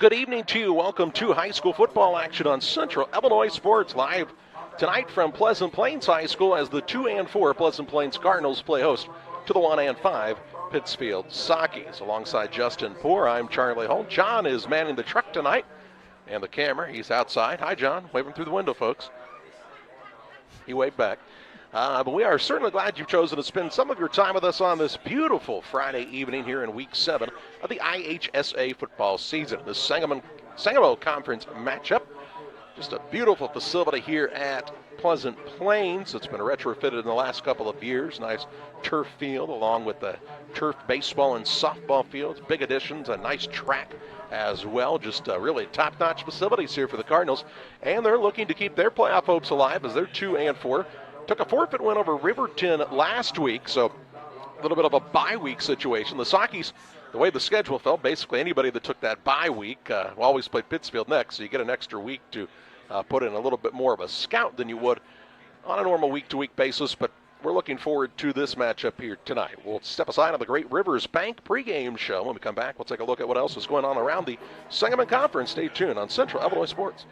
good evening to you. Welcome to high school football action on Central Illinois Sports, live tonight from Pleasant Plains High School as the 2-4 Pleasant Plains Cardinals play host to the 1-5 Pittsfield Sockies. Alongside Justin Poor, I'm Charlie Holt. John is manning the truck tonight and the camera. He's outside. Hi, John. Waving through the window, folks. He waved back. But we are certainly glad you've chosen to spend some of your time with us on this beautiful Friday evening here in Week 7 of the IHSA football season. The Sangamo Conference matchup. Just a beautiful facility here at Pleasant Plains. It's been retrofitted in the last couple of years. Nice turf field along with the turf baseball and softball fields. Big additions, a nice track as well. Just really top-notch facilities here for the Cardinals. And they're looking to keep their playoff hopes alive as they're 2-4. Took a forfeit win over Riverton last week, so a little bit of a bye week situation. The Sockies, the way the schedule fell, basically anybody that took that bye week will always play Pittsfield next, so you get an extra week to put in a little bit more of a scout than you would on a normal week-to-week basis, but we're looking forward to this matchup here tonight. We'll step aside on the Great Rivers Bank pregame show. When we come back, we'll take a look at what else is going on around the Sangamon Conference. Stay tuned on Central Illinois Sports.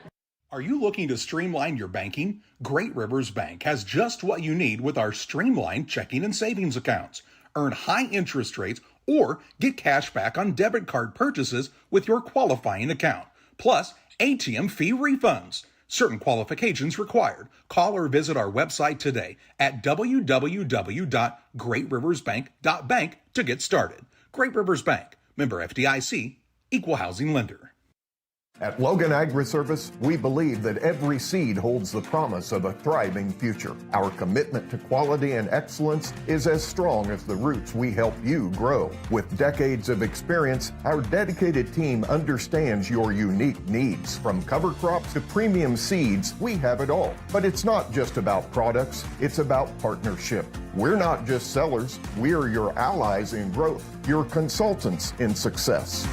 Are you looking to streamline your banking? Great Rivers Bank has just what you need with our streamlined checking and savings accounts. Earn high interest rates or get cash back on debit card purchases with your qualifying account. Plus, ATM fee refunds. Certain qualifications required. Call or visit our website today at www.greatriversbank.bank to get started. Great Rivers Bank, member FDIC, equal housing lender. At Logan Agri-Service, we believe that every seed holds the promise of a thriving future. Our commitment to quality and excellence is as strong as the roots we help you grow. With decades of experience, our dedicated team understands your unique needs. From cover crops to premium seeds, we have it all. But it's not just about products, it's about partnership. We're not just sellers, we're your allies in growth, your consultants in success.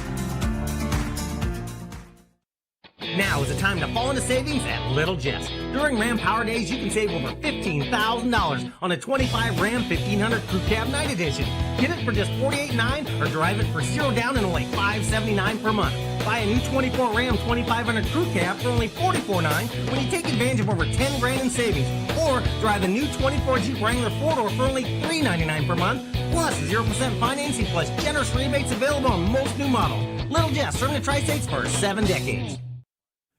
Now is the time to fall into savings at Little Jess. During Ram Power Days, you can save over $15,000 on a 25 Ram 1500 Crew Cab Night Edition. Get it for just $48.9 or drive it for $0 down and only $579 per month. Buy a new 24 Ram 2500 Crew Cab for only $44.9 when you take advantage of over $10,000 in savings. Or drive a new 24 Jeep Wrangler 4-door for only $399 per month. Plus 0% financing plus generous rebates available on most new models. Little Jess, serving the Tri-States for 7 decades.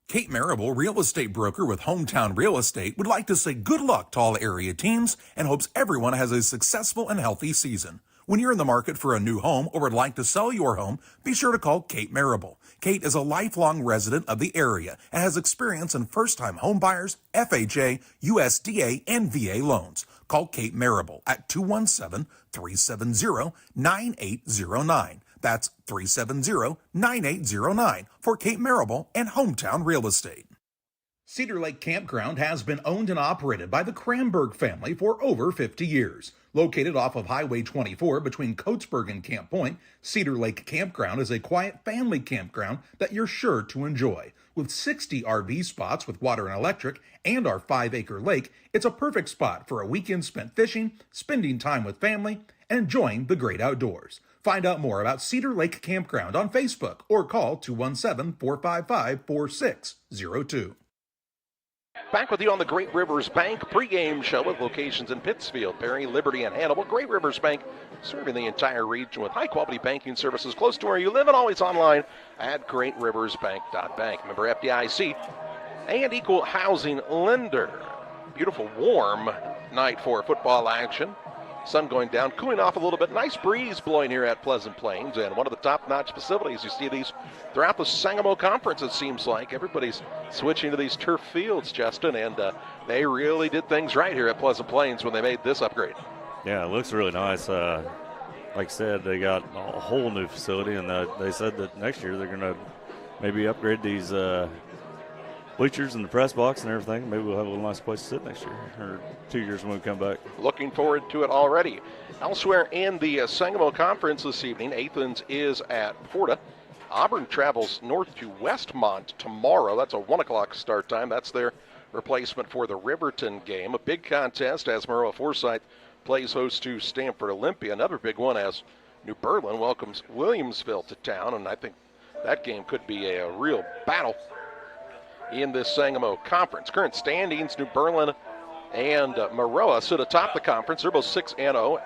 Kate Marable, real estate broker with Hometown Real Estate, would like to say good luck to all area teams and hopes everyone has a successful and healthy season. When you're in the market for a new home or would like to sell your home, be sure to call Kate Marable. Kate is a lifelong resident of the area and has experience in first-time home buyers, FHA, USDA, and VA loans. Call Kate Marable at 217-370-9809. That's 370-9809 for Kate Marable and Hometown Real Estate. Cedar Lake Campground has been owned and operated by the Kramberg family for over 50 years. Located off of Highway 24 between Coatesburg and Camp Point, Cedar Lake Campground is a quiet family campground that you're sure to enjoy. With 60 RV spots with water and electric and our 5-acre lake, it's a perfect spot for a weekend spent fishing, spending time with family, and enjoying the great outdoors. Find out more about Cedar Lake Campground on Facebook or call 217-455-4602. Back with you on the Great Rivers Bank pregame show with locations in Pittsfield, Perry, Liberty, and Hannibal. Great Rivers Bank serving the entire region with high-quality banking services close to where you live and always online at greatriversbank.bank. Member FDIC and equal housing lender. Beautiful, warm night for football action. Sun going down, cooling off a little bit. Nice breeze blowing here at Pleasant Plains, and one of the top-notch facilities. You see these throughout the Sangamo Conference, it seems like. Everybody's switching to these turf fields, Justin, and they really did things right here at Pleasant Plains when they made this upgrade. Yeah, it looks really nice. Like I said, they got a whole new facility, and they said that next year they're going to maybe upgrade these bleachers and the press box and everything. Maybe we'll have a little nice place to sit next year, or 2 years when we come back. Looking forward to it already. Elsewhere in the Sangamo Conference this evening, Athens is at Porta. Auburn travels north to Westmont tomorrow. That's a 1 o'clock start time. That's their replacement for the Riverton game. A big contest as Maroa Forsyth plays host to Stanford Olympia. Another big one as New Berlin welcomes Williamsville to town, and I think that game could be a real battle in this Sangamo Conference. Current standings, New Berlin and Maroa sit atop the conference. They're both 6-0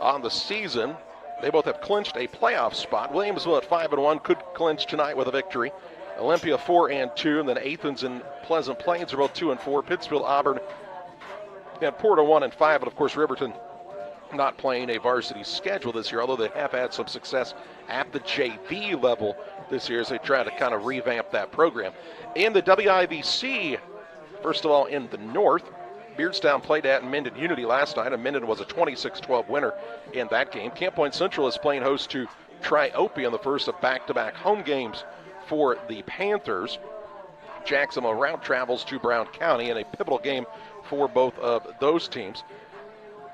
on the season. They both have clinched a playoff spot. Williamsville at 5-1 could clinch tonight with a victory. Olympia 4-2, and then Athens and Pleasant Plains are both 2-4. Pittsfield, Auburn, and Porter 1-5, and of course Riverton not playing a varsity schedule this year, although they have had some success at the JV level this year as they try to kind of revamp that program. In the WIVC, first of all, in the North, Beardstown played at Minden Unity last night, and Minden was a 26-12 winner in that game. Camp Point Central is playing host to Triopia in the first of back-to-back home games for the Panthers. Jacksonville route travels to Brown County in a pivotal game for both of those teams.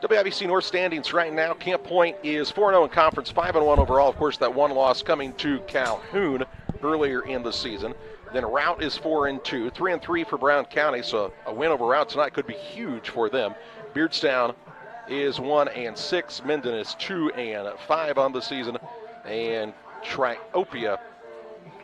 WIVC North standings right now, Camp Point is 4-0 in conference, 5-1 overall. Of course, that one loss coming to Calhoun earlier in the season. Then Route is 4-2, 3-3 for Brown County, so a win over Route tonight could be huge for them. Beardstown is 1-6, Minden is 2-5 on the season, and Triopia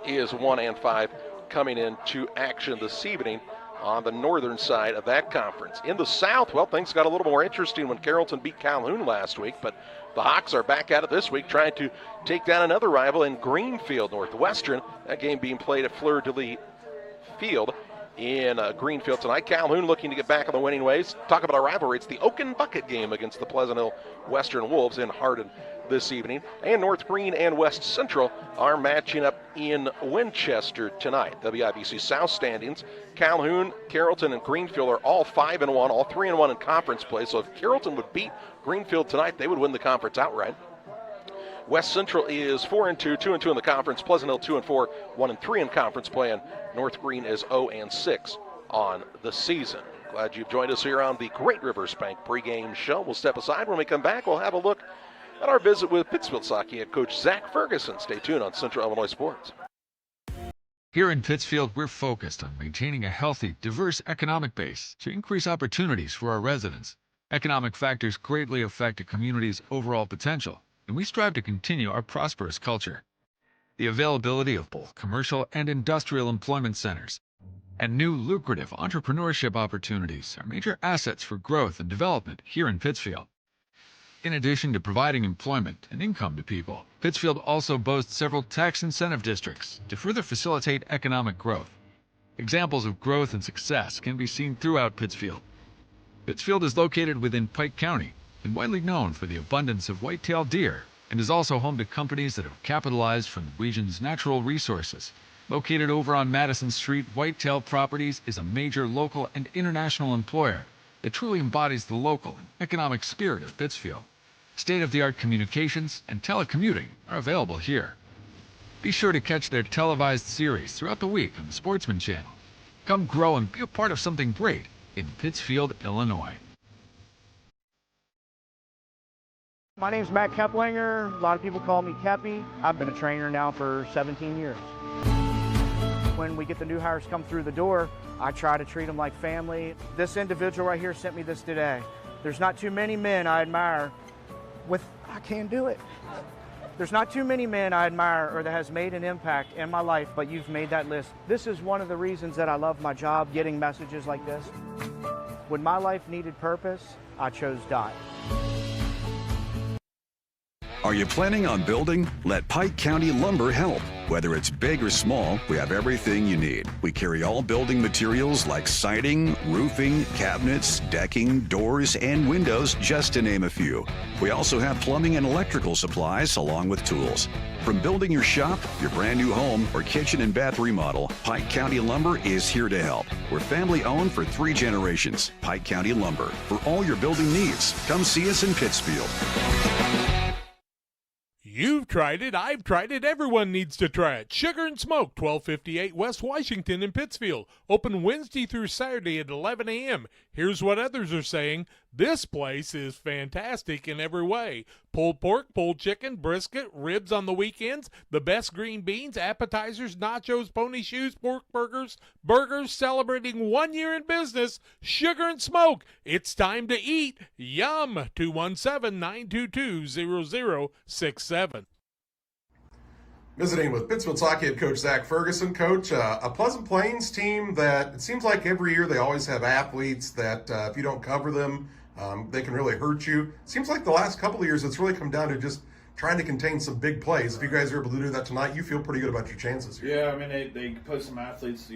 is 1-5 coming into action this evening on the northern side of that conference. In the South, well, things got a little more interesting when Carrollton beat Calhoun last week, but the Hawks are back at it this week trying to take down another rival in Greenfield Northwestern. That game being played at Fleur-de-Lis Field in Greenfield tonight. Calhoun looking to get back on the winning ways. Talk about a rivalry. It's the Oaken Bucket game against the Pleasant Hill Western Wolves in Hardin this evening. And North Green and West Central are matching up in Winchester tonight. WIVC South standings, Calhoun, Carrollton, and Greenfield are all 5-1, all 3-1 in conference play. So if Carrollton would beat Greenfield tonight, they would win the conference outright. West Central is 4-2, 2-2 in the conference. Pleasant Hill 2-4, 1-3 in conference play, and North Green is 0-6 on the season. Glad you've joined us here on the Great Rivers Bank pregame show. We'll step aside. When we come back, we'll have a look at our visit with Pittsfield Hockey head coach Zach Ferguson. Stay tuned on Central Illinois Sports. Here in Pittsfield, we're focused on maintaining a healthy, diverse economic base to increase opportunities for our residents. Economic factors greatly affect a community's overall potential, and we strive to continue our prosperous culture. The availability of both commercial and industrial employment centers and new lucrative entrepreneurship opportunities are major assets for growth and development here in Pittsfield. In addition to providing employment and income to people, Pittsfield also boasts several tax incentive districts to further facilitate economic growth. Examples of growth and success can be seen throughout Pittsfield. Pittsfield is located within Pike County and widely known for the abundance of white-tailed deer, and is also home to companies that have capitalized from the region's natural resources. Located over on Madison Street, Whitetail Properties is a major local and international employer that truly embodies the local and economic spirit of Pittsfield. State-of-the-art communications and telecommuting are available here. Be sure to catch their televised series throughout the week on the Sportsman Channel. Come grow and be a part of something great in Pittsfield, Illinois. My name's Matt Keplinger. A lot of people call me Keppy. I've been a trainer now for 17 years. When we get the new hires come through the door, I try to treat them like family. This individual right here sent me this today. There's not too many men I admire I can't do it. There's not too many men I admire or that has made an impact in my life, but you've made that list. This is one of the reasons that I love my job, getting messages like this. When my life needed purpose, I chose Dot. Are you planning on building? Let Pike County Lumber help. Whether it's big or small, we have everything you need. We carry all building materials like siding, roofing, cabinets, decking, doors, and windows, just to name a few. We also have plumbing and electrical supplies along with tools. From building your shop, your brand new home, or kitchen and bath remodel, Pike County Lumber is here to help. We're family owned for 3 generations. Pike County Lumber. For all your building needs, come see us in Pittsfield. You've tried it, I've tried it, everyone needs to try it. Sugar and Smoke, 1258 West Washington in Pittsfield. Open Wednesday through Saturday at 11 a.m. Here's what others are saying. This place is fantastic in every way. Pulled pork, pulled chicken, brisket, ribs on the weekends, the best green beans, appetizers, nachos, pony shoes, pork burgers, celebrating 1 year in business. Sugar and Smoke, it's time to eat. Yum! 217-922-0067. Visiting with Pittsfield hockey head coach Zach Ferguson. Coach, a Pleasant Plains team that it seems like every year they always have athletes that if you don't cover them, they can really hurt you. It seems like the last couple of years it's really come down to just trying to contain some big plays. If you guys are able to do that tonight, you feel pretty good about your chances here. Yeah, I mean, they put some athletes,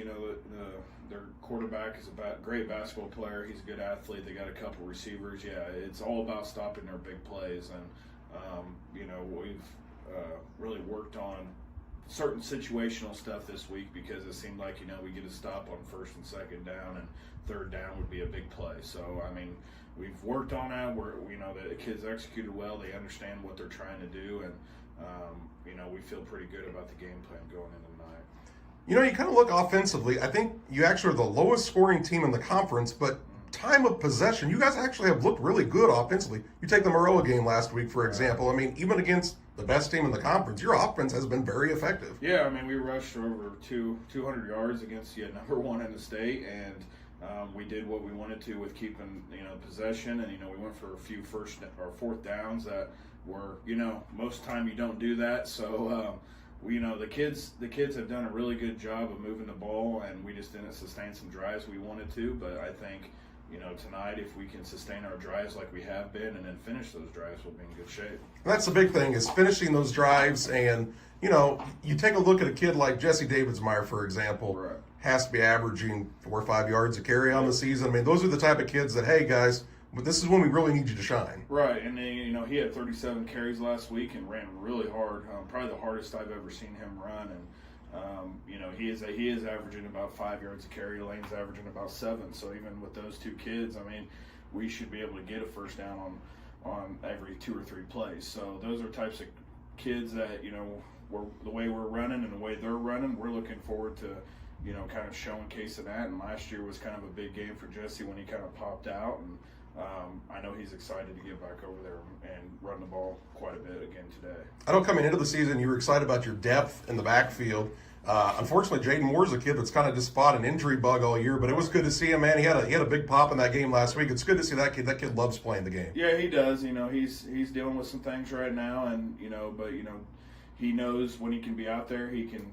their quarterback is a great basketball player. He's a good athlete. They got a couple receivers. Yeah, it's all about stopping their big plays. And, we've really worked on certain situational stuff this week because it seemed like, we get a stop on first and second down, and third down would be a big play. So, I mean, we've worked on that. The kids executed well. They understand what they're trying to do, and, we feel pretty good about the game plan going into tonight. You kind of look offensively. I think you actually are the lowest scoring team in the conference, but time of possession, you guys actually have looked really good offensively. You take the Maroa game last week, for example. I mean, even against the best team in the conference, your offense has been very effective. Yeah, I mean, we rushed over 200 yards against the number one in the state, and we did what we wanted to with keeping possession, and we went for a few fourth downs that were most time you don't do that. So the kids have done a really good job of moving the ball, and we just didn't sustain some drives we wanted to. But I think tonight, if we can sustain our drives like we have been and then finish those drives, we'll be in good shape. That's the big thing, is finishing those drives. And you take a look at a kid like Jesse Davidsmeyer, for example. Right. Has to be averaging 4 or 5 yards a carry on the season. I mean, those are the type of kids that, hey, guys, this is when we really need you to shine. Right, and then, he had 37 carries last week and ran really hard, probably the hardest I've ever seen him run. And, he is averaging about 5 yards a carry. Lane's averaging about 7. So even with those two kids, I mean, we should be able to get a first down on every 2 or 3 plays. So those are types of kids that, the way we're running and the way they're running, we're looking forward to kind of showcasing that. And last year was kind of a big game for Jesse when he kind of popped out. And I know he's excited to get back over there and run the ball quite a bit again today. I know coming into the season you were excited about your depth in the backfield. Unfortunately, Jaden Moore's a kid that's kind of just fought an injury bug all year, but it was good to see him, man. He had a big pop in that game last week. It's good to see that kid. That kid loves playing the game. Yeah, he does. He's dealing with some things right now, and but he knows when he can be out there, he can,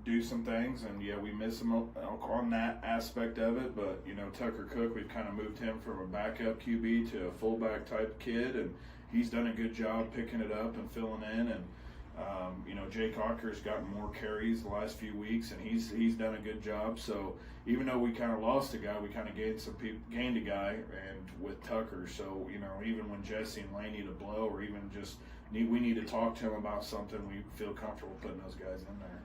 do some things. And, yeah, we miss him on that aspect of it. But, Tucker Cook, we've kind of moved him from a backup QB to a fullback type kid. And he's done a good job picking it up and filling in. And, Jake Hawker's gotten more carries the last few weeks, and he's done a good job. So even though we kind of lost a guy, we kind of gained a guy, and with Tucker. So, even when Jesse and Lane need a blow, or even just we need to talk to him about something, we feel comfortable putting those guys in there.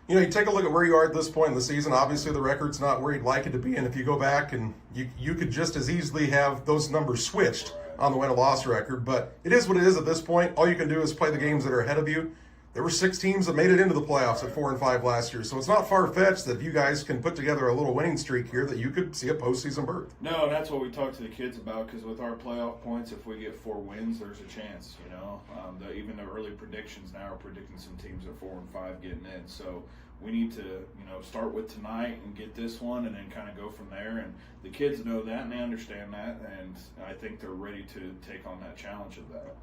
You take a look at where you are at this point in the season. Obviously, the record's not where you'd like it to be, and if you go back and you could just as easily have those numbers switched on the win or loss record, but it is what it is at this point. All you can do is play the games that are ahead of you. There were 6 teams that made it into the playoffs at 4-5 last year, so it's not far-fetched that you guys can put together a little winning streak here that you could see a postseason berth. No, that's what we talked to the kids about, because with our playoff points, if we get 4 wins, there's a chance. Even the early predictions now are predicting some teams at 4-5 getting in. So we need to, start with tonight and get this one, and then kind of go from there. And the kids know that, and they understand that, and I think they're ready to take on that challenge of that.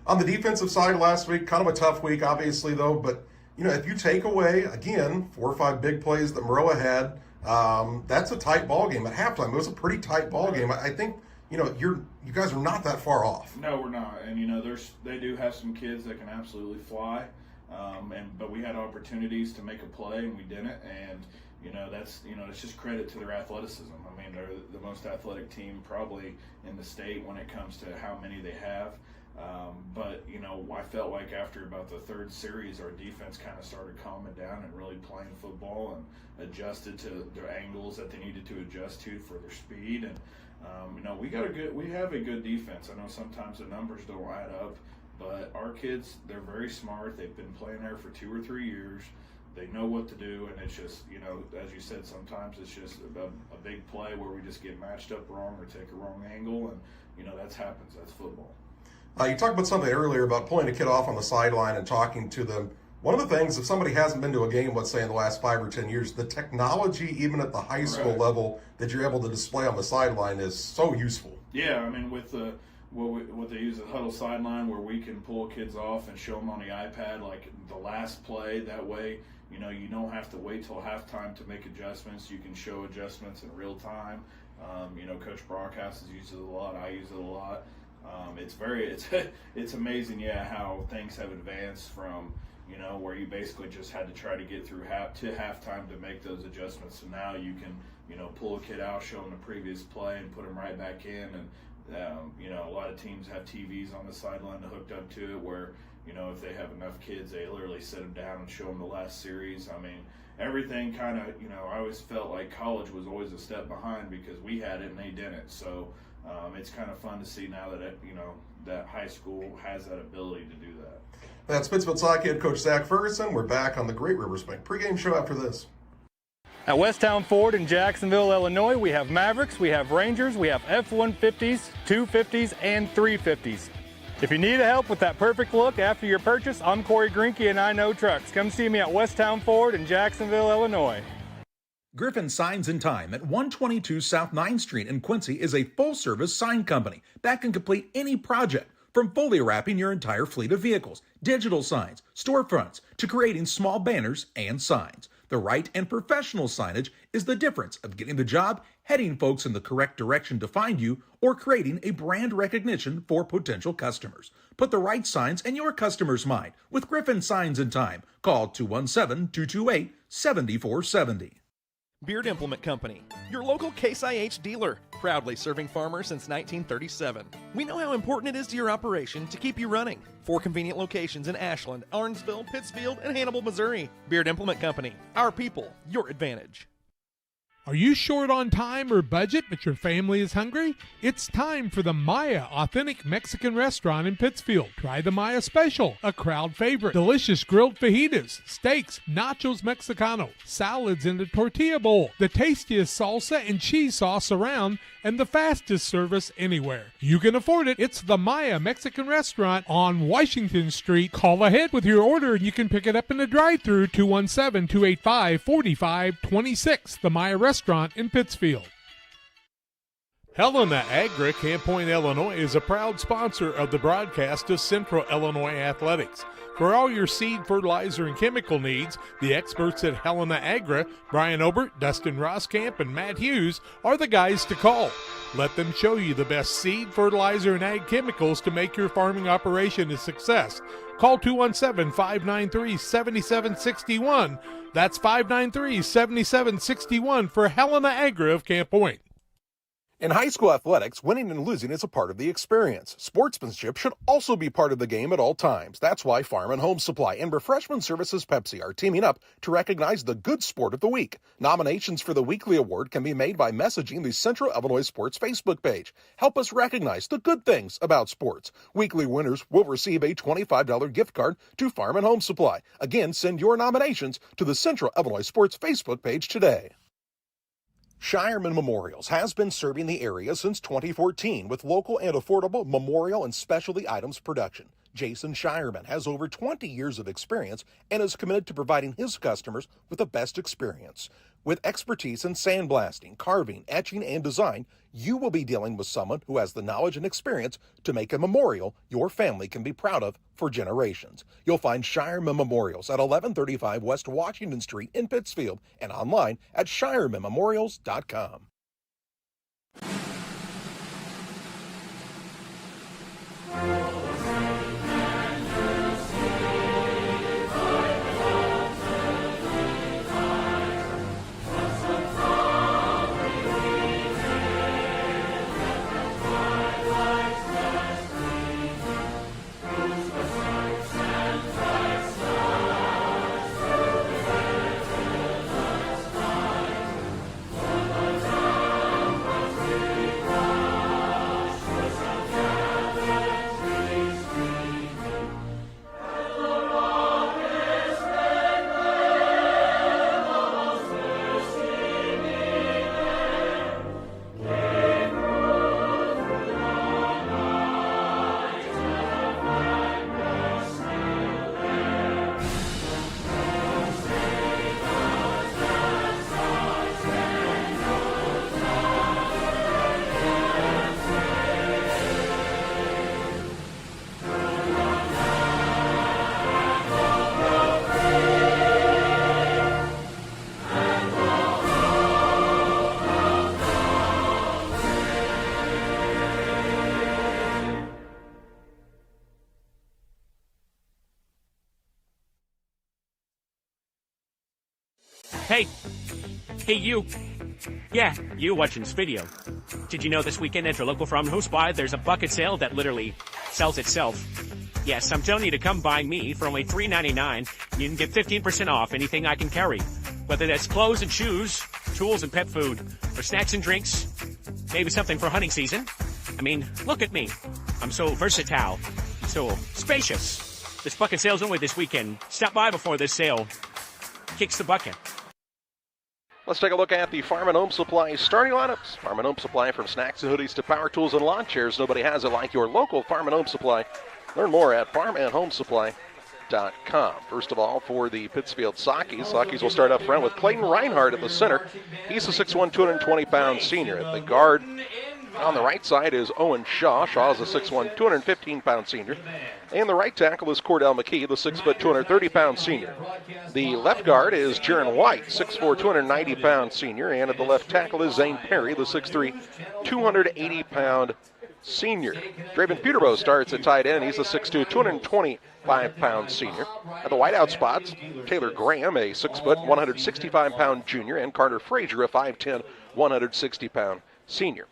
On the defensive side last week, kind of a tough week, obviously, though. But, if you take away, again, 4 or 5 big plays that Maroa had, that's a tight ball game. At halftime, it was a pretty tight ball game. I think, you guys are not that far off. No, we're not. And, they do have some kids that can absolutely fly. But we had opportunities to make a play, and we didn't. And, it's just credit to their athleticism. I mean, they're the most athletic team probably in the state when it comes to how many they have. But I felt like after about the 3rd series, our defense kind of started calming down and really playing football and adjusted to their angles that they needed to adjust to for their speed. And we have a good defense. I know sometimes the numbers don't add up, but our kids, they're very smart. They've been playing there for 2 or 3 years. They know what to do, and it's just, as you said, sometimes it's just a big play where we just get matched up wrong or take a wrong angle, and that happens. That's football. You talked about something earlier about pulling a kid off on the sideline and talking to them. One of the things, if somebody hasn't been to a game, let's say in the last 5 or 10 years, the technology, even at the high school level, that you're able to display on the sideline is so useful. Yeah, I mean, with what they use as huddle sideline, where we can pull kids off and show them on the iPad like the last play. That way, you don't have to wait till halftime to make adjustments. You can show adjustments in real time. Coach Broadcast uses it a lot. I use it a lot. It's amazing, how things have advanced from, where you basically just had to try to get through halftime to make those adjustments. So now you can, pull a kid out, show them the previous play, and put them right back in. And a lot of teams have TVs on the sideline hooked up to it, where if they have enough kids, they literally sit them down and show them the last series. I mean, everything kind of, I always felt like college was always a step behind because we had it and they didn't. So it's kind of fun to see now that that high school has that ability to do that. That's Pittsfield Sock head coach Zach Ferguson. We're back on the Great Rivers Bank pregame show after this. At Westtown Ford in Jacksonville, Illinois, we have Mavericks, we have Rangers, we have F-150s, 250s, and 350s. If you need help with that perfect look after your purchase, I'm Corey Grinke and I Know Trucks. Come see me at Westtown Ford in Jacksonville, Illinois. Griffin Signs and Time at 122 South 9th Street in Quincy is a full-service sign company that can complete any project, from fully wrapping your entire fleet of vehicles, digital signs, storefronts, to creating small banners and signs. The right and professional signage is the difference of getting the job, heading folks in the correct direction to find you, or creating a brand recognition for potential customers. Put the right signs in your customer's mind with Griffin Signs and Time. Call 217-228-7470. Beard Implement Company, your local Case IH dealer, proudly serving farmers since 1937. We know how important it is to your operation to keep you running. 4 convenient locations in Ashland, Orangeville, Pittsfield, and Hannibal, Missouri. Beard Implement Company, our people, your advantage. Are you short on time or budget, but your family is hungry? It's time for the Maya Authentic Mexican Restaurant in Pittsfield. Try the Maya Special, a crowd favorite. Delicious grilled fajitas, steaks, nachos Mexicano, salads in the tortilla bowl, the tastiest salsa and cheese sauce around, and the fastest service anywhere. You can afford it. It's the Maya Mexican Restaurant on Washington Street. Call ahead with your order and you can pick it up in the drive-thru, 217-285-4526. The Maya Restaurant in Pittsfield. Helena Agri, Camp Point, Illinois, is a proud sponsor of the broadcast of Central Illinois Athletics. For all your seed, fertilizer, and chemical needs, the experts at Helena Agri, Brian Obert, Dustin Roskamp, and Matt Hughes, are the guys to call. Let them show you the best seed, fertilizer, and ag chemicals to make your farming operation a success. Call 217-593-7761. That's 593-7761 for Helena Agri of Camp Point. In high school athletics, winning and losing is a part of the experience. Sportsmanship should also be part of the game at all times. That's why Farm and Home Supply and Refreshment Services Pepsi are teaming up to recognize the good sport of the week. Nominations for the weekly award can be made by messaging the Central Illinois Sports Facebook page. Help us recognize the good things about sports. Weekly winners will receive a $25 gift card to Farm and Home Supply. Again, send your nominations to the Central Illinois Sports Facebook page today. Shireman Memorials has been serving the area since 2014 with local and affordable memorial and specialty items production. Jason Shireman has over 20 years of experience and is committed to providing his customers with the best experience. With expertise in sandblasting, carving, etching, and design, you will be dealing with someone who has the knowledge and experience to make a memorial your family can be proud of for generations. You'll find Shireman Memorials at 1135 West Washington Street in Pittsfield and online at shiremanmemorials.com. Hey, you. Yeah, you watching this video. Did you know this weekend at your local farm and host buy, there's a bucket sale that literally sells itself? Yes, I'm telling you to come by me for only $3.99. You can get 15% off anything I can carry. Whether that's clothes and shoes, tools and pet food, or snacks and drinks, maybe something for hunting season. I mean, look at me. I'm so versatile, so spacious. This bucket sale's only this weekend. Stop by before this sale kicks the bucket. Let's take a look at the Farm and Home Supply starting lineups. Farm and Home Supply, from snacks and hoodies to power tools and lawn chairs. Nobody has it like your local Farm and Home Supply. Learn more at farmandhomesupply.com. First of all, for the Pittsfield Sockies. Sockies will start up front with Clayton Reinhardt at the center. He's a 6'1", 220-pound senior. At the guard on the right side is Owen Shaw. Shaw is a 6'1", 215-pound senior. And the right tackle is Cordell McKee, the 6', 230-pound senior. The left guard is Jaron White, 6'4", 290-pound senior. And at the left tackle is Zane Perry, the 6'3", 280-pound senior. Draven Peterbow starts at tight end. He's a 6'2", 225-pound senior. At the wideout spots, Taylor Graham, a 6', 165-pound junior, and Carter Frazier, a 5'10", 160-pound senior.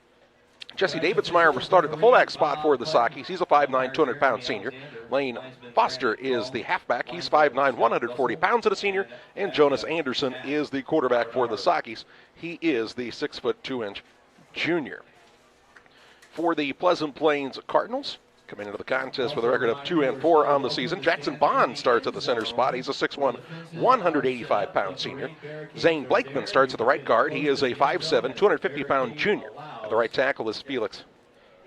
Jesse Davidsmeyer will start at the fullback spot for the Sockies. He's a 5'9", 200-pound senior. Lane Foster is the halfback. He's 5'9", 140 pounds and a senior. And Jonas Anderson is the quarterback for the Sockies. He is the 6', 2-inch junior. For the Pleasant Plains Cardinals, coming into the contest with a record of 2-4 on the season, Jackson Bond starts at the center spot. He's a 6'1", 185-pound senior. Zane Blakeman starts at the right guard. He is a 5'7", 250-pound junior. At the right tackle is Felix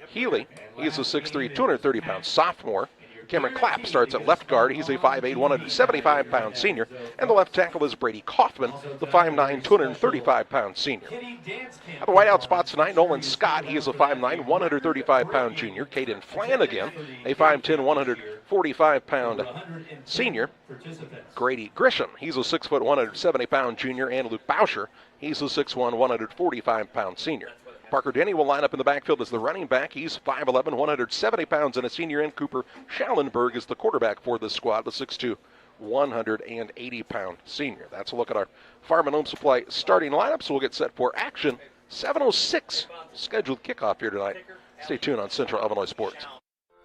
Healy. He's a 6'3", 230-pound sophomore. Cameron Clapp starts at left guard. He's a 5'8", 175-pound senior. And the left tackle is Brady Kaufman, the 5'9", 235-pound senior. At the wideout spots tonight, Nolan Scott. He is a 5'9", 135-pound junior. Caden Flanagan, a 5'10", 145-pound senior. Grady Grisham, he's a 6', 170-pound junior. And Luke Bauscher, he's a 6'1", 145-pound senior. Parker Denny will line up in the backfield as the running back. He's 5'11", 170 pounds and a senior. And Cooper Schallenberg is the quarterback for this squad, the 6'2", 180-pound senior. That's a look at our Farm and Home Supply starting lineup. So we'll get set for action. 7:06 scheduled kickoff here tonight. Stay tuned on Central Illinois Sports.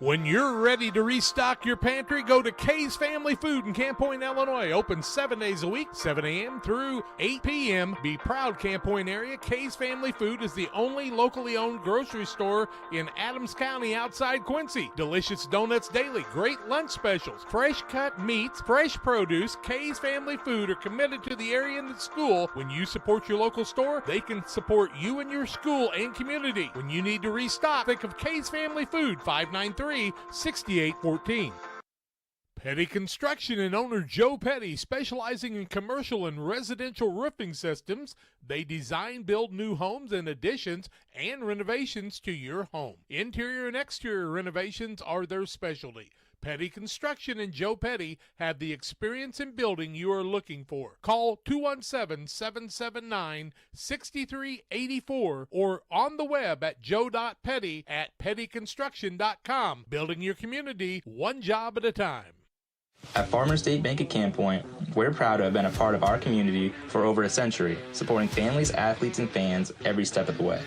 When you're ready to restock your pantry, go to Kay's Family Food in Camp Point, Illinois. Open 7 days a week, 7 a.m. through 8 p.m. Be proud, Camp Point area. Kay's Family Food is the only locally owned grocery store in Adams County outside Quincy. Delicious donuts daily, great lunch specials, fresh cut meats, fresh produce. Kay's Family Food are committed to the area and the school. When you support your local store, they can support you and your school and community. When you need to restock, think of Kay's Family Food, 593-6814. Petty Construction and owner Joe Petty, specializing in commercial and residential roofing systems. They design, build new homes and additions and renovations to your home. Interior and exterior renovations are their specialty. Petty Construction and Joe Petty have the experience in building you are looking for. Call 217-779-6384 or on the web at joe.petty@pettyconstruction.com. Building your community one job at a time. At Farmers State Bank at Camp Point, we're proud to have been a part of our community for over a century, supporting families, athletes, and fans every step of the way.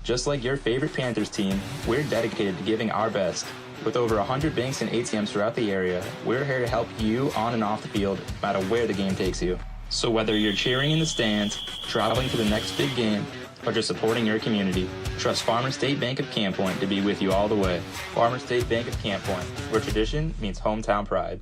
Just like your favorite Panthers team, we're dedicated to giving our best. With over 100 banks and ATMs throughout the area, we're here to help you on and off the field, no matter where the game takes you. So whether you're cheering in the stands, traveling to the next big game, or just supporting your community, trust Farmers State Bank of Camp Point to be with you all the way. Farmers State Bank of Camp Point, where tradition means hometown pride.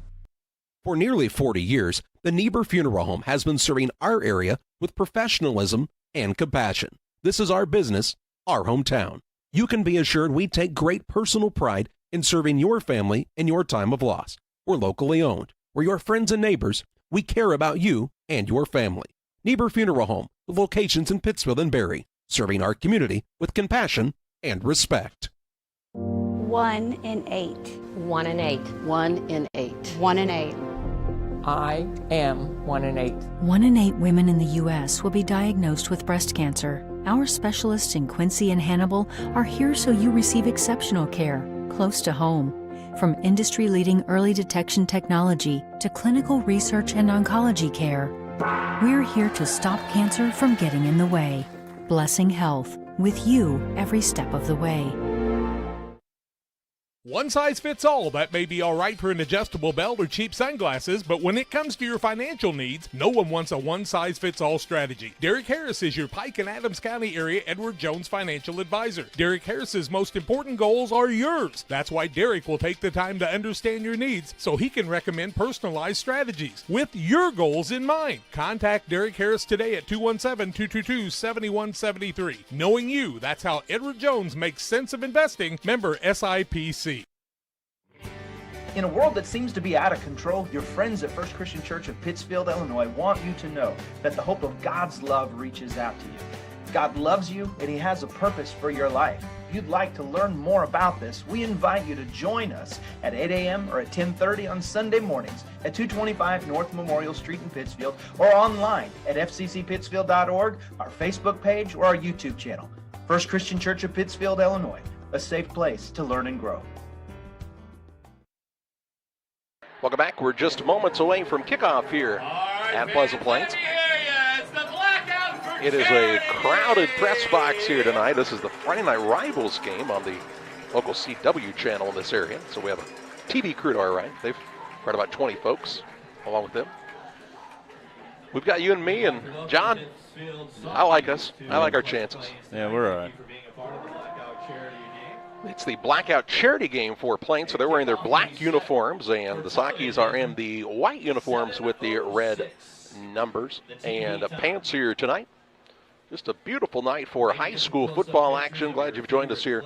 For nearly 40 years, the Niebuhr Funeral Home has been serving our area with professionalism and compassion. This is our business, our hometown. You can be assured we take great personal pride in serving your family in your time of loss. We're locally owned. We're your friends and neighbors. We care about you and your family. Niebuhr Funeral Home, with locations in Pittsfield and Barry, serving our community with compassion and respect. 1 in 8. 1 in 8. 1 in 8. 1 in 8. I am 1 in 8. 1 in 8 women in the U.S. will be diagnosed with breast cancer. Our specialists in Quincy and Hannibal are here so you receive exceptional care, close to home. From industry-leading early detection technology to clinical research and oncology care, We're here to stop cancer from getting in the way. Blessing Health, with you every step of the way. One size fits all. That may be all right for an adjustable belt or cheap sunglasses, but when it comes to your financial needs, no one wants a one-size-fits-all strategy. Derek Harris is your Pike and Adams County area Edward Jones financial advisor. Derek Harris's most important goals are yours. That's why Derek will take the time to understand your needs so he can recommend personalized strategies with your goals in mind. Contact Derek Harris today at 217-222-7173. Knowing you, that's how Edward Jones makes sense of investing. Member SIPC. In a world that seems to be out of control, your friends at First Christian Church of Pittsfield, Illinois want you to know that the hope of God's love reaches out to you. God loves you and He has a purpose for your life. If you'd like to learn more about this, we invite you to join us at 8 a.m. or at 10:30 on Sunday mornings at 225 North Memorial Street in Pittsfield, or online at fccpittsfield.org, our Facebook page, or our YouTube channel. First Christian Church of Pittsfield, Illinois, a safe place to learn and grow. Welcome back. We're just moments away from kickoff here at Pleasant Plains. It is a crowded press box here tonight. This is the Friday Night Rivals game on the local CW channel in this area. So we have a TV crew to our right. They've got about 20 folks along with them. We've got you and me and John. I like us. I like our chances. Yeah, we're all right. It's the blackout charity game for Plains, so they're wearing their black uniforms, and the Sakis are in the white uniforms with the red numbers and pants here tonight. Just a beautiful night for high school football action. Glad you've joined us here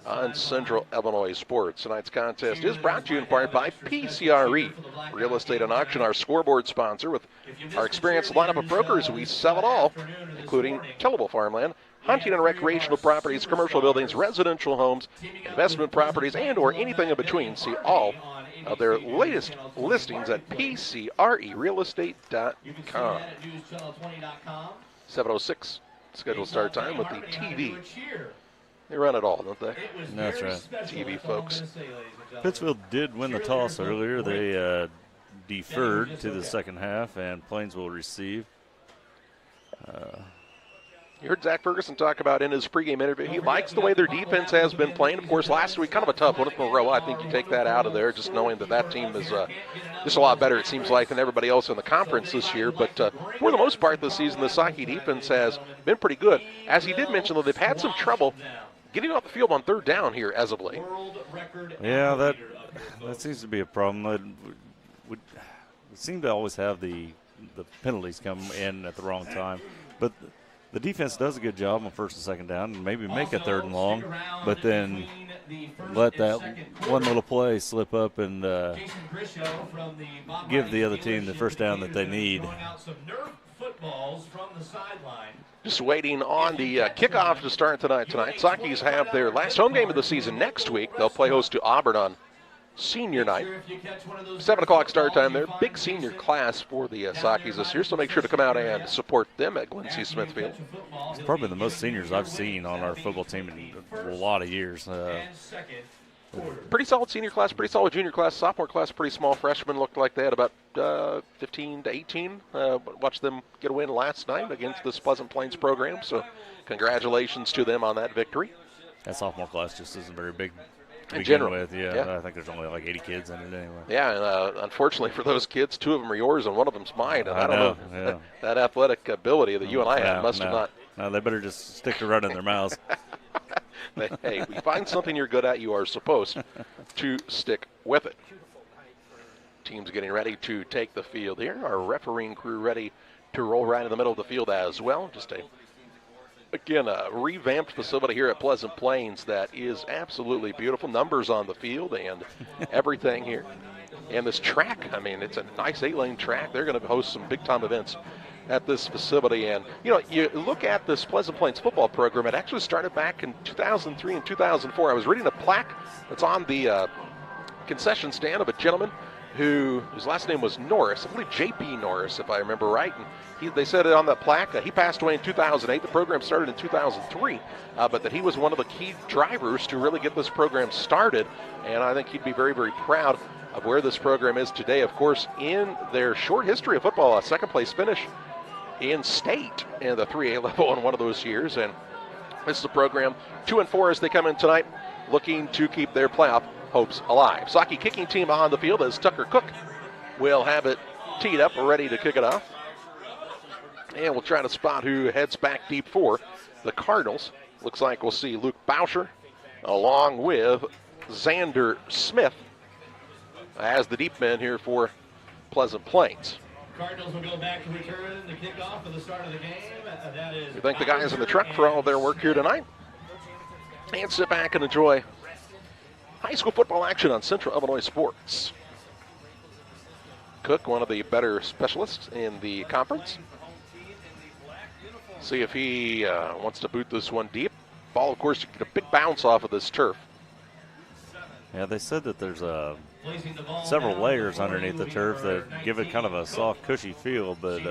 on Central Illinois Sports. Tonight's contest is brought to you in part by PCRE Real Estate and Auction, our scoreboard sponsor. With our experienced lineup of brokers, we sell it all, including tillable farmland, hunting and recreational properties, commercial buildings, residential homes, investment properties, and or anything in between. See all of their latest listings at PCRErealestate.com. 7:06 scheduled start time with the TV. They run it all, don't they? That's right. TV folks. Pittsfield did win the toss earlier. They deferred to the second half, and Plains will receive. You heard Zach Ferguson talk about in his pregame interview. He likes the way their defense has been playing. Of course, last week, kind of a tough one in a row. I think you take that out of there, just knowing that that team is just a lot better, it seems like, than everybody else in the conference this year. But for the most part this season, the Saki defense has been pretty good. As he did mention, though, they've had some trouble getting off the field on third down here as of late. Yeah, that seems to be a problem. We seem to always have the penalties come in at the wrong time. But the defense does a good job on first and second down and maybe make a third and long, but then let that one little play slip up and give the other team the first down that they need. Just waiting on the kickoff to start tonight. Sakis have their last home game of the season next week. They'll play host to Auburn on senior night. 7 o'clock start time there. Big senior class for the Sakis this year, so make sure to come out and support them at Glen C. Smithfield. It's probably the most seniors I've seen on our football team in a lot of years. Pretty solid senior class, pretty solid junior class, sophomore class, pretty small. Freshmen looked like they had about 15 to 18. Watched them get a win last night against this Pleasant Plains program, so congratulations to them on that victory. That sophomore class just isn't very big. In general, with, yeah, I think there's only like 80 kids in it anyway. Yeah, and unfortunately for those kids, 2 of them are yours and 1 of them's mine. And I don't know that athletic ability that you and I have must have not. No, they better just stick to running their mouths. Hey, if you find something you're good at, you are supposed to stick with it. Team's getting ready to take the field here. Our refereeing crew ready to roll right in the middle of the field as well. Just a revamped facility here at Pleasant Plains that is absolutely beautiful. Numbers on the field and everything here. And this track, I mean, it's a nice 8-lane track. They're going to host some big-time events at this facility. And, you know, you look at this Pleasant Plains football program, it actually started back in 2003 and 2004. I was reading a plaque that's on the concession stand of a gentleman whose last name was Norris, I believe J.P. Norris, if I remember right. And they said it on that plaque. He passed away in 2008. The program started in 2003, but that he was one of the key drivers to really get this program started. And I think he'd be very, very proud of where this program is today. Of course, in their short history of football, a second-place finish in state in the 3A level in one of those years. And this is a program 2-4 as they come in tonight, looking to keep their playoff hopes alive. Saki kicking team on the field as Tucker Cook will have it teed up, ready to kick it off. And we'll try to spot who heads back deep for the Cardinals. Looks like we'll see Luke Bauscher along with Xander Smith as the deep men here for Pleasant Plains. Cardinals will go back to return the kickoff for the start of the game. That is, we thank the guys in the truck for all of their work here tonight. And sit back and enjoy high school football action on Central Illinois Sports. Cook, one of the better specialists in the conference. See if he wants to boot this one deep. Ball, of course, you get a big bounce off of this turf. Yeah, they said that there's several layers underneath the turf that give it kind of a soft, cushy feel, but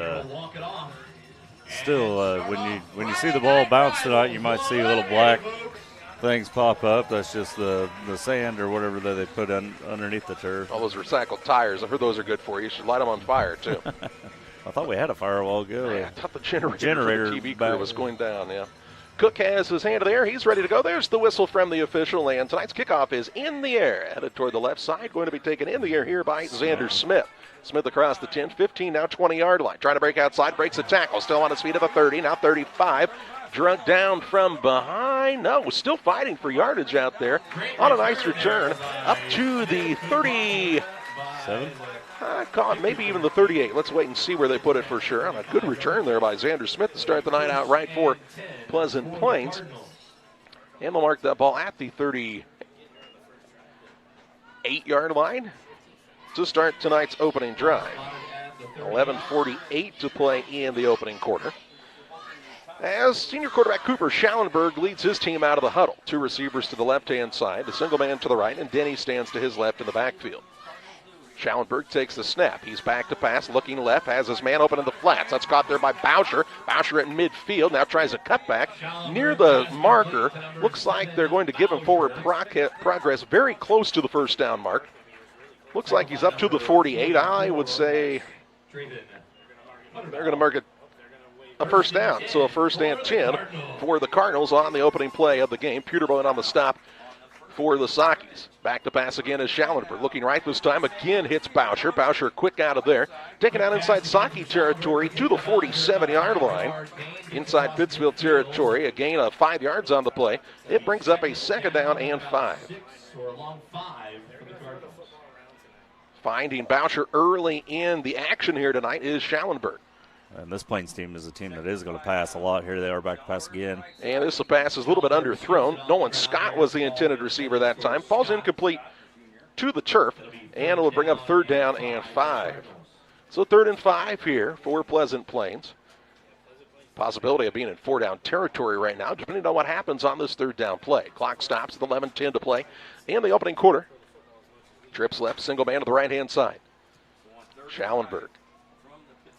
still, when you see the ball bounce tonight, you might see little black things pop up. That's just the sand or whatever that they put underneath the turf. All those recycled tires, I've heard those are good for you. You should light them on fire, too. I thought we had a fire a while ago. Yeah, I thought the generator for the TV crew was going down, yeah. Cook has his hand in the air. He's ready to go. There's the whistle from the official, and tonight's kickoff is in the air. Headed toward the left side, going to be taken in the air here by Xander Smith. Smith across the 10, 15, now 20-yard line. Trying to break outside, breaks a tackle. Still on his feet at the 30, now 35. Drug down from behind. No, still fighting for yardage out there on a nice return up to the 37. I caught maybe even the 38. Let's wait and see where they put it for sure. A good return there by Xander Smith to start the night out right for Pleasant Plains. And they'll mark that ball at the 38-yard line to start tonight's opening drive. 11:48 to play in the opening quarter. As senior quarterback Cooper Schallenberg leads his team out of the huddle. Two receivers to the left-hand side, the single man to the right, and Denny stands to his left in the backfield. Schallenberg takes the snap. He's back to pass, looking left, has his man open in the flats. That's caught there by Bauscher. Bauscher at midfield, now tries a cutback near the marker. Looks like they're going to give him forward progress very close to the first down mark. Looks like he's up to the 48. I would say they're going to mark it a first down. So a first and 10 for the Cardinals on the opening play of the game. Peterbowen on the stop for the Sakis. Back to pass again is Schallenberg. Looking right this time, again hits Bauscher. Bauscher quick out of there. Taken out inside Saki territory to the 47-yard line. Inside Pittsfield territory, a gain of 5 yards on the play. It brings up a second down and 5. Finding Bauscher early in the action here tonight is Schallenberg. And this Plains team is a team that is going to pass a lot. Here they are back to pass again. And this pass is a little bit underthrown. Nolan Scott was the intended receiver that time. Falls incomplete to the turf, and it'll bring up third down and 5. So 3rd and 5 here for Pleasant Plains. Possibility of being in 4-down territory right now, depending on what happens on this 3rd down play. Clock stops at 11:10 to play in the opening quarter. Trips left, single man to the right-hand side. Schallenberg.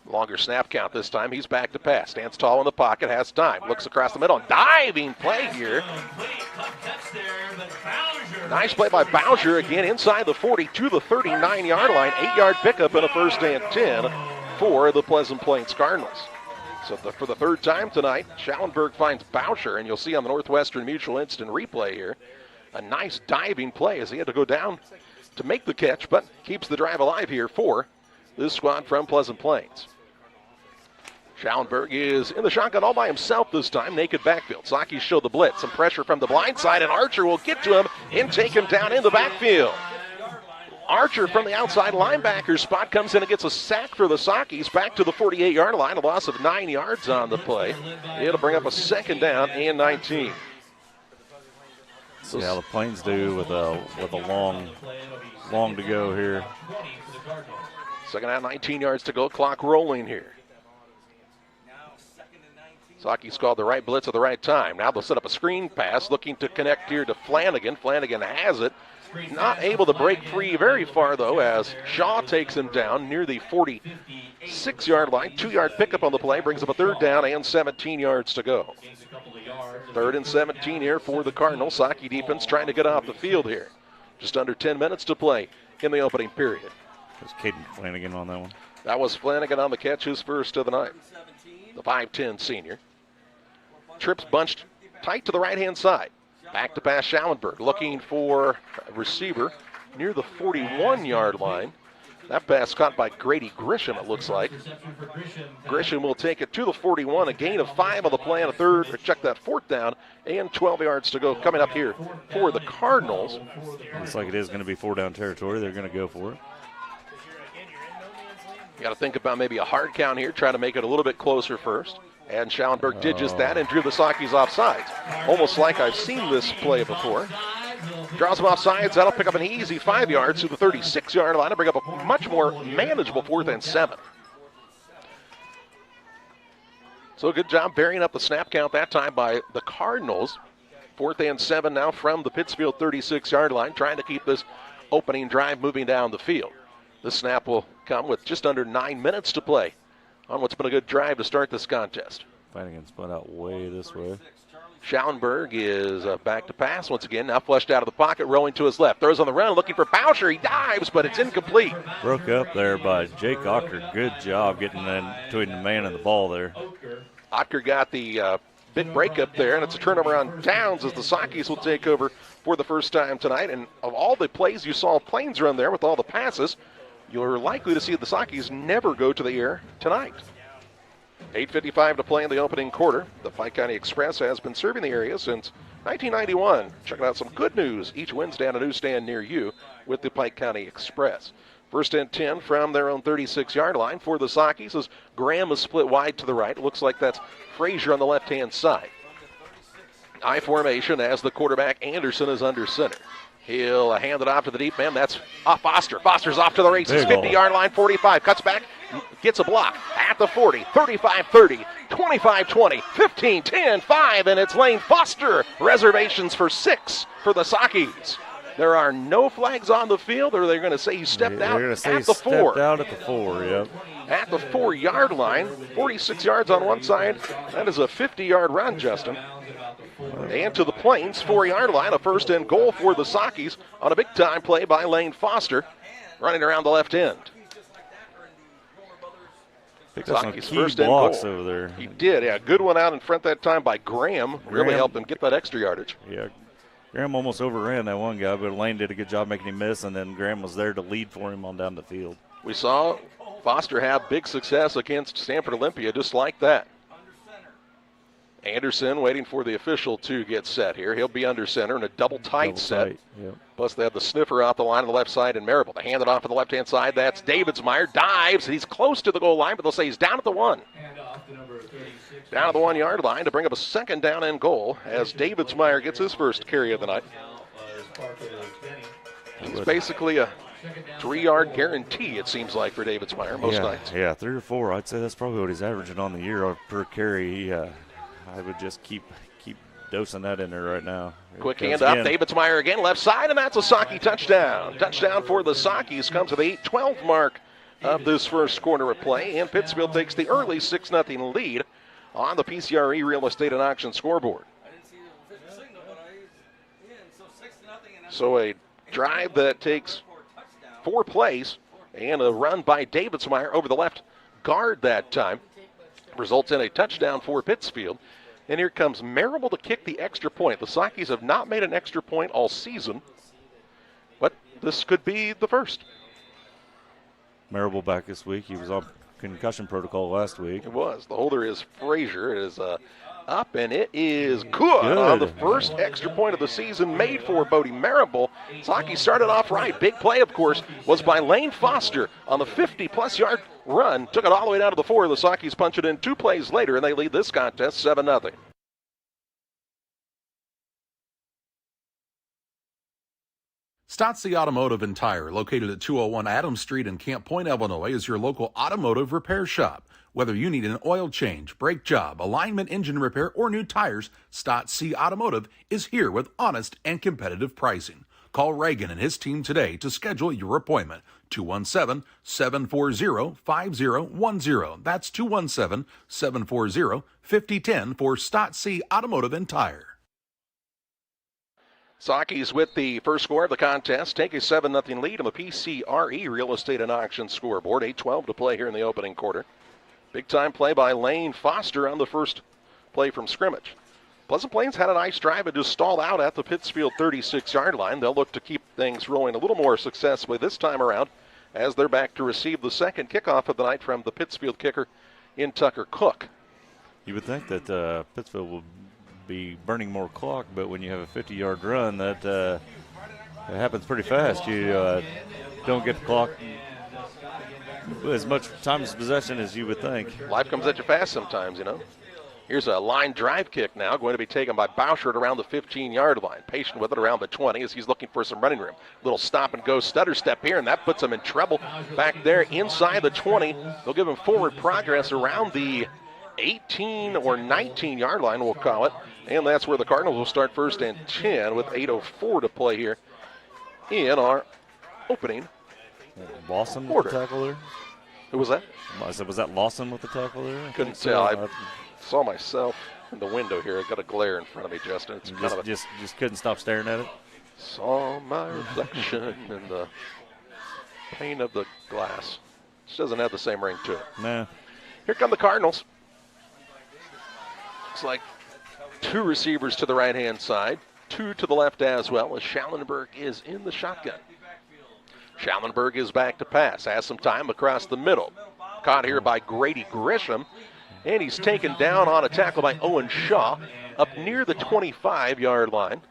Longer snap count this time. He's back to pass. Stands tall in the pocket. Has time. Looks across the middle. Diving play here. Nice play by Bauscher. Again inside the 40 to the 39-yard line. 8-yard pickup and a first and 10 for the Pleasant Plains Cardinals. So for the 3rd time tonight, Schallenberg finds Bauscher. And you'll see on the Northwestern Mutual instant replay here, a nice diving play as he had to go down to make the catch, but keeps the drive alive here for this squad from Pleasant Plains. Schallenberg is in the shotgun all by himself this time. Naked backfield. Saki showed the blitz. Some pressure from the blind side, and Archer will get to him and take him down in the backfield. Archer from the outside linebacker spot comes in and gets a sack for the Sakis back to the 48-yard line. A loss of 9 yards on the play. It'll bring up a second down and 19. See how the Plains do with a long to go here. Second down, 19 yards to go. Clock rolling here. Saki's called the right blitz at the right time. Now they'll set up a screen pass, looking to connect here to Flanagan. Flanagan has it. Not able to break free very far, though, as Shaw takes him down near the 46-yard line. 2-yard pickup on the play brings up a third down and 17 yards to go. 3rd and 17 here for the Cardinals. Saki defense trying to get off the field here. Just under 10 minutes to play in the opening period. Was Caden Flanagan on that one? That was Flanagan on the catch, his first of the night. The 5'10 senior. Trips bunched tight to the right-hand side. Back to pass Schallenberg, looking for a receiver near the 41-yard line. That pass caught by Grady Grisham, it looks like. Grisham will take it to the 41, a gain of 5 on the play and a third, or check that, 4th down, and 12 yards to go coming up here for the Cardinals. Looks like it is going to be 4-down territory. They're going to go for it. You got to think about maybe a hard count here, try to make it a little bit closer first. And Schallenberg did just that and drew the Sakis off sides. Almost like I've seen this play before. Draws them off sides. That'll pick up an easy 5 yards to the 36-yard line and bring up a much more manageable 4th and 7. So good job burying up the snap count that time by the Cardinals. 4th and 7 now from the Pittsfield 36-yard line, trying to keep this opening drive moving down the field. The snap will come with just under 9 minutes to play on what's been a good drive to start this contest. Flanagan spun out way this way. Schallenberg is back to pass once again, now flushed out of the pocket, rolling to his left. Throws on the run, looking for Boucher. He dives, but it's incomplete. Broke up there by Jake Ocker. Good job getting in between the man and the ball there. Ocker got the big break up there, and it's a turnover on downs as the Sakis will take over for the first time tonight. And of all the plays you saw Plains run there with all the passes, you're likely to see the Sakis never go to the air tonight. 8:55 to play in the opening quarter. The Pike County Express has been serving the area since 1991. Checking out some good news each Wednesday on a newsstand near you with the Pike County Express. 1st and 10 from their own 36-yard line for the Sakis as Graham is split wide to the right. It looks like that's Frazier on the left-hand side. I formation as the quarterback Anderson is under center. He'll hand it off to the deep man. That's Foster. Foster's off to the races. 50-yard line, 45. Cuts back, gets a block at the 40, 35-30, 25-20, 15-10, 5, and it's Lane Foster. Reservations for 6 for the Sakis. There are no flags on the field, or they're going to say he stepped out at the 4. Stepped out at the 4, yep. At the 4-yard line, 46 yards on one side. That is a 50-yard run, Justin. And to the Plains 4-yard line, a 1st and goal for the Sakis on a big-time play by Lane Foster, running around the left end. Picked up some Sakis key 1st and blocks goal. over there. He did, yeah. Good one out in front that time by Graham. Really helped him get that extra yardage. Yeah, Graham almost overran that one guy, but Lane did a good job making him miss, and then Graham was there to lead for him on down the field. We saw Foster have big success against Stanford Olympia just like that. Anderson waiting for the official to get set here. He'll be under center in a double tight set. Yep. Plus they have the sniffer off the line on the left side and Marable. They hand it off on the left-hand side. That's Davidsmeyer. Dives. He's close to the goal line, but they'll say he's down at the 1. Down at the 1-yard line to bring up a 2nd down and goal as Davidsmeyer gets his first carry of the night. It's basically a 3-yard guarantee, it seems like, for Davidsmeyer most nights. Yeah, 3 or 4. I'd say that's probably what he's averaging on the year per carry. I would just keep dosing that in there right now. Quick hand up, Davidsmeyer again, left side, and that's a Saki touchdown. Touchdown for the Sakis comes to the 8:12 mark of this first quarter of play, and Pittsfield takes the early 6-0 lead on the PCRE Real Estate and Auction scoreboard. So a drive that takes 4 plays and a run by Davidsmeyer over the left guard that time results in a touchdown for Pittsfield. And here comes Marable to kick the extra point. The Sakis have not made an extra point all season, but this could be the first. Marable back this week. He was on concussion protocol last week. It was. The holder is Frazier. It is up, and it is good on the first extra point of the season made for Bodie Marable. Saki started off right. Big play, of course, was by Lane Foster on the 50-plus yard run. Took it all the way down to the 4. The Sakis punch it in 2 plays later, and they lead this contest 7-0. Stotzi Automotive and Tire, located at 201 Adams Street in Camp Point, Illinois, is your local automotive repair shop. Whether you need an oil change, brake job, alignment, engine repair, or new tires, Stotzi Automotive is here with honest and competitive pricing. Call Reagan and his team today to schedule your appointment. 217-740-5010. That's 217-740-5010 for Stott C Automotive and Tire. Sockies with the first score of the contest take a 7-0 lead on the PCRE Real Estate and Auction scoreboard. 8:12 to play here in the opening quarter. Big-time play by Lane Foster on the first play from scrimmage. Pleasant Plains had a nice drive and just stalled out at the Pittsfield 36-yard line. They'll look to keep things rolling a little more successfully this time around as they're back to receive the second kickoff of the night from the Pittsfield kicker in Tucker Cook. You would think that Pittsfield will be burning more clock, but when you have a 50-yard run, that it happens pretty fast. You don't get the clock as much time as possession as you would think. Life comes at you fast sometimes, you know. Here's a line drive kick now, going to be taken by Bouchard around the 15-yard line. Patient with it around the 20 as he's looking for some running room. Little stop-and-go stutter step here, and that puts him in trouble back there inside the 20. They'll give him forward progress around the 18 or 19-yard line, we'll call it. And that's where the Cardinals will start first and 10 with 8:04 to play here in our opening Lawson quarter. With the tackle there? Who was that? I said, was that Lawson with the tackle there? Couldn't tell. I saw myself in the window here. I got a glare in front of me, Justin. It's just couldn't stop staring at it? Saw my reflection in the pane of the glass. This doesn't have the same ring to it. Nah. Here come the Cardinals. Looks like two receivers to the right-hand side, two to the left as well, as Schallenberg is in the shotgun. Schallenberg is back to pass, has some time across the middle. Caught here by Grady Grisham, and he's taken down on a tackle by Owen Shaw up near the 25-yard line.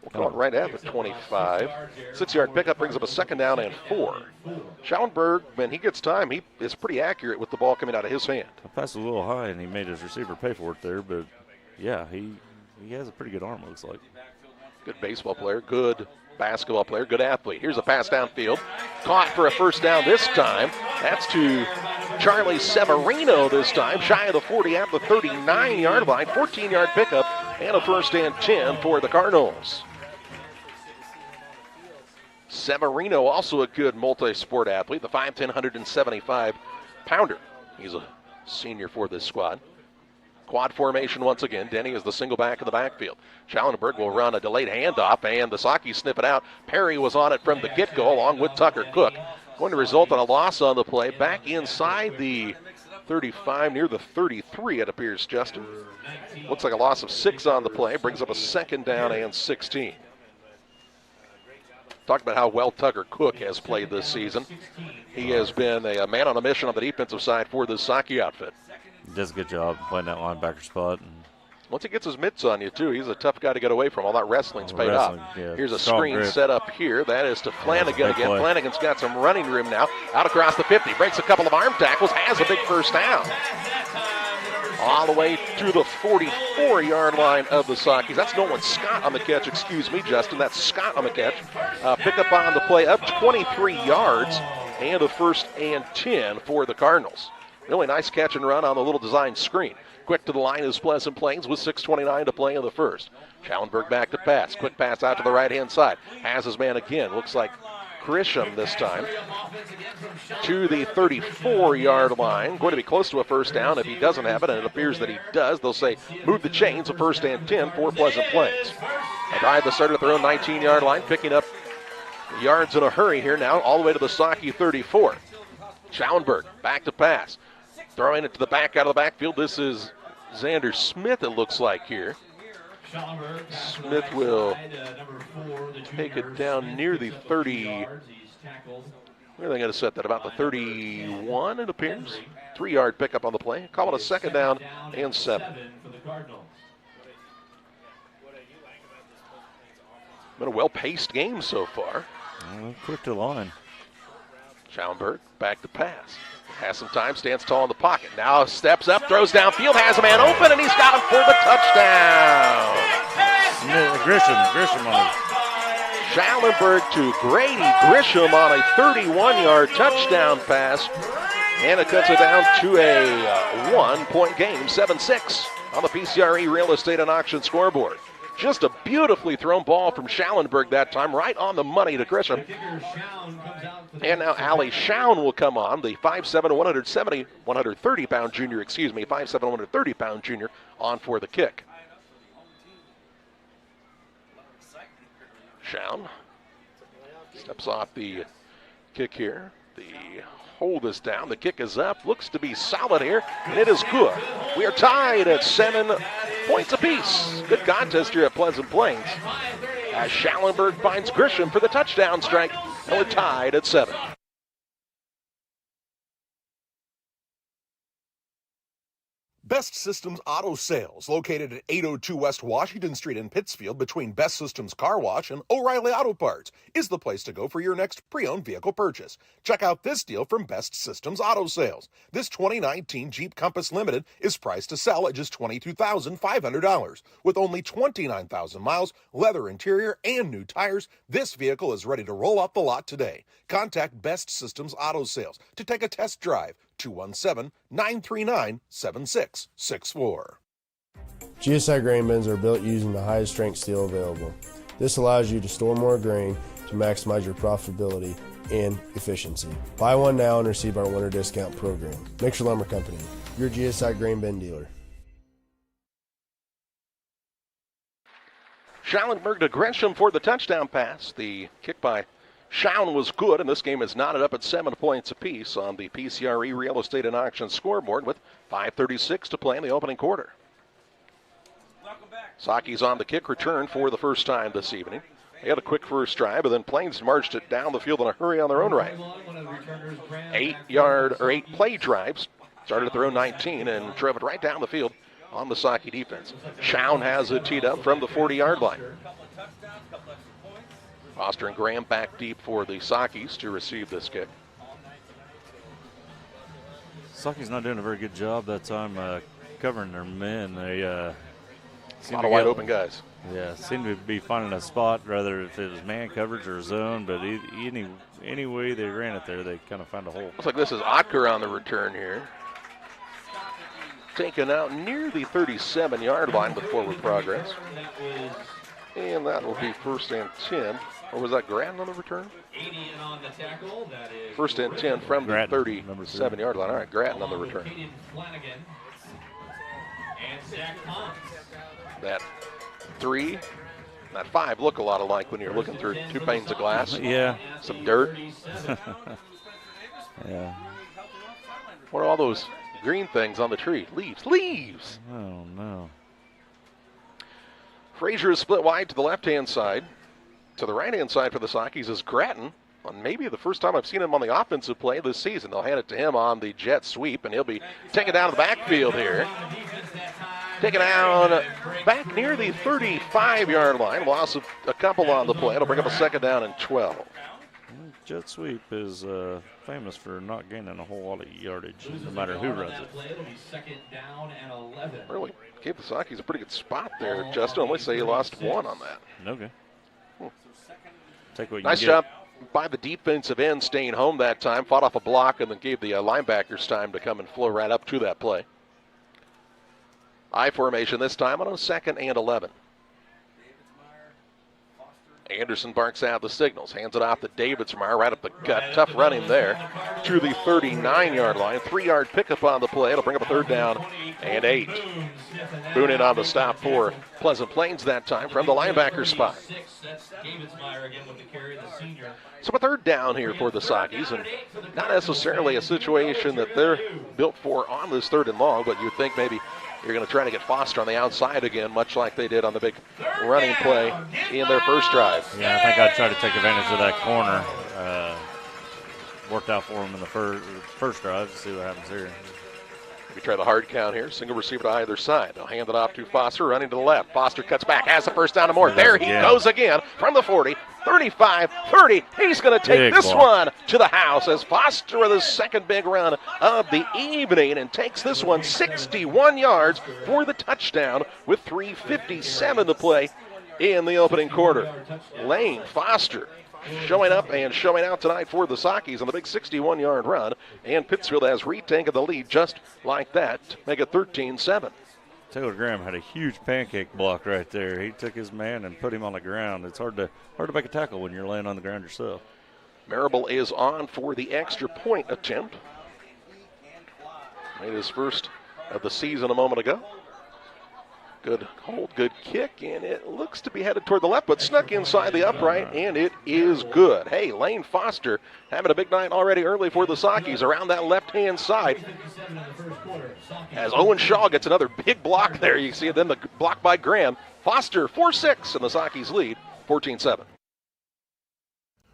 We'll call it right at the 25. 6-yard pickup brings up a 2nd down and 4. Schallenberg, when he gets time, he is pretty accurate with the ball coming out of his hand. The pass was a little high, and he made his receiver pay for it there, but yeah, he has a pretty good arm, it looks like. Good baseball player, good basketball player, good athlete. Here's a pass downfield. Caught for a first down this time. That's to Charlie Severino this time, shy of the 40 at the 39-yard line. 14-yard pickup and a 1st and 10 for the Cardinals. Severino, also a good multi-sport athlete, the 5'10", 175-pounder. He's a senior for this squad. Quad formation once again. Denny is the single back in the backfield. Schallenberg will run a delayed handoff, and the Sockies snip it out. Perry was on it from the get-go along with Tucker Cook. Going to result in a loss on the play. Back inside the 35, near the 33 it appears, Justin. Looks like a loss of 6 on the play. Brings up a 2nd down and 16. Talk about how well Tucker Cook has played this season. He has been a man on a mission on the defensive side for this Socky outfit. He does a good job playing that linebacker spot. Once he gets his mitts on you, too, he's a tough guy to get away from. All that wrestling's paid off. Yeah, here's a screen grip. set up here. That is to Flanagan again. Play. Flanagan's got some running room now. Out across the 50. Breaks a couple of arm tackles. Has a big first down. All the way to the 44-yard line of the Sockies. That's Nolan Scott on the catch. Excuse me, Justin. That's Scott on the catch. Pick up on the play up 23 yards and a 1st and 10 for the Cardinals. Really nice catch and run on the little design screen. Quick to the line is Pleasant Plains with 6:29 to play in the first. Schallenberg back to pass. Quick pass out to the right-hand side. Has his man again. Looks like Grisham this time. To the 34-yard line. Going to be close to a 1st down if he doesn't have it, and it appears that he does. They'll say move the chains, a 1st and 10 for Pleasant Plains. A drive that started at their own 19-yard line, picking up yards in a hurry here now, all the way to the Socky 34. Schallenberg back to pass. Throwing it to the back out of the backfield. This is Xander Smith, it looks like here. Smith will take it down near the 30. Where are they going to set that? About the 31, it appears. 3-yard pickup on the play. Call it a 2nd down and 7. Been a well-paced game so far. Quick to the line. Schallenberg back to pass. Has some time, stands tall in the pocket. Now steps up, throws downfield, has a man open, and he's got him for the touchdown. Grisham on it. Schallenberg to Grady Grisham on a 31-yard touchdown pass. And it cuts it down to a 1-point game, 7-6 on the PCRE Real Estate and Auction scoreboard. Just a beautifully thrown ball from Schallenberg that time, right on the money to Grisham. And now Allie Schown will come on, the 5'7", 130-pound junior, 5'7", 130-pound junior, on for the kick. Schown steps off the kick here. The hold is down. The kick is up. Looks to be solid here, and it is good. We are tied at 7 points apiece. Good contest here at Pleasant Plains, as Schallenberg finds Grisham for the touchdown strike, and we're tied at 7. Best Systems Auto Sales, located at 802 West Washington Street in Pittsfield between Best Systems Car Wash and O'Reilly Auto Parts, is the place to go for your next pre-owned vehicle purchase. Check out this deal from Best Systems Auto Sales. This 2019 Jeep Compass Limited is priced to sell at just $22,500. With only 29,000 miles, leather interior, and new tires, this vehicle is ready to roll off the lot today. Contact Best Systems Auto Sales to take a test drive. 217-939-7664. GSI grain bins are built using the highest strength steel available. This allows you to store more grain to maximize your profitability and efficiency. Buy one now and receive our winter discount program. Mixer Lumber Company, your GSI grain bin dealer. Schallenberg to Gresham for the touchdown pass. The kick by Schown was good, and this game is knotted up at 7 points apiece on the PCRE Real Estate and Auction scoreboard with 5:36 to play in the opening quarter. Saki's on the kick return for the first time this evening. They had a quick first drive, but then Plains marched it down the field in a hurry on their own right. 8 play drives, started at their own 19 and drove it right down the field on the Saki defense. Schown has it teed up from the 40-yard line. Foster and Graham back deep for the Sakis to receive this kick. Saki's not doing a very good job that time covering their men. They a lot of wide open guys. Yeah, seem to be finding a spot, rather if it was man coverage or zone, but any way they ran it there, they kind of found a hole. Looks like this is Otker on the return here. Taken out near the 37-yard line with forward progress. And that will be first and 10. Or was that Grattan on the return? First and 10 from the 37-yard line. All right, Grattan on the return. That 3, that 5 look a lot alike when you're looking through 2 panes of glass. Yeah. Some dirt. Yeah. What are all those green things on the tree? Leaves. Oh, no. Frazier is split wide to the left-hand side. To the right-hand side for the Sakis is Grattan. On maybe the first time I've seen him on the offensive play this season. They'll hand it to him on the jet sweep, and he'll be taken down to the backfield here. Taken down back near the 35-yard line. Loss of a couple on the play. It'll bring up a second down and 12. Jet sweep is famous for not gaining a whole lot of yardage, no matter who runs it. Really gave the Sakis a pretty good spot there, Justin. Only say he lost 1 on that. Okay. Take what you nice get. job by the defensive end staying home that time. Fought off a block and then gave the linebackers time to come and flow right up to that play. I formation this time on a 2nd and 11. Anderson barks out the signals, hands it off to Davidsmeyer, right up the gut. Tough running there to the 39-yard line. 3-yard pickup on the play. It'll bring up a 3rd down and 8. Boone in on the stop for Pleasant Plains that time from the linebacker spot. So a 3rd down here for the Sakis, and not necessarily a situation that they're built for on this 3rd and long, but you'd think maybe you're going to try to get Foster on the outside again, much like they did on the big running play in their first drive. Yeah, I think I'd try to take advantage of that corner. Worked out for them in the first drive. Let's see what happens here. We try the hard count here. Single receiver to either side. They'll hand it off to Foster, running to the left. Foster cuts back, has the first down and more. There he goes again from the 40, 35, 30. He's going to take this one to the house as Foster with his 2nd big run of the evening and takes this one 61 yards for the touchdown with 3:57 to play in the opening quarter. Lane Foster showing up and showing out tonight for the Sakis on the big 61-yard run, and Pittsfield has retaken the lead just like that to make it 13-7. Taylor Graham had a huge pancake block right there. He took his man and put him on the ground. It's hard to make a tackle when you're laying on the ground yourself. Marable is on for the extra point attempt. Made his first of the season a moment ago. Good hold, good kick, and it looks to be headed toward the left, but snuck inside the upright, and it is good. Hey, Lane Foster having a big night already early for the Sockies around that left-hand side. As Owen Shaw gets another big block there. You see it then the block by Graham. Foster 4-6, and the Sockies lead 14-7.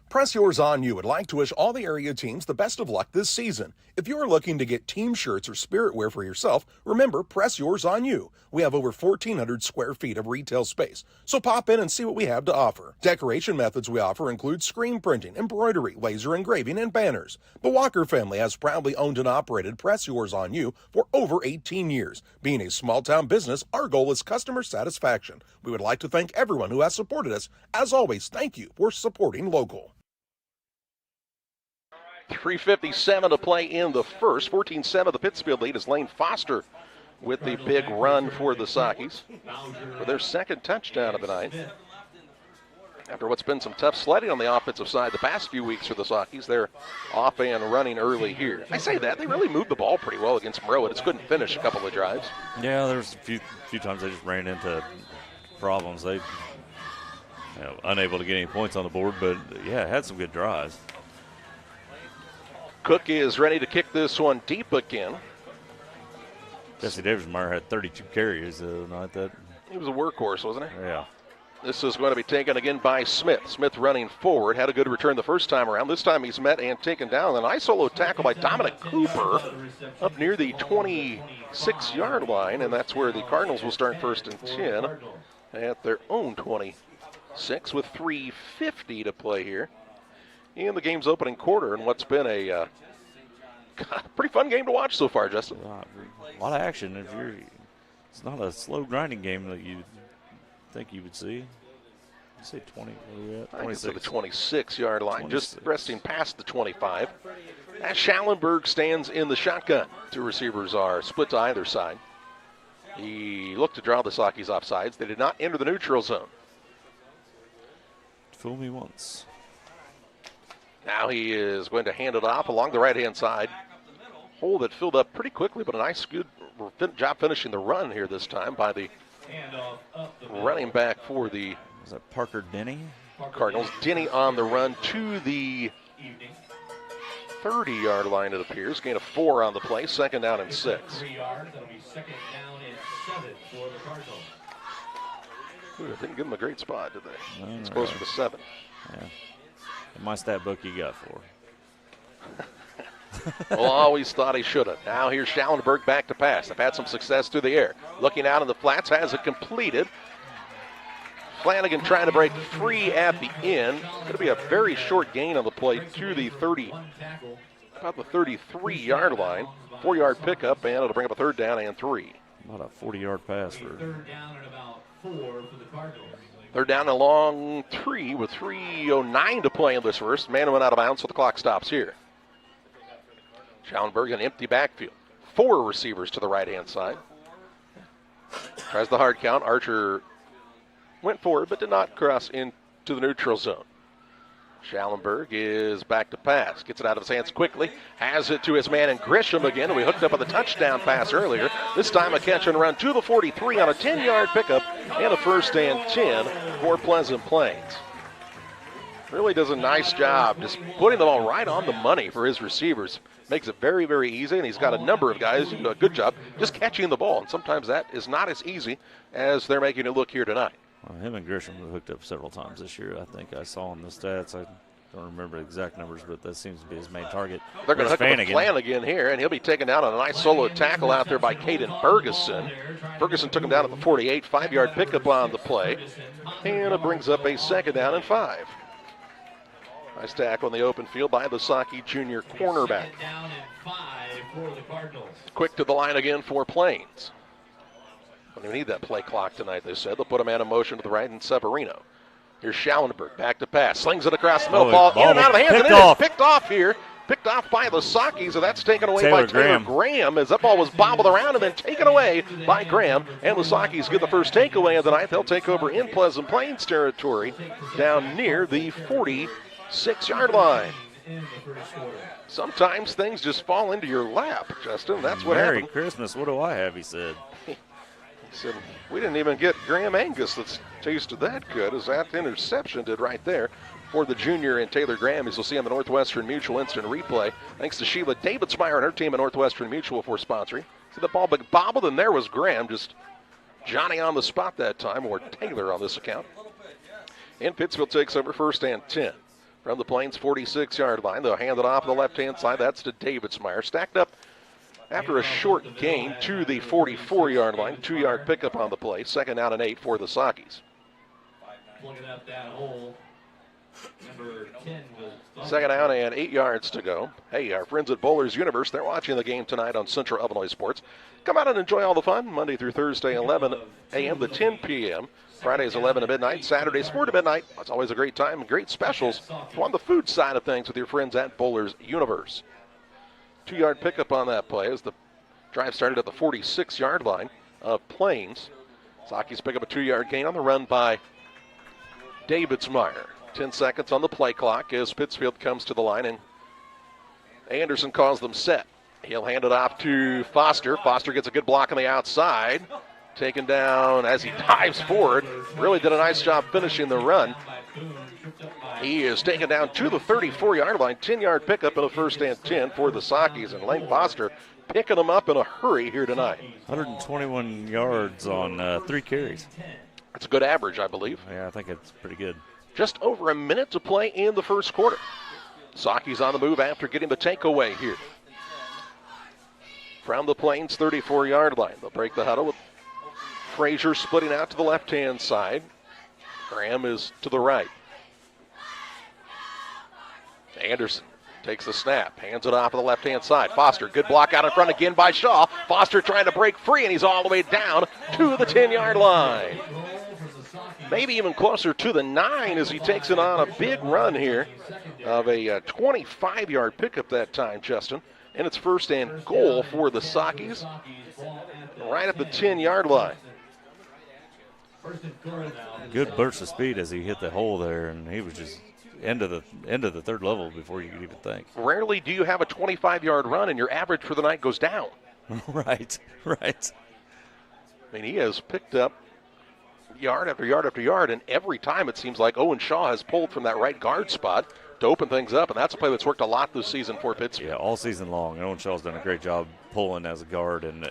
Press Yours On You would like to wish all the area teams the best of luck this season. If you are looking to get team shirts or spirit wear for yourself, remember Press Yours On You. We have over 1,400 square feet of retail space, so pop in and see what we have to offer. Decoration methods we offer include screen printing, embroidery, laser engraving, and banners. The Walker family has proudly owned and operated Press Yours On You for over 18 years. Being a small-town business, our goal is customer satisfaction. We would like to thank everyone who has supported us. As always, thank you for supporting local. 3:57 to play in the first. 14-7 the Pittsfield lead as Lane Foster with the big run for the Sockies for their second touchdown of the night. After what's been some tough sledding on the offensive side the past few weeks for the Sockies, they're off and running early here. I say that, they really moved the ball pretty well against Monroe. It just couldn't finish a couple of drives. Yeah, there's a few times they just ran into problems. They unable to get any points on the board, but yeah, had some good drives. Cook is ready to kick this one deep again. Jesse Davis-Meyer had 32 carries night. He was a workhorse, wasn't he? Yeah. This is going to be taken again by Smith. Smith running forward, had a good return the first time around. This time he's met and taken down. A nice solo tackle by Dominic Cooper up near the 26-yard line, and that's where the Cardinals will start 1st and 10 at their own 26 with 3:50 to play here in the game's opening quarter, and what's been a pretty fun game to watch so far, Justin. A lot of action. It's not a slow grinding game that you think you would see. You say 20, where are we at? 26. I think it's the 26-yard line, 26. Just resting past the 25. As Schallenberg stands in the shotgun. Two receivers are split to either side. He looked to draw the Sockies offsides. They did not enter the neutral zone. Fool me once. Now he is going to hand it off along the right-hand side. Hole that filled up pretty quickly, but a nice, good job finishing the run here this time by the running back for the was that Parker Denny? Cardinals. Denny on the run to the 30-yard line, it appears. Gain of 4 on the play. 2nd down and 6. 3 yards. That'll be 2nd down and 7 for the Cardinals. Ooh, didn't give him a great spot, did they? No, it's closer to 7. Yeah. In my stat book, you got 4. Well, always thought he should have. Now here's Schallenberg back to pass. They've had some success through the air. Looking out in the flats, has it completed. Flanagan trying to break free at the end. Going to be a very short gain on the play to the 30, about the 33-yard line. 4-yard pickup, and it'll bring up a 3rd down and 3. About a 40-yard pass for 3rd down and about 4 for the Cardinals. 3rd down and long 3 with 3:09 to play in this first. Man went out of bounds, so the clock stops here. Schallenberg, an empty backfield. 4 receivers to the right-hand side. Tries the hard count. Archer went forward but did not cross into the neutral zone. Schallenberg is back to pass. Gets it out of his hands quickly. Has it to his man in Grisham again. We hooked up on the touchdown pass earlier. This time a catch and run to the 43 on a 10-yard pickup and a 1st and 10 for Pleasant Plains. Really does a nice job just putting the ball right on the money for his receivers. Makes it very, very easy, and he's got a number of guys who do a good job just catching the ball, and sometimes that is not as easy as they're making it look here tonight. Well, him and Grisham have hooked up several times this year. I think I saw in the stats. I don't remember the exact numbers, but that seems to be his main target. They're going to hook up with Flanagan here, and he'll be taken down on a nice solo tackle out there by Caden Ferguson. Ferguson took him down at the 48, 5-yard pickup on the play, and it brings up a 2nd down and 5. Nice tackle in the open field by the Saukey junior cornerback. Down and 5 for the Cardinals. Quick to the line again for Plains. Don't even need that play clock tonight, they said. They'll put a man in motion to the right and Severino. Here's Schallenberg back to pass. Slings it across the middle. Ball in and out of the hands, and it is picked off here picked off by the Sakis, and that's taken away by Taylor Graham as that ball was bobbled around and then taken away by Graham. And the Sakis get the first takeaway of the night. They'll take over in Pleasant Plains territory down near the 46-yard line. Sometimes things just fall into your lap, Justin. That's what happened. Merry Christmas, what do I have, he said. He said, we didn't even get Graham Angus that's tasted that good as that interception did right there for the junior and Taylor Graham, as you'll see on the Northwestern Mutual instant replay. Thanks to Sheila Davidsmeyer and her team at Northwestern Mutual for sponsoring. See the ball bobbled, and there was Graham, just Johnny on the spot that time, or Taylor on this account. And Pittsfield takes over first and 10. From the Plains 46-yard line, they'll hand it off on the left-hand side. That's to Davidsmeyer. Stacked up after a short gain to the 44-yard line. 2-yard pickup on the play. 2nd down and 8 for the Sakis. Looking up that hole. Number 10 was 2nd down and 8 yards to go. Hey, our friends at Bowlers Universe, they're watching the game tonight on Central Illinois Sports. Come out and enjoy all the fun. Monday through Thursday, 11 a.m. to 10 p.m. Fridays, 11 to midnight. Saturdays, 4 to midnight. It's always a great time and great specials on the food side of things with your friends at Bowlers Universe. 2-yard pickup on that play as the drive started at the 46-yard line of Plains. Sakis pick up a 2-yard gain on the run by Davidsmeyer. 10 seconds on the play clock as Pittsfield comes to the line, and Anderson calls them set. He'll hand it off to Foster. Foster gets a good block on the outside. Taken down as he dives forward. Really did a nice job finishing the run. He is taken down to the 34-yard line. 10-yard pickup in a 1st and 10 for the Sakis, and Lane Foster picking them up in a hurry here tonight. 121 yards on 3 carries. That's a good average, I believe. Yeah, I think it's pretty good. Just over a minute to play in the first quarter. Sakis on the move after getting the takeaway here. From the Plains 34-yard line. They'll break the huddle with Frazier splitting out to the left-hand side. Graham is to the right. Anderson takes the snap, hands it off to the left-hand side. Foster, good block out in front again by Shaw. Foster trying to break free, and he's all the way down to the 10-yard line. Maybe even closer to the 9 as he takes it on a big run here of a 25-yard pickup that time, Justin. And it's 1st and goal for the Sakis right at the 10-yard line. Good burst of speed as he hit the hole there, and he was just end of the 3rd level before you could even think. Rarely do you have a 25-yard run and your average for the night goes down. Right. I mean, he has picked up yard after yard after yard, and every time it seems like Owen Shaw has pulled from that right guard spot to open things up, and that's a play that's worked a lot this season for Pittsfield. Yeah, all season long. Owen Shaw's done a great job pulling as a guard and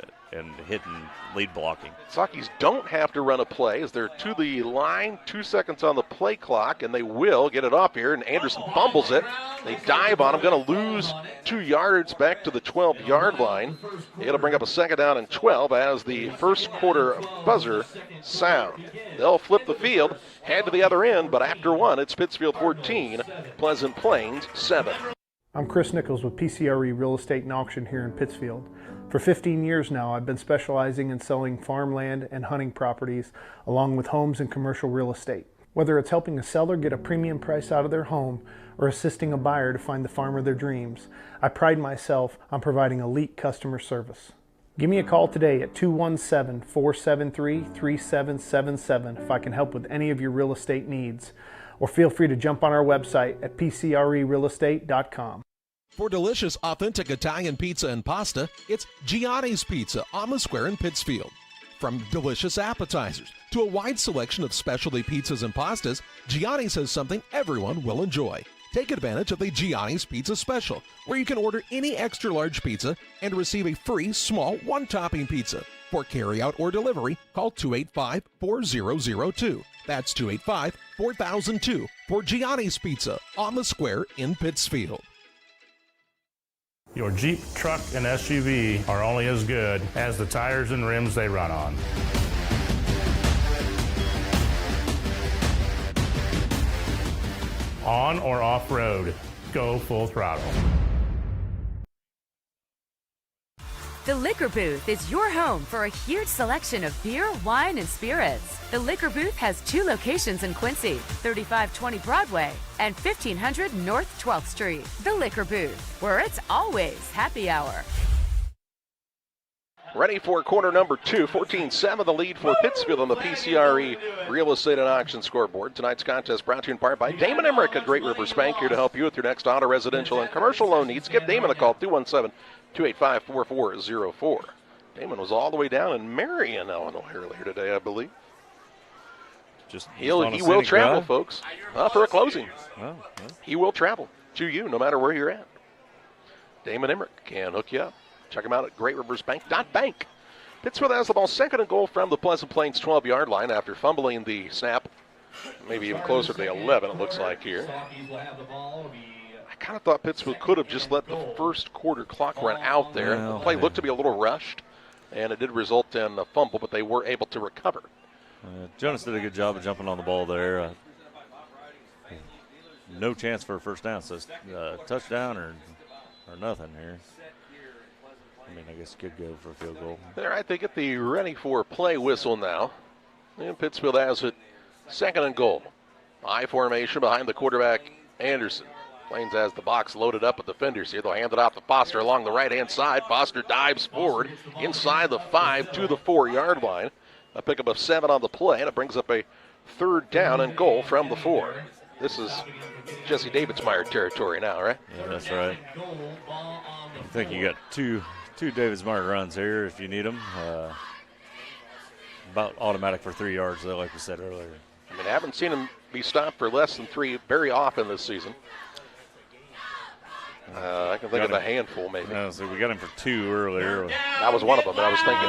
hitting lead blocking. Sakis don't have to run a play as they're to the line, 2 seconds on the play clock, and they will get it off here, and Anderson fumbles it. They dive on him, going to lose 2 yards back to the 12-yard line. It'll bring up a 2nd down and 12 as the first quarter buzzer sound. They'll flip the field, head to the other end, but after 1, it's Pittsfield 14, Pleasant Plains 7. I'm Chris Nichols with PCRE Real Estate and Auction here in Pittsfield. For 15 years now, I've been specializing in selling farmland and hunting properties, along with homes and commercial real estate. Whether it's helping a seller get a premium price out of their home or assisting a buyer to find the farm of their dreams, I pride myself on providing elite customer service. Give me a call today at 217-473-3777 if I can help with any of your real estate needs, or feel free to jump on our website at pcrerealestate.com. For delicious, authentic Italian pizza and pasta, it's Gianni's Pizza on the Square in Pittsfield. From delicious appetizers to a wide selection of specialty pizzas and pastas, Gianni's has something everyone will enjoy. Take advantage of the Gianni's Pizza Special, where you can order any extra large pizza and receive a free small one-topping pizza. For carryout or delivery, call 285-4002. That's 285-4002 for Gianni's Pizza on the Square in Pittsfield. Your Jeep, truck, and SUV are only as good as the tires and rims they run on. On or off-road, go full throttle. The Liquor Booth is your home for a huge selection of beer, wine, and spirits. The Liquor Booth has 2 locations in Quincy, 3520 Broadway and 1500 North 12th Street. The Liquor Booth, where it's always happy hour. Ready for quarter number 2, 14-7 the lead for Pittsfield on the PCRE Real Estate and Auction scoreboard. Tonight's contest brought to you in part by Damon Emmerich at Great Rivers Bank, here to help you with your next auto, residential, and commercial loan needs. Give Damon a call, 217-285-4404. Damon was all the way down in Marion, Illinois earlier today, I believe. He will travel, folks, for a closing. He will travel to you no matter where you're at. Damon Emmerich can hook you up. Check him out at GreatRiversBank.bank. Pittsfield has the ball, second and goal from the Pleasant Plains 12-yard line after fumbling the snap. Maybe even closer to the 11, it looks like here. I kind of thought Pittsfield could have just let the first quarter clock run out there. The play looked to be a little rushed, and it did result in a fumble, but they were able to recover. Jonas did a good job of jumping on the ball there. No chance for a first down, so it's touchdown or nothing here. I mean, I guess you could go for a field goal. All right, they get the ready for play whistle now. And Pittsfield has it second and goal. I formation behind the quarterback, Anderson. Plains has the box loaded up with defenders here. They'll hand it off to Foster along the right-hand side. Foster dives forward inside the 5 to the 4-yard line. A pickup of 7 on the play, and it brings up a third down and goal from the 4. This is Jesse Davidsmeyer territory now, right? Yeah, that's right. I think you got two Davidsmeyer runs here if you need them. About automatic for 3 yards, though, like we said earlier. I mean, I haven't seen him be stopped for less than 3 very often this season. I can think of a handful, maybe. So we got him for 2 earlier. That was one of them, but I was thinking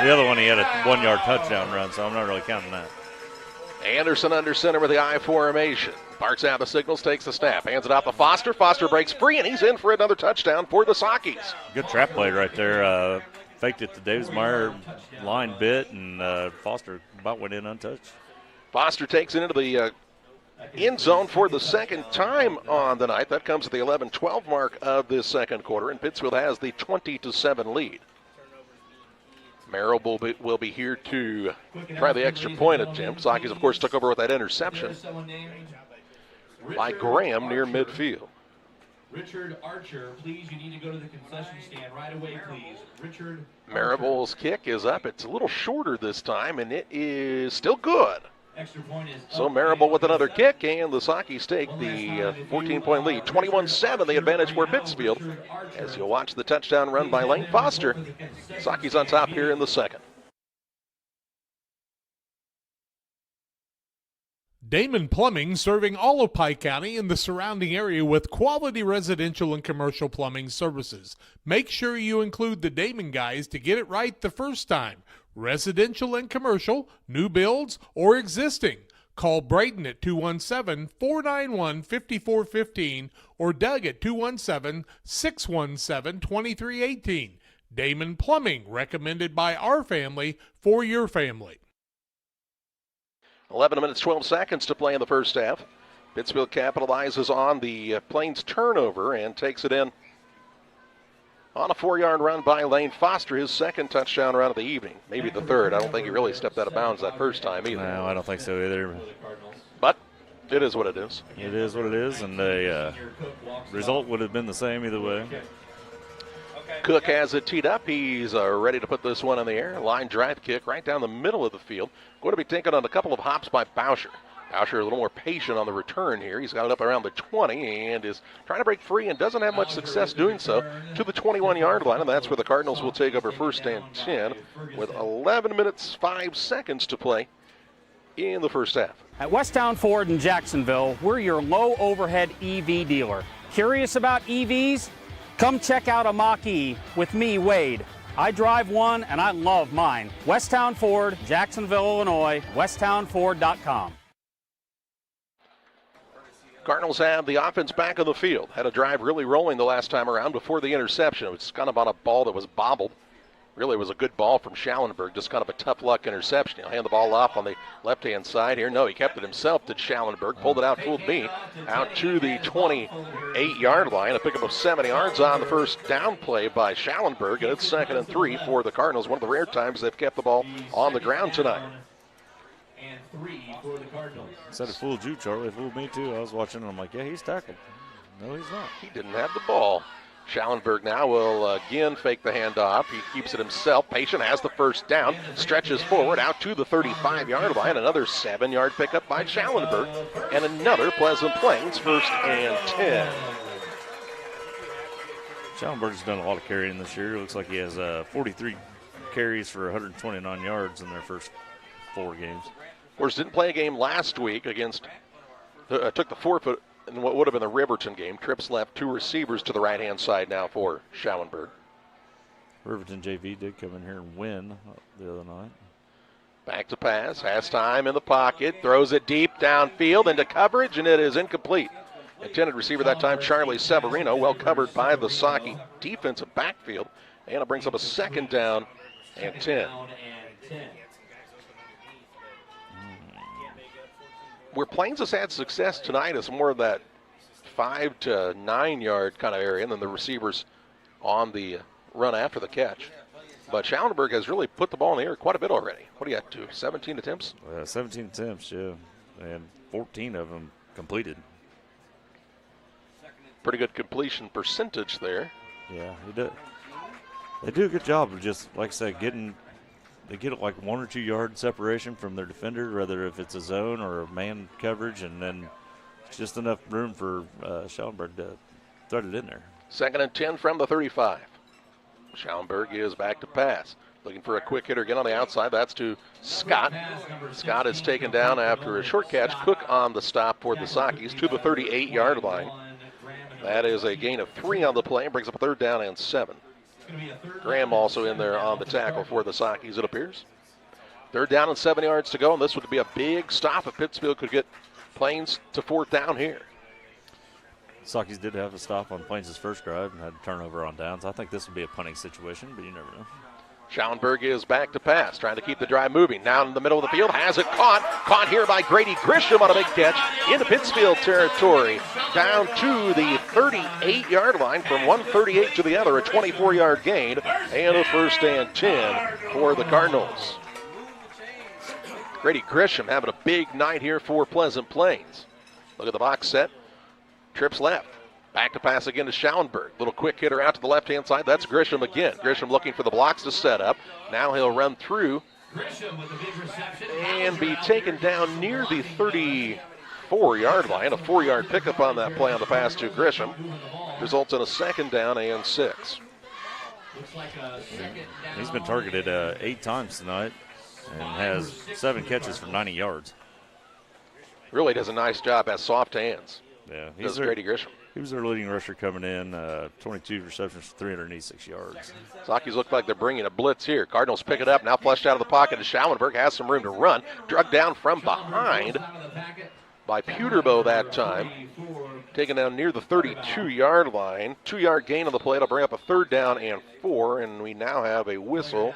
the other one, he had a 1-yard touchdown run, so I'm not really counting that. Anderson under center with the I formation. Barks out the signals, takes the snap, hands it out to Foster. Foster breaks free, and he's in for another touchdown for the Sockies. Good trap play right there. Faked it to Davidsmeyer, line bit, and Foster about went in untouched. Foster takes it into the end zone for the second time on the night. That comes at the 11-12 mark of this second quarter, and Pittsfield has the 20-7 lead. Merrill will be here to try the extra point attempt. Sockies, of course, took over with that interception by Graham near midfield. Richard Archer, please, you need to go to the concession stand right away, please. Richard Maribel's kick is up. It's a little shorter this time, and it is still good. Extra point is so Maribel with another kick, and the Sockies take the 14-point lead. 21-7, the advantage for Pittsfield. As you'll watch the touchdown run by Lane Foster. Sockies on top here in the second. Damon Plumbing, serving all of Pike County and the surrounding area with quality residential and commercial plumbing services. Make sure you include the Damon guys to get it right the first time. Residential and commercial, new builds, or existing. Call Braden at 217-491-5415 or Doug at 217-617-2318. Damon Plumbing, recommended by our family for your family. 11 minutes, 12 seconds to play in the first half. Pittsfield capitalizes on the Plains turnover and takes it in on a 4-yard run by Lane Foster, his second touchdown run of the evening. Maybe the third. I don't think he really stepped out of bounds that first time either. No, I don't think so either. But it is what it is. It is what it is, and the result would have been the same either way. Cook has it teed up. He's ready to put this one in the air. Line drive kick right down the middle of the field. Going to be taken on a couple of hops by Bauscher. Bauscher a little more patient on the return here. He's got it up around the 20 and is trying to break free and doesn't have much success doing so to the 21-yard line, and that's where the Cardinals will take over first and 10 with 11 minutes, 5 seconds to play in the first half. At Westtown Ford in Jacksonville, we're your low overhead EV dealer. Curious about EVs? Come check out a Mach-E with me, Wade. I drive one and I love mine. Westtown Ford, Jacksonville, Illinois, westtownford.com. Cardinals have the offense back on the field. Had a drive really rolling the last time around before the interception. It was kind of on a ball that was bobbled. Really was a good ball from Schallenberg, just kind of a tough luck interception. He'll hand the ball off on the left-hand side here. No, he kept it himself, did Schallenberg. Pulled it out, fooled me. Out to the 28-yard line. A pickup of 7 yards on the first down play by Schallenberg, and it's 2nd and 3 for the Cardinals. One of the rare times they've kept the ball on the ground tonight. And 3 for the Cardinals. Said it fooled you, Charlie. It fooled me, too. I was watching, and I'm like, yeah, he's tackled. No, he's not. He didn't have the ball. Schallenberg now will again fake the handoff. He keeps it himself. Patient has the first down. Stretches forward out to the 35-yard line. Another 7-yard pickup by Schallenberg. And another Pleasant Plains 1st and 10. Schallenberg's done a lot of carrying this year. It looks like he has 43 carries for 129 yards in their first 4 games. Of course, didn't play a game last week against, took the forfeit in what would have been the Riverton game. Trips left, 2 receivers to the right-hand side now for Schallenberg. Riverton JV did come in here and win the other night. Back to pass, has time in the pocket, throws it deep downfield into coverage, and it is incomplete. Intended receiver that time, Charlie Severino, well covered by the Saki defensive backfield, and it brings up a 2nd down and 10. Where Plains has had success tonight is more of that 5 to 9 yard kind of area, and then the receivers on the run after the catch. But Schallenberg has really put the ball in the air quite a bit already. What do you have to 17 attempts? 17 attempts, yeah, and 14 of them completed. Pretty good completion percentage there. Yeah, they do a good job of just, like I said, they get like 1 or 2 yard separation from their defender, whether if it's a zone or a man coverage, and then it's just enough room for Schallenberg to thread it in there. 2nd and 10 from the 35. Schallenberg is back to pass. Looking for a quick hitter again on the outside. That's to Scott. Scott is taken down after a short catch. Cook on the stop for the Sakis to the 38-yard line. That is a gain of 3 on the play and brings up a 3rd down and 7. Graham also in there on the tackle for the Sakis, it appears. 3rd down and 7 yards to go, and this would be a big stop if Pittsfield could get Plains to 4th down here. Sakis did have a stop on Plains' first drive and had a turnover on downs. I think this would be a punting situation, but you never know. Schallenberg is back to pass, trying to keep the drive moving. Down in the middle of the field, has it caught. Caught here by Grady Grisham on a big catch into Pittsfield territory. Down to the 38-yard line from 138 to the other, a 24-yard gain, and a 1st and 10 for the Cardinals. Grady Grisham having a big night here for Pleasant Plains. Look at the box set. Trips left. Back to pass again to Schallenberg. Little quick hitter out to the left-hand side. That's Grisham again. Grisham looking for the blocks to set up. Now he'll run through and be taken down near the 34-yard line. A 4-yard pickup on that play on the pass to Grisham. Results in a 2nd down and 6. He's been targeted 8 times tonight and has 7 catches for 90 yards. Really does a nice job, has soft hands. Yeah, does Grady Grisham. He was their leading rusher coming in, 22 receptions for 386 yards. Sakis look like they're bringing a blitz here. Cardinals pick it up, now flushed out of the pocket to Schallenberg, has some room to run. Drugged down from behind by Peterbow that time. Taken down near the 32-yard line. 2-yard gain on the play. It'll bring up a 3rd down and 4, and we now have a whistle.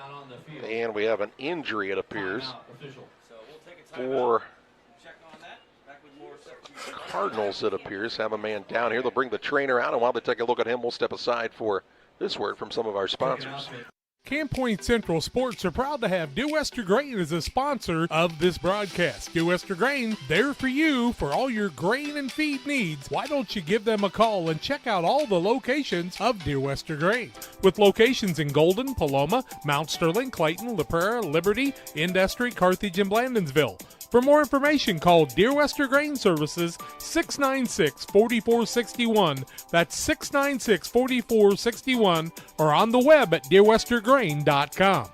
And we have an injury, it appears, for Cardinals, it appears. Have a man down here. They'll bring the trainer out, and while they take a look at him, we'll step aside for this word from some of our sponsors. Camp Point Central Sports are proud to have Dear Wester Grain as a sponsor of this broadcast. Dear Wester Grain, there for you for all your grain and feed needs. Why don't you give them a call and check out all the locations of Dear Wester Grain? With locations in Golden, Paloma, Mount Sterling, Clayton, La Prairie, Liberty, Industry, Carthage, and Blandonsville. For more information, call Dear Wester Grain Services 696-4461. That's 696-4461, or on the web at dearwestergrain.com.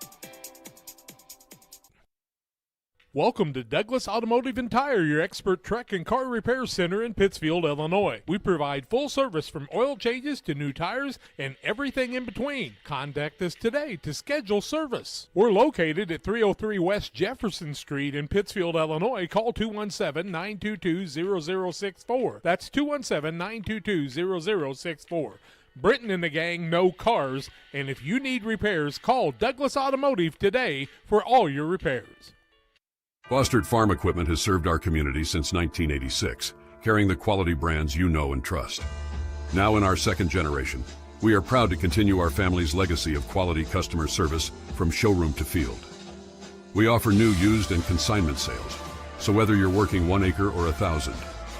Welcome to Douglas Automotive and Tire, your expert truck and car repair center in Pittsfield, Illinois. We provide full service from oil changes to new tires and everything in between. Contact us today to schedule service. We're located at 303 West Jefferson Street in Pittsfield, Illinois. Call 217-922-0064. That's 217-922-0064. Britton and the gang know cars, and if you need repairs, call Douglas Automotive today for all your repairs. Fostered Farm Equipment has served our community since 1986, carrying the quality brands you know and trust. Now in our second generation, we are proud to continue our family's legacy of quality customer service from showroom to field. We offer new, used, and consignment sales, so whether you're working 1 acre or 1,000,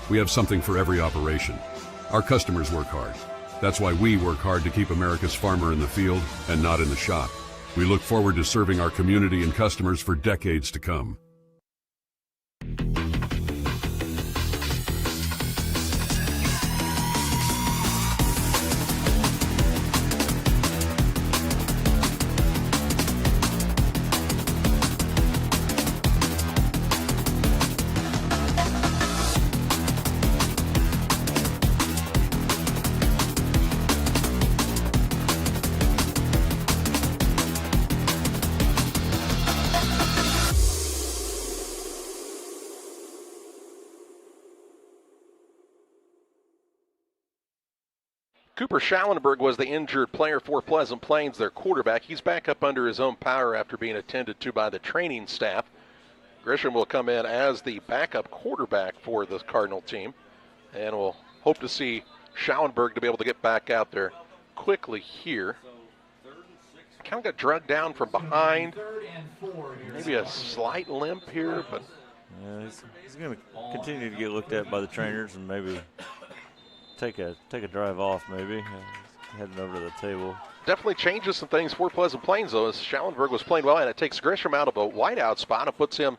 we have something for every operation. Our customers work hard. That's why we work hard to keep America's farmer in the field and not in the shop. We look forward to serving our community and customers for decades to come. Cooper Schallenberg was the injured player for Pleasant Plains, their quarterback. He's back up under his own power after being attended to by the training staff. Grisham will come in as the backup quarterback for the Cardinal team, and we'll hope to see Schallenberg to be able to get back out there quickly here. Kind of got drugged down from behind. Maybe a slight limp here, but yeah, he's going to continue to get looked at by the trainers and maybe take a drive off, maybe heading over to the table. Definitely changes some things for Pleasant Plains, though, as Schallenberg was playing well, and it takes Grisham out of a wideout spot and puts him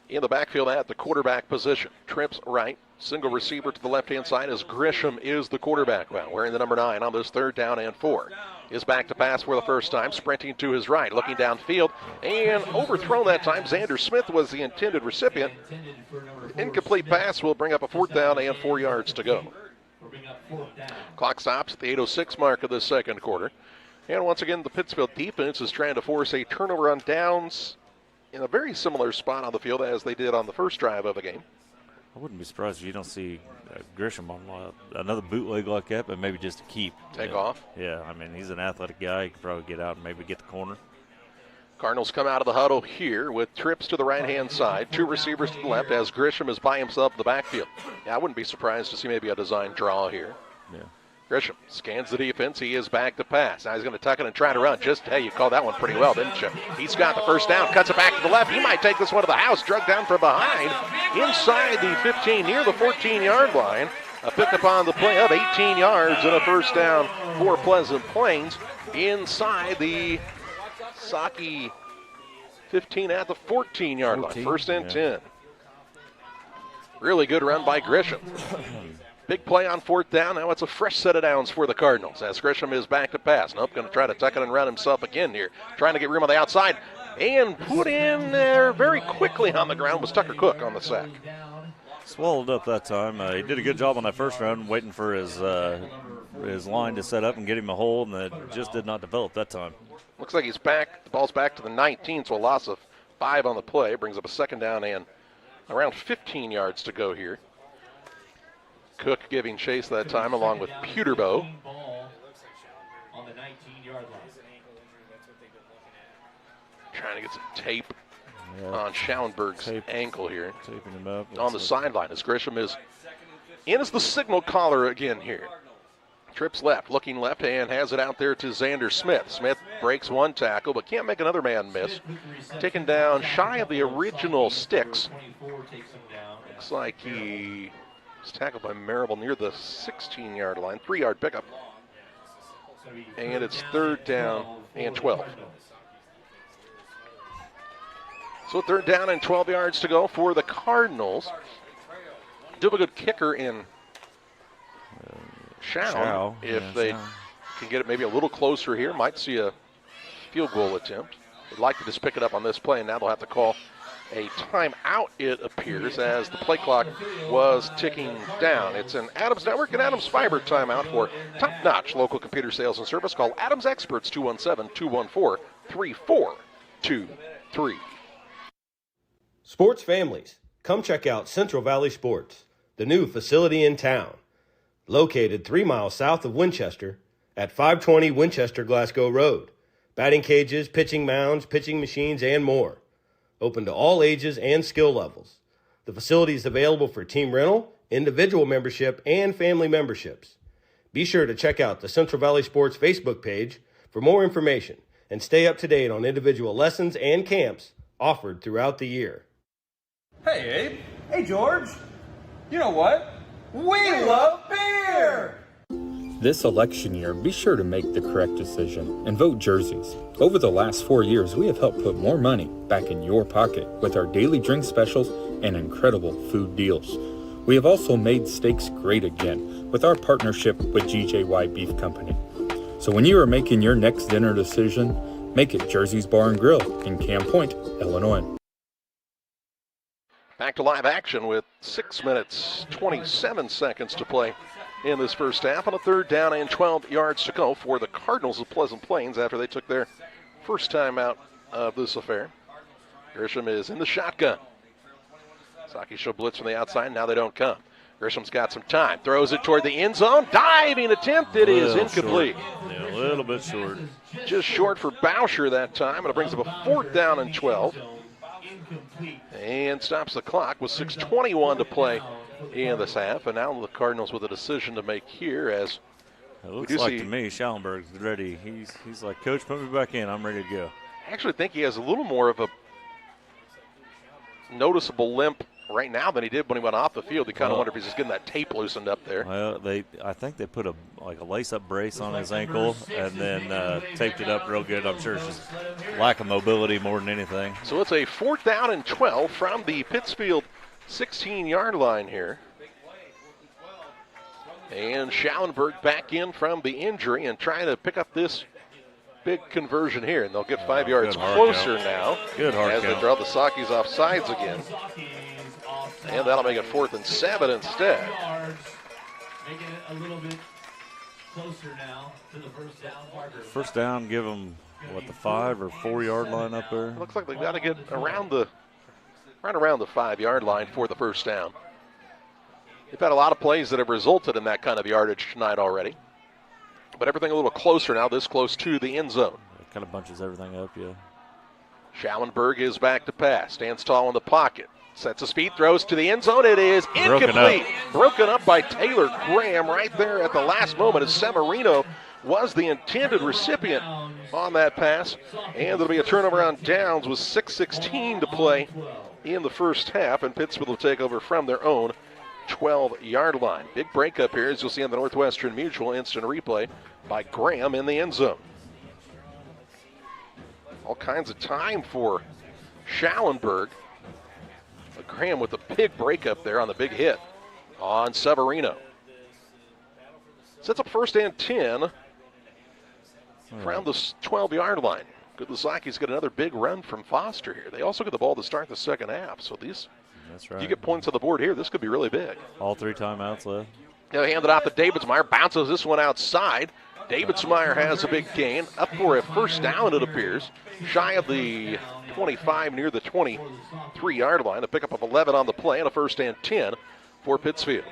in the backfield at the quarterback position. Trips right, single receiver to the left-hand side as Grisham is the quarterback. Well, wearing the number 9 on this 3rd down and 4. Is back to pass for the first time, sprinting to his right, looking downfield, and overthrown that time. Xander Smith was the intended recipient. Incomplete pass will bring up a 4th down and 4 yards to go. Clock stops at the 8:06 mark of the second quarter. And once again, the Pittsfield defense is trying to force a turnover on downs in a very similar spot on the field as they did on the first drive of the game. I wouldn't be surprised if you don't see Grisham on another bootleg like that, but maybe just to keep. Take off? Yeah, I mean, he's an athletic guy. He could probably get out and maybe get the corner. Cardinals come out of the huddle here with trips to the right-hand side, 2 receivers to the left as Grisham is by himself in the backfield. Yeah, I wouldn't be surprised to see maybe a design draw here. Yeah. Grisham scans the defense. He is back to pass. Now he's going to tuck it and try to run. Hey, you called that one pretty well, didn't you? He's got the first down, cuts it back to the left. He might take this one to the house, drugged down from behind, inside the 15, near the 14-yard line. A pickup on the play of 18 yards and a first down for Pleasant Plains inside the Saki 15 at the 14-yard line. First and 10. Really good run by Grisham. Big play on 4th down. Now it's a fresh set of downs for the Cardinals as Grisham is back to pass. Nope, going to try to tuck it and run himself again here. Trying to get room on the outside. And put in there very quickly on the ground was Tucker Cook on the sack. Swallowed up that time. He did a good job on that first run, waiting for his line to set up and get him a hold, and it just did not develop that time. Looks like he's back. The ball's back to the 19, so a loss of 5 on the play. Brings up a 2nd down and around 15 yards to go here. Cook giving chase that time along with Peterbow. On the 19-yard line. Trying to get some tape on Schallenberg's ankle here. Taping him up. On the sideline as Grisham is in as the signal caller again here. Trips left, looking left hand, has it out there to Xander Smith. Smith breaks 1 tackle, but can't make another man miss. Taken down shy of the original sticks. Looks like he was tackled by Marable near the 16-yard line. 3-yard pickup. And it's 3rd down and 12. So 3rd down and 12 yards to go for the Cardinals. Do have a good kicker in Chow. If they can get it maybe a little closer here, might see a field goal attempt. They'd like to just pick it up on this play, and now they'll have to call a timeout, it appears, as the play clock was ticking down. It's an Adams Network and Adams Fiber timeout for top-notch local computer sales and service. Call Adams Experts 217-214-3423. Sports families, come check out Central Valley Sports, the new facility in town. located 3 miles south of Winchester at 520 Winchester Glasgow Road. Batting cages, pitching mounds, pitching machines, and more. Open to all ages and skill levels. The facility is available for team rental, individual membership, and family memberships. Be sure to check out the Central Valley Sports Facebook page for more information and stay up to date on individual lessons and camps offered throughout the year. Hey, Abe. Hey, George. You know what? We love beer! This election year, be sure to make the correct decision and vote jerseys. Over the last 4 years, we have helped put more money back in your pocket with our daily drink specials and incredible food deals. We have also made steaks great again with our partnership with GJY Beef Company. So when you are making your next dinner decision, make it Jersey's Bar and Grill in Camp Point, Illinois. Back to live action with 6 minutes, 27 seconds to play in this first half on a 3rd down and 12 yards to go for the Cardinals of Pleasant Plains after they took their first time out of this affair. Grisham is in the shotgun. Saki show blitz from the outside. Now they don't come. Grisham's got some time. Throws it toward the end zone. Diving attempt. It is incomplete. Yeah, a little bit short. Just short for Boucher that time, and it brings up a 4th down and 12. And stops the clock with 6:21 to play in this half. And now the Cardinals with a decision to make here as it looks like to me Schallenberg's ready. He's like, Coach, put me back in. I'm ready to go. I actually think he has a little more of a noticeable limp right now than he did when he went off the field. You kind of wonder if he's just getting that tape loosened up there. Well, I think they put a lace-up brace on his ankle and then taped it up real good. I'm sure it's just lack of mobility more than anything. So it's a 4th down and 12 from the Pittsfield 16-yard line here. And Schallenberg back in from the injury and trying to pick up this big conversion here. And they'll get 5 yards closer now. Good hard as count. they draw the Sakis off sides again. And that'll make it 4th and 7 instead. Making it a little bit closer now to the first down marker. First down, give them, the 5 or 4 yard line up there? Looks like they've got to get around the 5 yard line for the first down. They've had a lot of plays that have resulted in that kind of yardage tonight already. But everything a little closer now, this close to the end zone. It kind of bunches everything up, yeah. Schallenberg is back to pass, stands tall in the pocket. Sets his feet, throws to the end zone. It is incomplete. Broken up by Taylor Graham right there at the last moment as Severino was the intended recipient on that pass. And there'll be a turnover on downs with 6:16 to play in the first half, and Pittsfield will take over from their own 12-yard line. Big breakup here, as you'll see on the Northwestern Mutual instant replay by Graham in the end zone. All kinds of time for Schallenberg. Graham with a big breakup there on the big hit on Severino. Sets up 1st and 10 from the 12-yard line. Good, the Sakis get another big run from Foster here. They also get the ball to start the second half. So these, that's right. If you get points on the board here, this could be really big. All 3 timeouts left. Now hand it off to Davidsmeyer, bounces this one outside. Davidsmeyer has a big gain, up for a first down it appears. Shy of the 25, near the 23-yard line. A pickup of 11 on the play and a 1st and 10 for Pittsfield.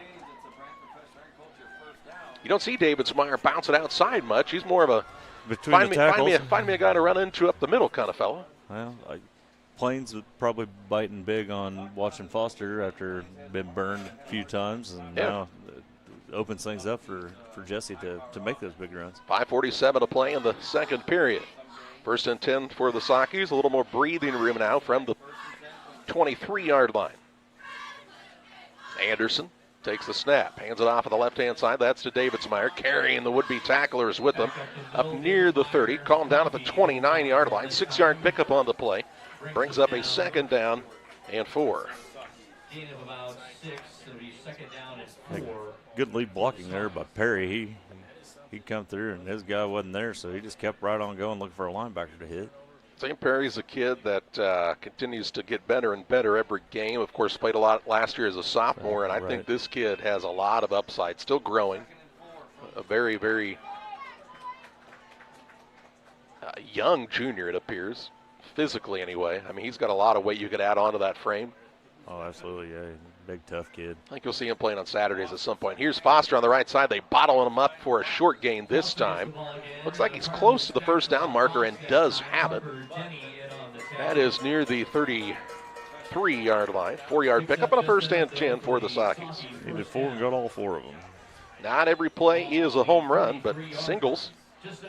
You don't see Davidsmeyer bouncing outside much. He's more of a find me a guy to run into up the middle kind of fellow. Well, Plains probably biting big on watching Foster after been burned a few times, and now opens things up for Jesse to make those big runs. 5:47 to play in the second period. 1st and 10 for the Sakis. A little more breathing room now from the 23-yard line. Anderson takes the snap, hands it off on the left-hand side. That's to Davidsmeyer, carrying the would-be tacklers with them up near the 30. Calm down at the 29-yard line. 6-yard pickup on the play. Brings up a 2nd down and 4. Good lead blocking there by Perry. He'd come through, and his guy wasn't there, so he just kept right on going, looking for a linebacker to hit. St. Perry's a kid that continues to get better and better every game. Of course, played a lot last year as a sophomore, and I think this kid has a lot of upside, still growing. A very, very young junior, it appears, physically anyway. I mean, he's got a lot of weight you could add onto that frame. Oh, absolutely, yeah. Big, tough kid. I think you'll see him playing on Saturdays at some point. Here's Foster on the right side. They bottle him up for a short gain this time. Looks like he's close to the first down marker and does have it. That is near the 33-yard line. 4-yard pickup and a first and 10 for the Sockies. He did 4 and got all 4 of them. Not every play is a home run, but singles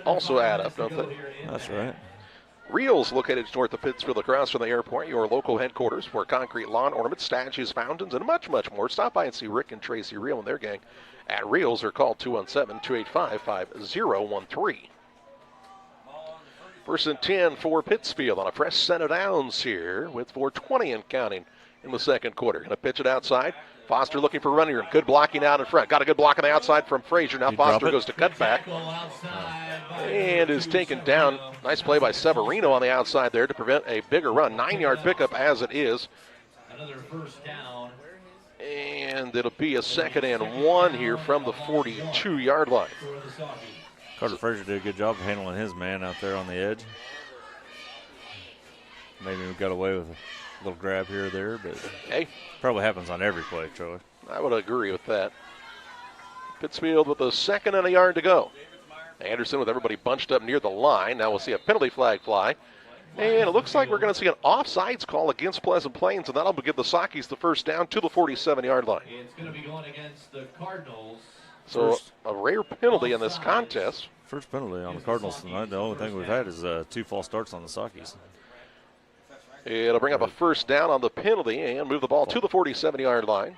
also add up, don't they? That's right. Reels, located north of Pittsfield across from the airport, your local headquarters for concrete lawn ornaments, statues, fountains, and much, much more. Stop by and see Rick and Tracy Reel and their gang at Reels or call 217-285-5013. First and 10 for Pittsfield on a fresh set of downs here with 4:20 and counting in the second quarter. Going to pitch it outside. Foster looking for running room. Good blocking out in front. Got a good block on the outside from Frazier. Now Foster goes to cutback and is taken down. Nice play by Severino on the outside there to prevent a bigger run. 9-yard pickup as it is. Another first down. And it'll be a 2nd and 1 here from the 42-yard line. Carter Frazier did a good job of handling his man out there on the edge. Maybe we got away with a little grab here or there, but hey, probably happens on every play, Troy. I would agree with that. Pittsfield with a 2nd and a yard to go. Anderson with everybody bunched up near the line. Now we'll see a penalty flag fly. And it looks like we're going to see an offsides call against Pleasant Plains, and that'll give the Sockies the first down to the 47-yard line. It's going to be going against the Cardinals. So a rare penalty in this contest. First penalty on the Cardinals tonight. The only thing we've had is 2 false starts on the Sockies. It'll bring up a first down on the penalty and move the ball to the 47-yard line.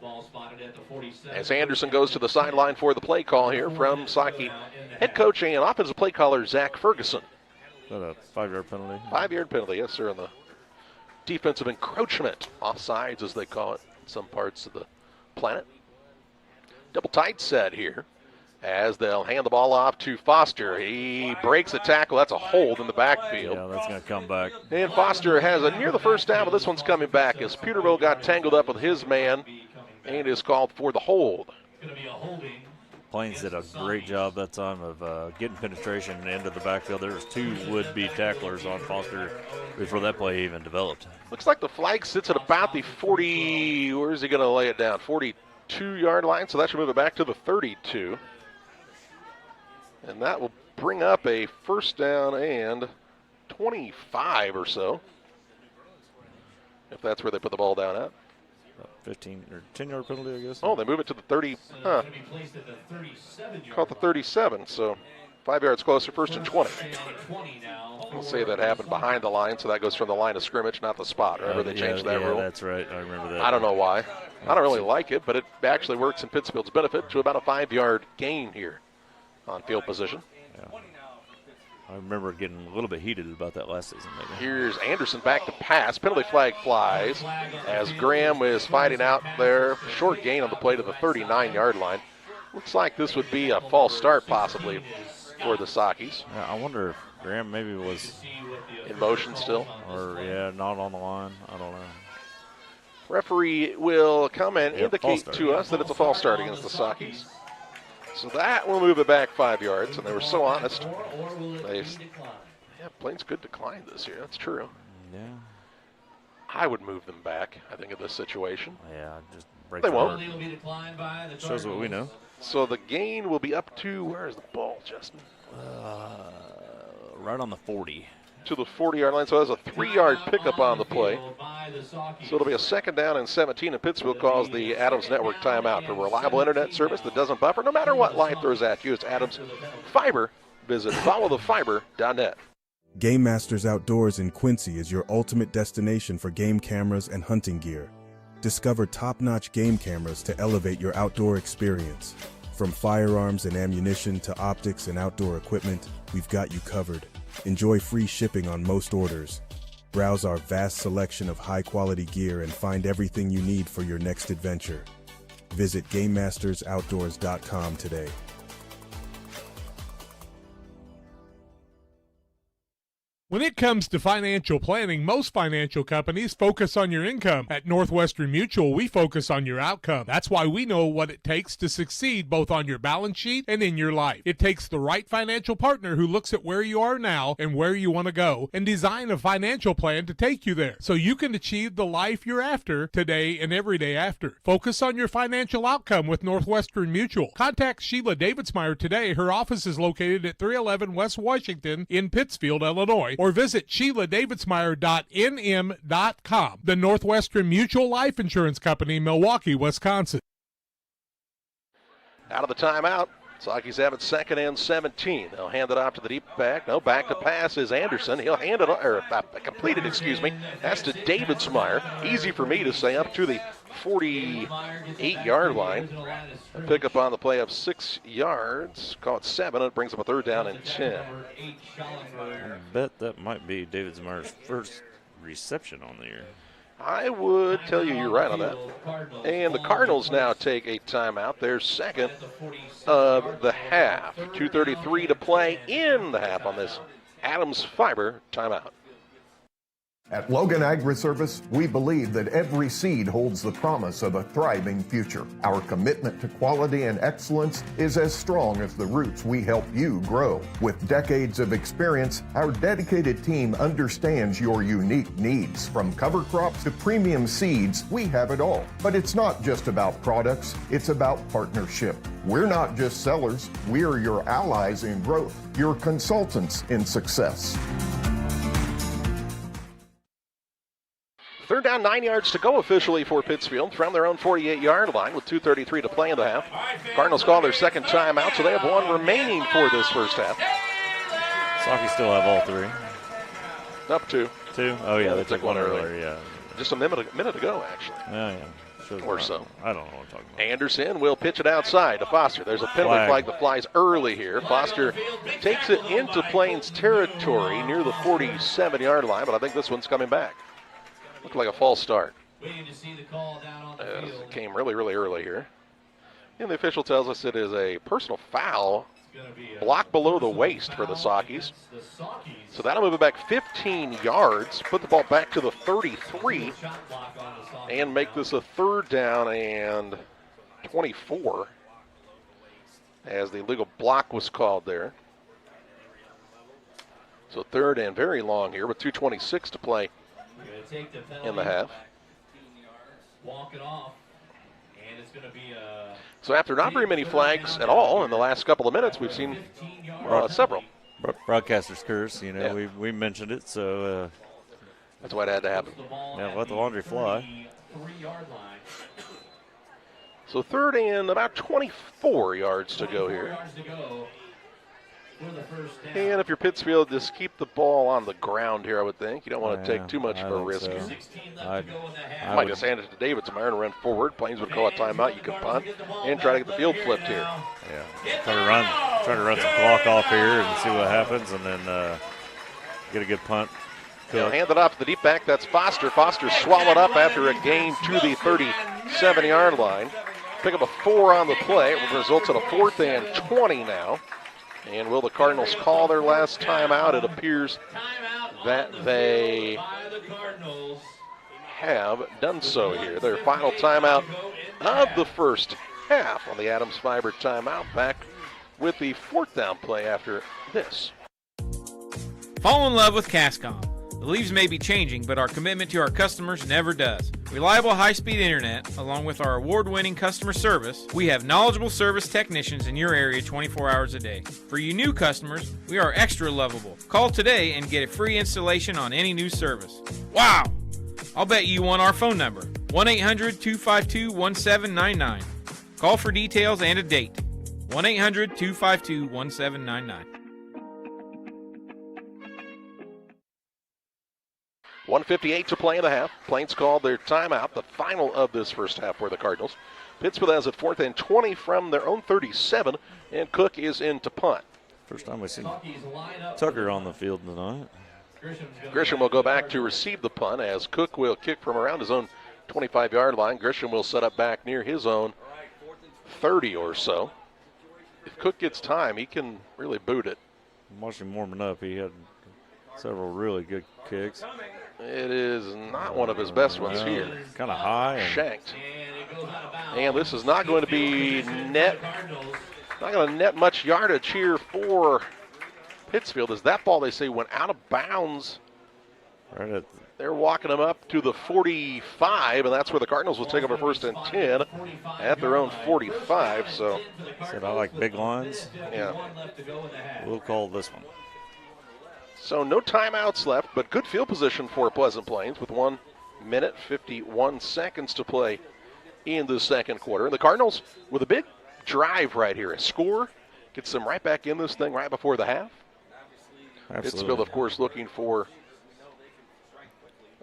Ball spotted at the 47. As Anderson goes to the sideline for the play call here from Socky head coach and offensive play caller Zach Ferguson. Is that a 5-yard penalty? 5-yard penalty, yes, sir, on the defensive encroachment. Offsides, as they call it in some parts of the planet. Double tight set here as they'll hand the ball off to Foster. He breaks a tackle. That's a hold in the backfield. Yeah, that's going to come back. And Foster has a near the first down, but this one's coming back as Peterbilt got tangled up with his man and is called for the hold. Plains did a great job that time of getting penetration into the backfield. There was 2 would-be tacklers on Foster before that play even developed. Looks like the flag sits at about the 40, where is he going to lay it down? 42-yard line, so that should move it back to the 32. And that will bring up a first down and 25 or so, if that's where they put the ball down at. 15 or 10-yard penalty, I guess. Oh, they move it to the 30. Huh. Caught the 37, so 5 yards closer, first and 20. We'll say that happened behind the line, so that goes from the line of scrimmage, not the spot. Remember they changed that rule? That's right. I remember that. I don't know why. I don't really like it, but it actually works in Pittsfield's benefit to about a 5-yard gain here on field position. Yeah. I remember getting a little bit heated about that last season. Maybe. Here's Anderson back to pass. Penalty flag flies as Graham is fighting out there. Short gain on the play to the 39-yard line. Looks like this would be a false start possibly for the Sockies. Yeah, I wonder if Graham maybe was in motion still. Or, yeah, not on the line. I don't know. Referee will come and indicate to us that it's a false start against the Sockies. So that will move it back 5 yards, and they were so honest. Plains could decline this year. That's true. Yeah. I would move them back, I think, in this situation. Yeah, just break They won't. Shows what we know. So the gain will be up to, where is the ball, Justin? Right on the 40. To the 40-yard line, so that's a 3-yard pickup on the play. So it'll be a 2nd down and 17, and Pittsfield calls the Adams Network timeout. For reliable internet service that doesn't buffer no matter what life throws at you. It's Adams Fiber. Visit followthefiber.net. Game Masters Outdoors in Quincy is your ultimate destination for game cameras and hunting gear. Discover top-notch game cameras to elevate your outdoor experience. From firearms and ammunition to optics and outdoor equipment, we've got you covered. Enjoy free shipping on most orders. Browse our vast selection of high-quality gear and find everything you need for your next adventure. Visit GameMastersOutdoors.com today. When it comes to financial planning, most financial companies focus on your income. At Northwestern Mutual, we focus on your outcome. That's why we know what it takes to succeed both on your balance sheet and in your life. It takes the right financial partner who looks at where you are now and where you want to go and design a financial plan to take you there so you can achieve the life you're after today and every day after. Focus on your financial outcome with Northwestern Mutual. Contact Sheila Davidsmeyer today. Her office is located at 311 West Washington in Pittsfield, Illinois, or visit SheilaDavidsmeyer.nm.com. The Northwestern Mutual Life Insurance Company, Milwaukee, Wisconsin. Out of the timeout, Saukies have it 2nd and 17. They'll hand it off to the deep back. No, back to pass is Anderson. He'll hand it, or completed, excuse me. That's to Davidsmeyer. Easy for me to say, up to the 48-yard line. A pickup on the play of 6 yards. Call it 7. It brings up a 3rd down and 10. I bet that might be Davidsmeyer's first reception on the year. I would tell you you're right on that. And the Cardinals now take a timeout. Their second of the half. 2:33 to play in the half on this Adams Fiber timeout. At Logan Agri-Service, we believe that every seed holds the promise of a thriving future. Our commitment to quality and excellence is as strong as the roots we help you grow. With decades of experience, our dedicated team understands your unique needs. From cover crops to premium seeds, we have it all. But it's not just about products, it's about partnership. We're not just sellers, we're your allies in growth, your consultants in success. 3rd down, 9 yards to go officially for Pittsfield from their own 48-yard line with 2:33 to play in the half. Cardinals call their second timeout, so they have 1 remaining for this first half. Saukies still have all 3. Up 2. 2? Oh, yeah, they took one earlier, yeah. Just a minute ago, actually. Yeah. Or so. I don't know what I'm talking about. Anderson will pitch it outside to Foster. There's a penalty flag that flies early here. Foster takes it into Plains territory near the 47-yard line, but I think this one's coming back. Looked like a false start. It came really early here. And the official tells us it is a personal foul, block below the waist for the Saukies. So that'll move it back 15 yards, put the ball back to the 33, and make this a 3rd down and 24, as the illegal block was called there. So 3rd and very long here with 2:26 to play in the half. Walk it off, and it's going to be so after not very many flags at all in the last couple of minutes, we've seen several. Broadcaster's curse, we mentioned it, so that's why it had to happen. Yeah, let the laundry fly. So 3rd and about 24 yards to go here. And if you're Pittsfield, just keep the ball on the ground here, I would think. You don't want to take too much of a risk. So. I might just hand it to Davidsmeyer and run forward. Plains would call a timeout. You can punt and try to get the field flipped here. Yeah, try to run some clock off here and see what happens, and then get a good punt. They'll hand it off to the deep back. That's Foster. Foster swallowed up after a gain to the 37-yard line. Pick up a 4 on the play. It results in a 4th and 20 now. And will the Cardinals call their last timeout? It appears that they have done so here. Their final timeout of the first half on the Adams Fiber timeout. Back with the 4th down play after this. Fall in love with Cascom. The leaves may be changing, but our commitment to our customers never does. Reliable high-speed internet, along with our award-winning customer service, we have knowledgeable service technicians in your area 24 hours a day. For you new customers, we are extra lovable. Call today and get a free installation on any new service. Wow! I'll bet you want our phone number, 1-800-252-1799. Call for details and a date, 1-800-252-1799. 1:58 to play in the half. Plains called their timeout, the final of this first half for the Cardinals. Pittsfield has it 4th and 20 from their own 37, and Cook is in to punt. First time we've seen Tucker on the field tonight. Grisham will go back to receive the punt as Cook will kick from around his own 25-yard line. Grisham will set up back near his own 30 or so. If Cook gets time, he can really boot it. I'm watching him warming up. He had Several really good kicks. It is not one of his best ones here. Kind of high. Shanked. And this is not going to be net. Not going to net much yardage here for Pittsfield, as that ball, they say, went out of bounds. Right at They're walking them up to the 45, and that's where the Cardinals will take up a 1st and 10 at their own 45. So, said I like big lines. Yeah. We'll call this one. So no timeouts left, but good field position for Pleasant Plains with 1 minute 51 seconds to play in the second quarter. And the Cardinals with a big drive right here. A score gets them right back in this thing right before the half. Absolutely. Pittsfield, of course, looking for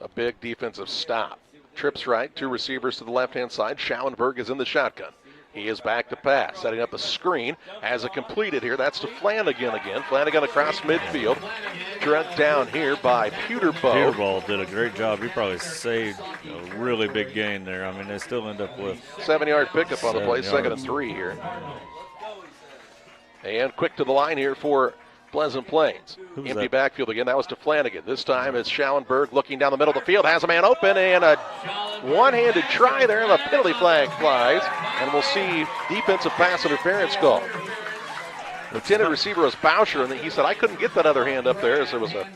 a big defensive stop. Trips right, 2 receivers to the left-hand side. Schauenberg is in the shotgun. He is back to pass, setting up the screen. Has it completed here. That's to Flanagan again. Flanagan across midfield. Drunk down here by Pewterbow. Pewterbow did a great job. He probably saved a really big gain there. I mean, they still end up with 7-yard pickup on the play, 2nd and yards. 3 here. And quick to the line here for Pleasant Plains. Empty that? backfield again. That was to Flanagan. This time it's Schauenberg looking down the middle of the field. Has a man open and a one-handed try there. And the penalty flag flies. And we'll see defensive pass interference call. The intended receiver was Bauscher, and he said, I couldn't get that other hand up there as there was a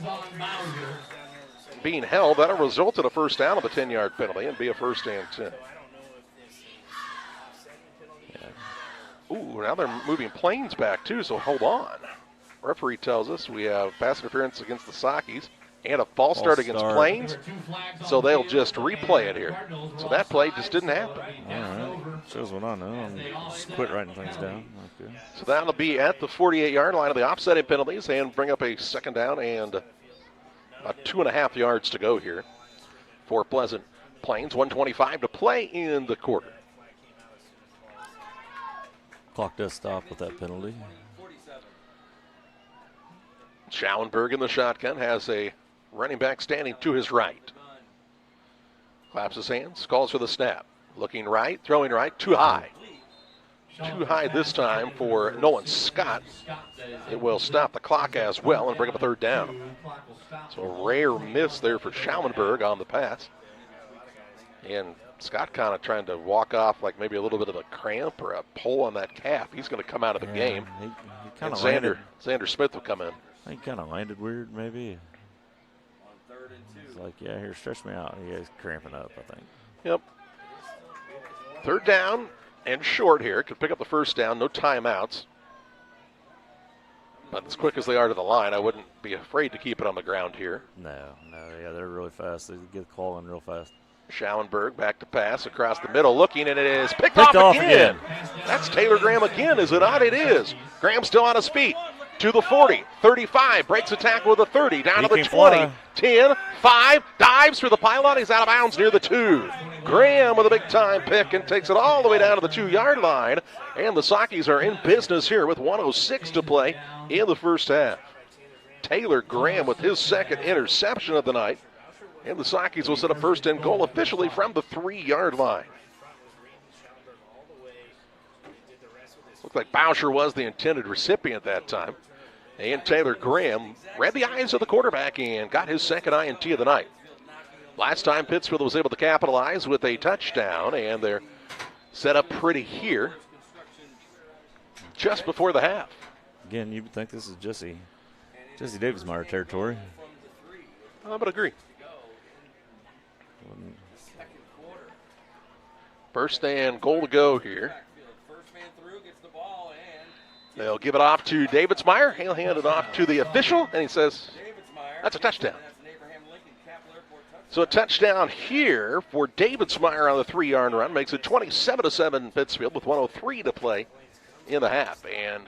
being held. That'll result in a 1st down of a 10-yard penalty and be a 1st and 10. Ooh, now they're moving Plains back too, so hold on. Referee tells us we have pass interference against the Sockies and a false start against Plains, so they'll just replay it here. So that play just didn't happen. All right. Shows what I know. I'm just quit writing things down. Okay. So that'll be at the 48-yard line of the offsetting penalties and bring up a 2nd down and about 2.5 yards to go here for Pleasant Plains. 1:25 to play in the quarter. Clock does stop with that penalty. Schauenberg in the shotgun has a running back standing to his right. Claps his hands, calls for the snap. Looking right, throwing right, too high. Too high this time for Nolan Scott. It will stop the clock as well and bring up a 3rd down. So a rare miss there for Schauenberg on the pass. And Scott kind of trying to walk off like maybe a little bit of a cramp or a pull on that calf. He's going to come out of the game. He And kind of Xander Smith will come in. I think he kind of landed weird, maybe. It's like, yeah, here, stretch me out. He's cramping up, I think. Yep. 3rd down and short here. Could pick up the 1st down. No timeouts. But as quick as they are to the line, I wouldn't be afraid to keep it on the ground here. No, yeah, they're really fast. They get the call in real fast. Schauenberg back to pass across the middle, looking, and it is picked off again. That's Taylor Graham again, is it not? It is. Graham still on his feet. To the 40, 35, breaks a tackle with a 30, down to the 20, fly. 10, 5, dives for the pylon. He's out of bounds near the 2. Graham with a big-time pick and takes it all the way down to the 2-yard line. And the Sockies are in business here with 1:06 to play in the 1st half. Taylor Graham with his 2nd interception of the night. And the Sockies will set a 1st and goal officially from the 3-yard line. Looked like Bauscher was the intended recipient that time. And Taylor Graham read the eyes of the quarterback and got his 2nd INT of the night. Last time Pittsfield was able to capitalize with a touchdown, and they're set up pretty here just before the half. Again, you would think this is Jesse Davismeyer territory. I would agree. 1st and goal to go here. They'll give it off to Davidsmeyer. He'll hand it off to the official, and he says, that's a touchdown. So a touchdown here for Davidsmeyer on the 3-yard run. Makes it 27-7 Pittsfield with 1:03 to play in the half. And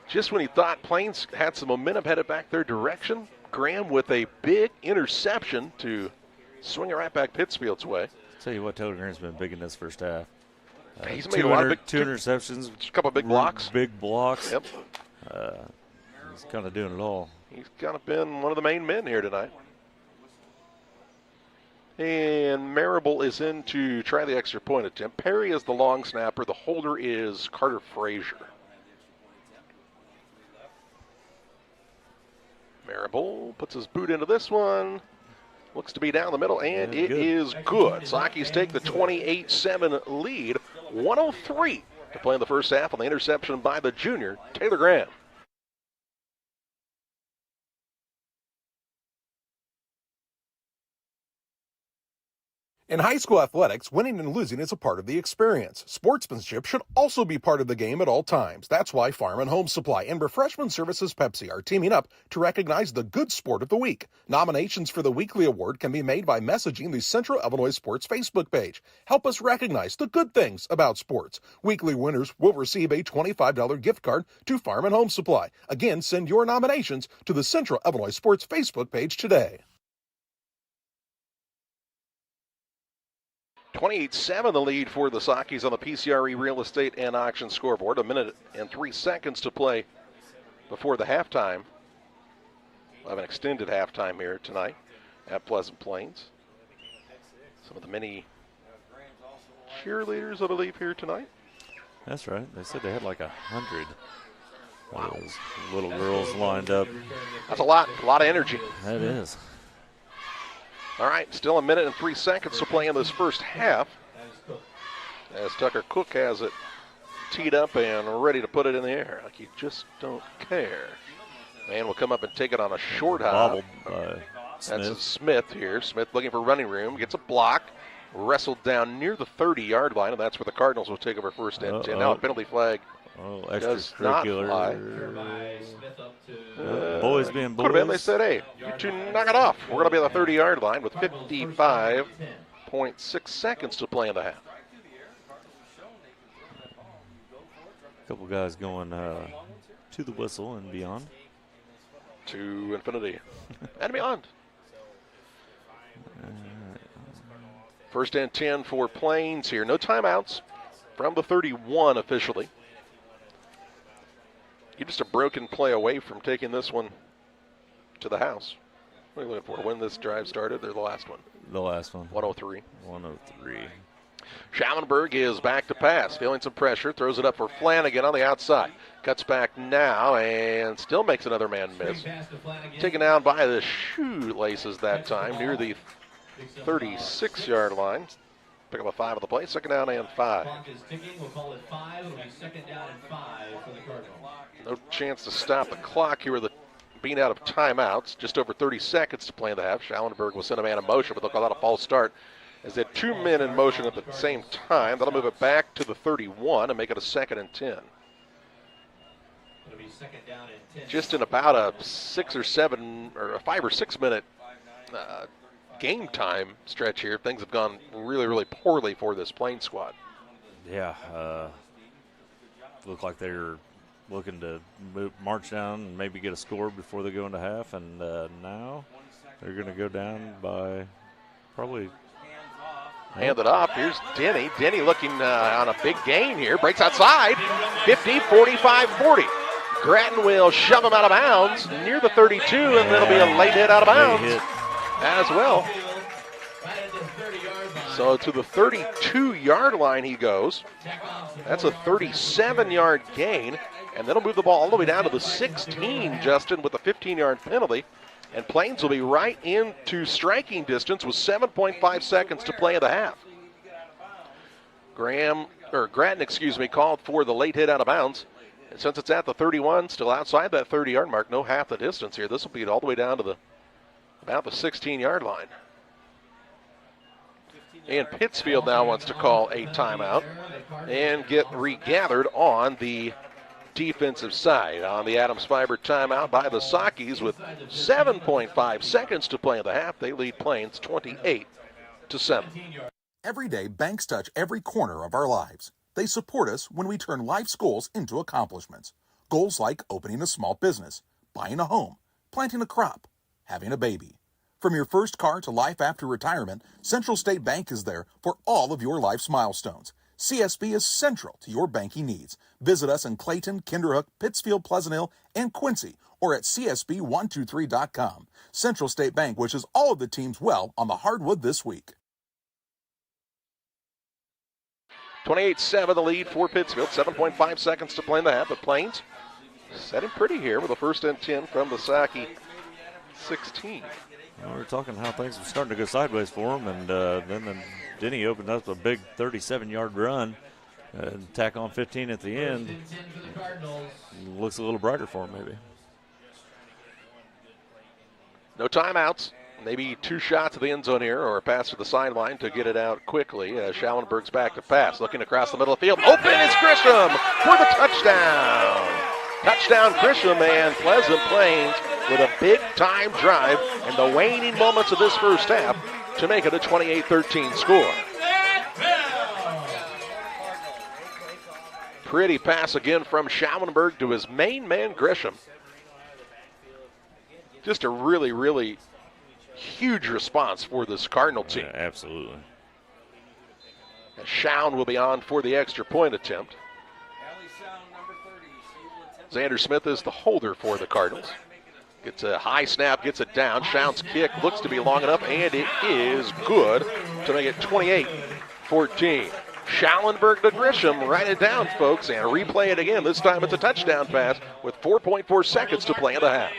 just when he thought Plains had some momentum headed back their direction, Graham with a big interception to swing it right back Pittsfield's way. Tell you what, Taylor Graham's been big in this 1st half. He's made a lot of two interceptions, a couple of big blocks. Big blocks. Yep. He's kind of doing it all. He's kind of been one of the main men here tonight. And Marable is in to try the extra point attempt. Perry is the long snapper. The holder is Carter Frazier. Marable puts his boot into this one. Looks to be down the middle, and it is good. Sockies take the 28-7 lead. 1:03 to play in the first half on the interception by the junior, Taylor Graham. In high school athletics, winning and losing is a part of the experience. Sportsmanship should also be part of the game at all times. That's why Farm and Home Supply and Refreshment Services Pepsi are teaming up to recognize the good sport of the week. Nominations for the weekly award can be made by messaging the Central Illinois Sports Facebook page. Help us recognize the good things about sports. Weekly winners will receive a $25 gift card to Farm and Home Supply. Again, send your nominations to the Central Illinois Sports Facebook page today. 28-7 the lead for the Sockies on the PCRE Real Estate and Auction scoreboard. 1 minute and 3 seconds to play before the halftime. We'll have an extended halftime here tonight at Pleasant Plains. Some of the many cheerleaders, I believe, here tonight. That's right. They said they had like 100 of those little girls lined up. That's a lot of energy. That is. All right, still 1 minute and 3 seconds to play in this first half, as Tucker Cook has it teed up and ready to put it in the air like you just don't care. Man will come up and take it on a short hop. That's a Smith here. Smith looking for running room, gets a block, wrestled down near the 30-yard line, and that's where the Cardinals will take over first and 10. Now a penalty flag. Does not fly. Boys being boys. Could have been. They said, hey, you two knock it off. We're going to be on the 30-yard line with 55.6 seconds to play in the half. A couple guys going to the whistle and beyond. To infinity and beyond. First and 10 for Plains here. No timeouts from the 31 officially. You're just a broken play away from taking this one to the house. What are you looking for? When this drive started, or the last one? The last one. 103. 103. Schallenberg is back to pass, feeling some pressure, throws it up for Flanagan on the outside. Cuts back now and still makes another man miss. Taken down by the shoelaces that time near the 36-yard line. Pick up a 5 on the play, second down and 5. Clock is ticking. We'll call it 5. It'll be second down and 5 for the Cardinals. No chance to stop the clock here with the being out of timeouts. Just over 30 seconds to play in the half. Schallenberg will send a man in motion, but they'll call that a false start as they had 2 men in motion at the same time. That'll move it back to the 31 and make it a second and 10. It'll be second down and 10. Just in about a 5 or 6 minute game time stretch here, things have gone really, really poorly for this Plains squad. Yeah, look like they're looking to march down and maybe get a score before they go into half, and now they're going to go down by probably. Hand it off. Here's Denny. Denny looking on a big gain here. Breaks outside. 50, 45, 40. Grattan will shove him out of bounds near the 32, and it'll be a late hit out of bounds as well. So to the 32-yard line he goes. That's a 37-yard gain, and then he'll move the ball all the way down to the 16, Justin, with a 15-yard penalty. And Plains will be right into striking distance with 7.5 seconds to play in the half. Grattan, called for the late hit out of bounds. And since it's at the 31, still outside that 30-yard mark, no half the distance here. This will be all the way down to about the 16-yard line. And Pittsfield now wants to call a timeout and get regathered on the defensive side. On the Adams Fiber timeout by the Sockies with 7.5 seconds to play in the half. They lead Plains 28-7. Every day, banks touch every corner of our lives. They support us when we turn life's goals into accomplishments. Goals like opening a small business, buying a home, planting a crop, having a baby. From your first car to life after retirement, Central State Bank is there for all of your life's milestones. CSB is central to your banking needs. Visit us in Clayton, Kinderhook, Pittsfield, Pleasant Hill, and Quincy, or at csb123.com. Central State Bank wishes all of the teams well on the hardwood this week. 28-7 the lead for Pittsfield. 7.5 seconds to play in the half, but Plains setting pretty here with a first and 10 from the Sackey 16. Well, we were talking how things were starting to go sideways for him, and then Denny opened up a big 37-yard run and tack on 15 at the end. Looks a little brighter for him, maybe. No timeouts. Maybe 2 shots at the end zone here or a pass to the sideline to get it out quickly. Schallenberg's back to pass. Looking across the middle of the field. Open is Grisham for the touchdown. Touchdown Grisham, and Pleasant Plains with a big-time drive in the waning moments of this first half to make it a 28-13 score. Pretty pass again from Schallenberg to his main man, Grisham. Just a really, really huge response for this Cardinal team. Yeah, absolutely. Schown will be on for the extra point attempt. Xander Smith is the holder for the Cardinals. Gets a high snap, gets it down. Schown's kick looks to be long enough, and it is good to make it 28-14. Schallenberg to Grisham. Write it down, folks, and replay it again. This time it's a touchdown pass with 4.4 seconds to play in the half.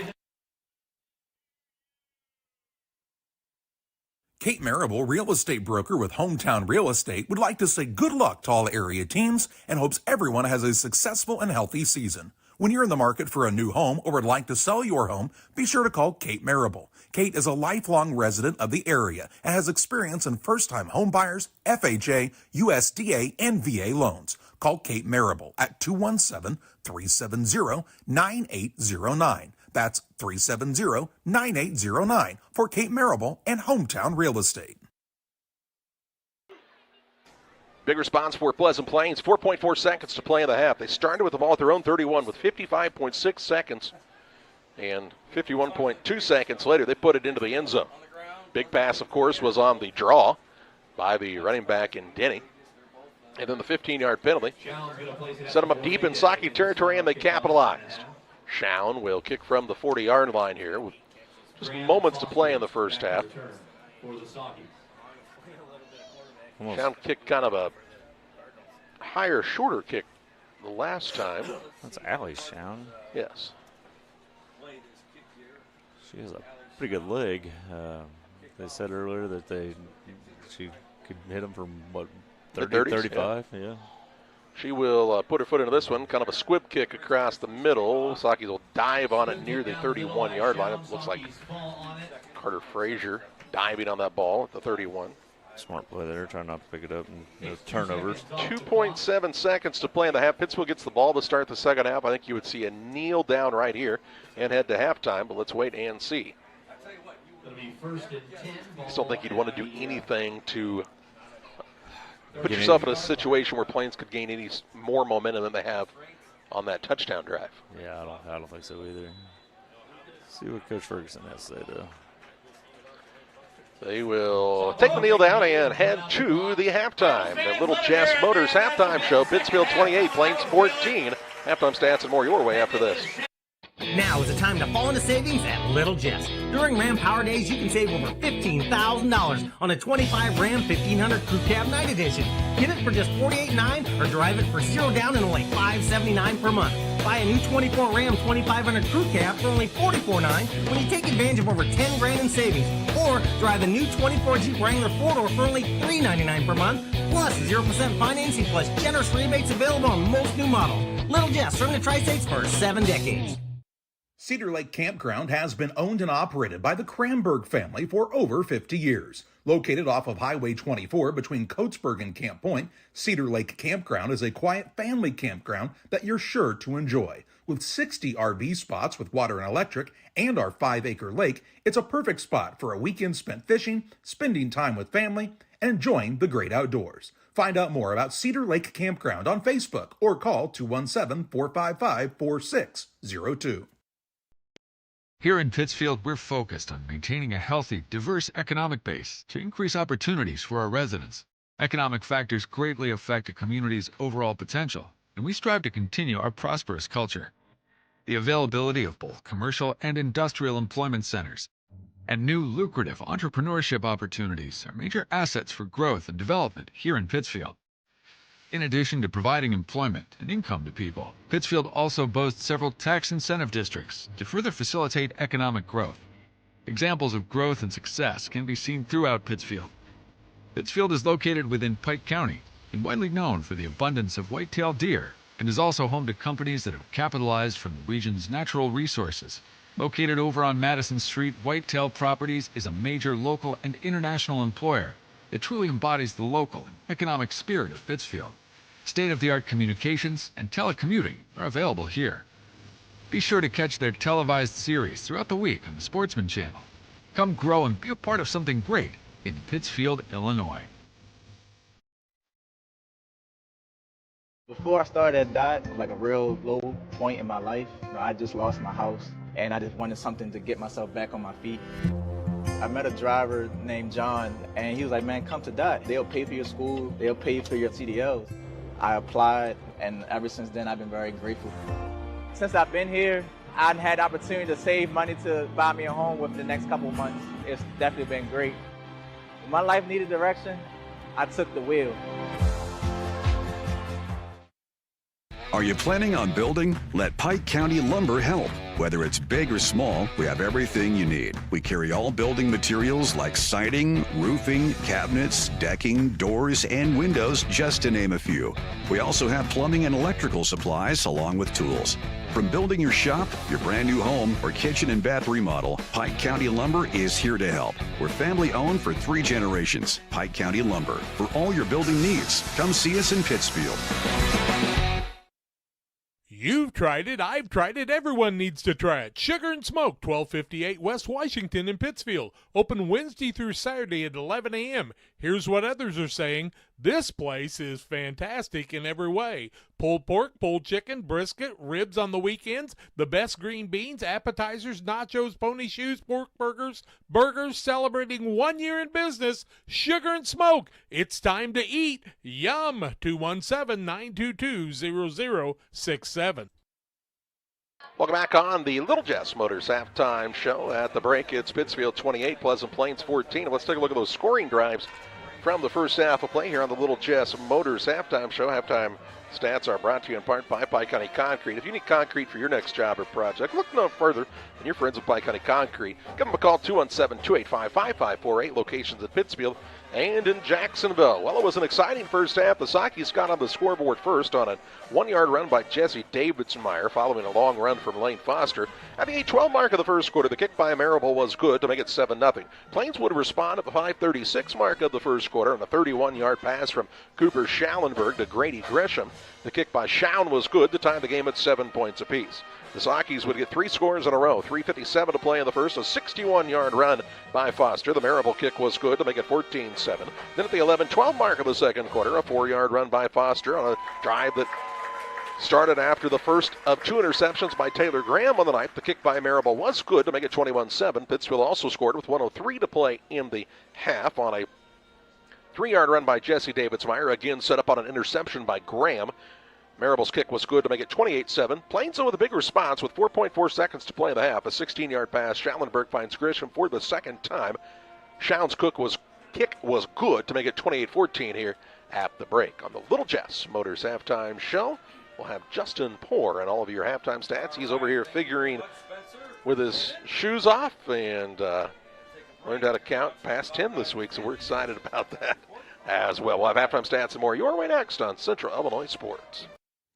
Kate Marable, real estate broker with Hometown Real Estate, would like to say good luck to all area teams and hopes everyone has a successful and healthy season. When you're in the market for a new home or would like to sell your home, be sure to call Kate Marable. Kate is a lifelong resident of the area and has experience in first-time home buyers, FHA, USDA, and VA loans. Call Kate Marable at 217-370-9809. That's 370-9809 for Kate Marable and Hometown Real Estate. Big response for Pleasant Plains. 4.4 seconds to play in the half. They started with the ball at their own 31 with 55.6 seconds. And 51.2 seconds later, they put it into the end zone. Big pass, of course, was on the draw by the running back in Denny. And then the 15-yard penalty set them up deep in Saki territory, and they capitalized. Schown will kick from the 40-yard line here with just moments to play in the first half. Schown kicked kind of a higher, shorter kick the last time. That's Allie Schown. Yes. She has a pretty good leg. They said earlier that she could hit him from, what, 30, 35? Yeah. She will put her foot into this one, kind of a squib kick across the middle. Sakis will dive on it near the 31-yard line. It looks like Carter Frazier diving on that ball at the 31. Smart play there, trying not to pick it up and no turnovers. 2.7 seconds to play in the half. Pittsfield gets the ball to start the second half. I think you would see a kneel down right here and head to halftime, but let's wait and see. I still think you'd want to do anything to put yourself in a situation where Plains could gain any more momentum than they have on that touchdown drive. Yeah, I don't think so either. See what Coach Ferguson has to say, though. They will take the kneel down and head to the halftime. The Little Jess Motors halftime show. Pittsfield 28, Plains 14. Halftime stats and more your way after this. Now is the time to fall into savings at Little Jess. During Ram Power Days, you can save over $15,000 on a 25 Ram 1500 Crew Cab Night Edition. Get it for just $48.9 or drive it for $0 down and only $579 per month. Buy a new 24 Ram 2500 Crew Cab for only $44.9 when you take advantage of over $10,000 in savings. Or drive a new 24 Jeep Wrangler 4-door for only $399 per month. Plus 0% financing plus generous rebates available on most new models. Little Jess, serving the Tri-States for 7 decades. Cedar Lake Campground has been owned and operated by the Kramberg family for over 50 years. Located off of Highway 24 between Coatesburg and Camp Point, Cedar Lake Campground is a quiet family campground that you're sure to enjoy. With 60 RV spots with water and electric and our 5-acre lake, it's a perfect spot for a weekend spent fishing, spending time with family, and enjoying the great outdoors. Find out more about Cedar Lake Campground on Facebook or call 217-455-4602. Here in Pittsfield, we're focused on maintaining a healthy, diverse economic base to increase opportunities for our residents. Economic factors greatly affect a community's overall potential, and we strive to continue our prosperous culture. The availability of both commercial and industrial employment centers and new lucrative entrepreneurship opportunities are major assets for growth and development here in Pittsfield. In addition to providing employment and income to people, Pittsfield also boasts several tax incentive districts to further facilitate economic growth. Examples of growth and success can be seen throughout Pittsfield. Pittsfield is located within Pike County and widely known for the abundance of white-tailed deer, and is also home to companies that have capitalized from the region's natural resources. Located over on Madison Street, Whitetail Properties is a major local and international employer. It truly embodies the local and economic spirit of Pittsfield. State-of-the-art communications and telecommuting are available here. Be sure to catch their televised series throughout the week on the Sportsman Channel. Come grow and be a part of something great in Pittsfield, Illinois. Before I started at DOT, like a real low point in my life, I just lost my house and I just wanted something to get myself back on my feet. I met a driver named John and he was like, man, come to DOT. They'll pay for your school, they'll pay for your CDLs. I applied and ever since then I've been very grateful. Since I've been here, I've had the opportunity to save money to buy me a home within the next couple of months. It's definitely been great. When my life needed direction, I took the wheel. Are you planning on building? Let Pike County Lumber help. Whether it's big or small, we have everything you need. We carry all building materials like siding, roofing, cabinets, decking, doors, and windows, just to name a few. We also have plumbing and electrical supplies along with tools. From building your shop, your brand new home, or kitchen and bath remodel, Pike County Lumber is here to help. We're family owned for 3 generations. Pike County Lumber. For all your building needs, come see us in Pittsfield. You've tried it, I've tried it, everyone needs to try it. Sugar and Smoke, 1258 West Washington in Pittsfield. Open Wednesday through Saturday at 11 a.m. Here's what others are saying. This place is fantastic in every way. Pulled pork, pulled chicken, brisket, ribs on the weekends, the best green beans, appetizers, nachos, pony shoes, pork burgers, celebrating 1 year in business. Sugar and Smoke, it's time to eat. Yum! 217-922-0067. Welcome back on the Little Jess Motors halftime show. At the break, it's Pittsfield 28, Pleasant Plains 14. Let's take a look at those scoring drives from the first half of play here on the Little Jess Motors halftime show. Halftime stats are brought to you in part by Pike County Concrete. If you need concrete for your next job or project, look no further than your friends at Pike County Concrete. Give them a call, 217-285-5548, locations at Pittsfield and in Jacksonville. Well, it was an exciting first half. The Sockies got on the scoreboard first on a 1-yard run by Jesse Davidsmeyer, following a long run from Lane Foster. At the 8:12 mark of the first quarter, the kick by Marable was good to make it 7-0. Plains would respond at the 5:36 mark of the first quarter on a 31-yard pass from Cooper Schallenberg to Grady Gresham. The kick by Schown was good to tie the game at 7 points apiece. The Sockies would get 3 scores in a row. 3:57 to play in the first, a 61-yard run by Foster. The Marable kick was good to make it 14-7. Then at the 11:12 mark of the second quarter, a 4-yard run by Foster on a drive that started after the first of 2 interceptions by Taylor Graham on the night. The kick by Marable was good to make it 21-7. Pittsfield also scored with 1:03 to play in the half on a 3-yard run by Jesse Davidsmeyer, again set up on an interception by Graham. Marable's kick was good to make it 28-7. Plains with a big response with 4.4 seconds to play in the half. A 16-yard pass. Schallenberg finds Grisham for the second time. Schown's kick was good to make it 28-14 here at the break. On the Little Jess Motors halftime show, we'll have Justin Poor and all of your halftime stats. He's over here figuring with his shoes off and learned how to count past 10 this week, so we're excited about that as well. We'll have halftime stats and more your way next on Central Illinois Sports.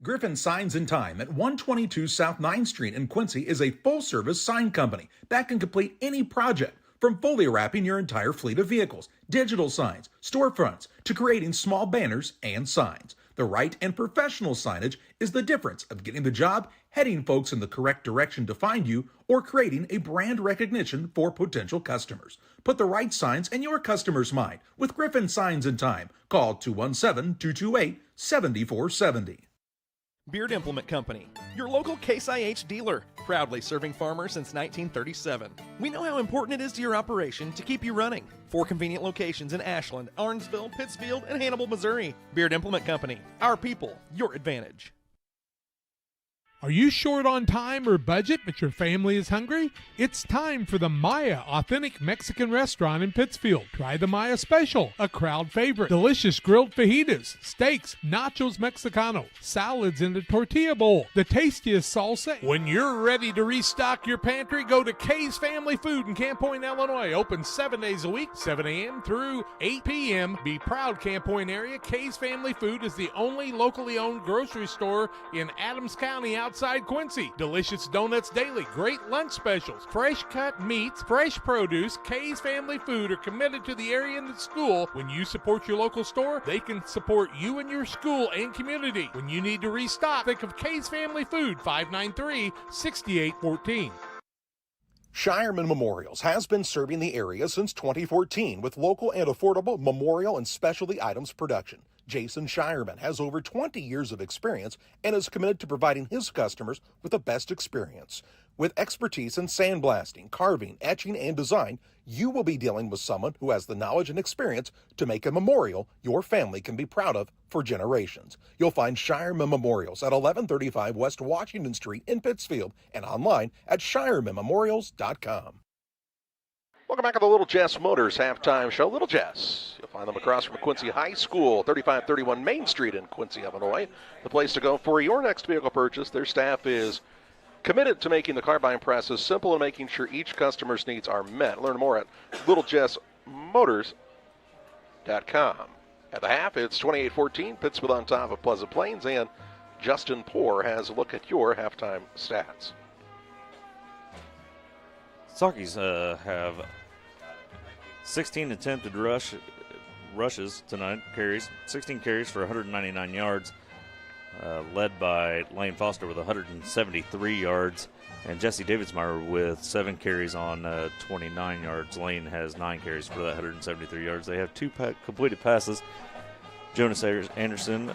Griffin Signs and Time at 122 South 9th Street in Quincy is a full-service sign company that can complete any project, from fully wrapping your entire fleet of vehicles, digital signs, storefronts, to creating small banners and signs. The right and professional signage is the difference of getting the job, heading folks in the correct direction to find you, or creating a brand recognition for potential customers. Put the right signs in your customer's mind with Griffin Signs and Time. Call 217-228-7470. Beard Implement Company, your local Case IH dealer, proudly serving farmers since 1937. We know how important it is to your operation to keep you running. 4 convenient locations in Ashland, Arnsville, Pittsfield, and Hannibal, Missouri. Beard Implement Company, our people, your advantage. Are you short on time or budget, but your family is hungry? It's time for the Maya Authentic Mexican Restaurant in Pittsfield. Try the Maya Special, a crowd favorite. Delicious grilled fajitas, steaks, nachos Mexicano, salads in a tortilla bowl, the tastiest salsa. When you're ready to restock your pantry, go to Kay's Family Food in Camp Point, Illinois. Open 7 days a week, 7 a.m. through 8 p.m. Be proud, Camp Point area. Kay's Family Food is the only locally owned grocery store in Adams County outside Quincy. Delicious donuts daily, great lunch specials, fresh cut meats, fresh produce. Kay's Family Food are committed to the area and the school. When you support your local store, they can support you and your school and community. When you need to restock, think of Kay's Family Food, 593-6814. Shireman Memorials has been serving the area since 2014 with local and affordable memorial and specialty items production. Jason Shireman has over 20 years of experience and is committed to providing his customers with the best experience. With expertise in sandblasting, carving, etching, and design, you will be dealing with someone who has the knowledge and experience to make a memorial your family can be proud of for generations. You'll find Shireman Memorials at 1135 West Washington Street in Pittsfield and online at shiremanmemorials.com. Welcome back to the Little Jess Motors halftime show. Little Jess, you'll find them across from Quincy High School, 3531 Main Street in Quincy, Illinois. The place to go for your next vehicle purchase. Their staff is committed to making the car buying process simple and making sure each customer's needs are met. Learn more at littlejessmotors.com. At the half, it's 28-14, Pittsfield on top of Pleasant Plains, and Justin Poor has a look at your halftime stats. Saukeys have 16 attempted rushes tonight, carries, 16 carries for 199 yards, led by Lane Foster with 173 yards, and Jesse Davidsmeyer with 7 carries on 29 yards. Lane has 9 carries for that 173 yards. They have 2 completed passes. Jonas Anderson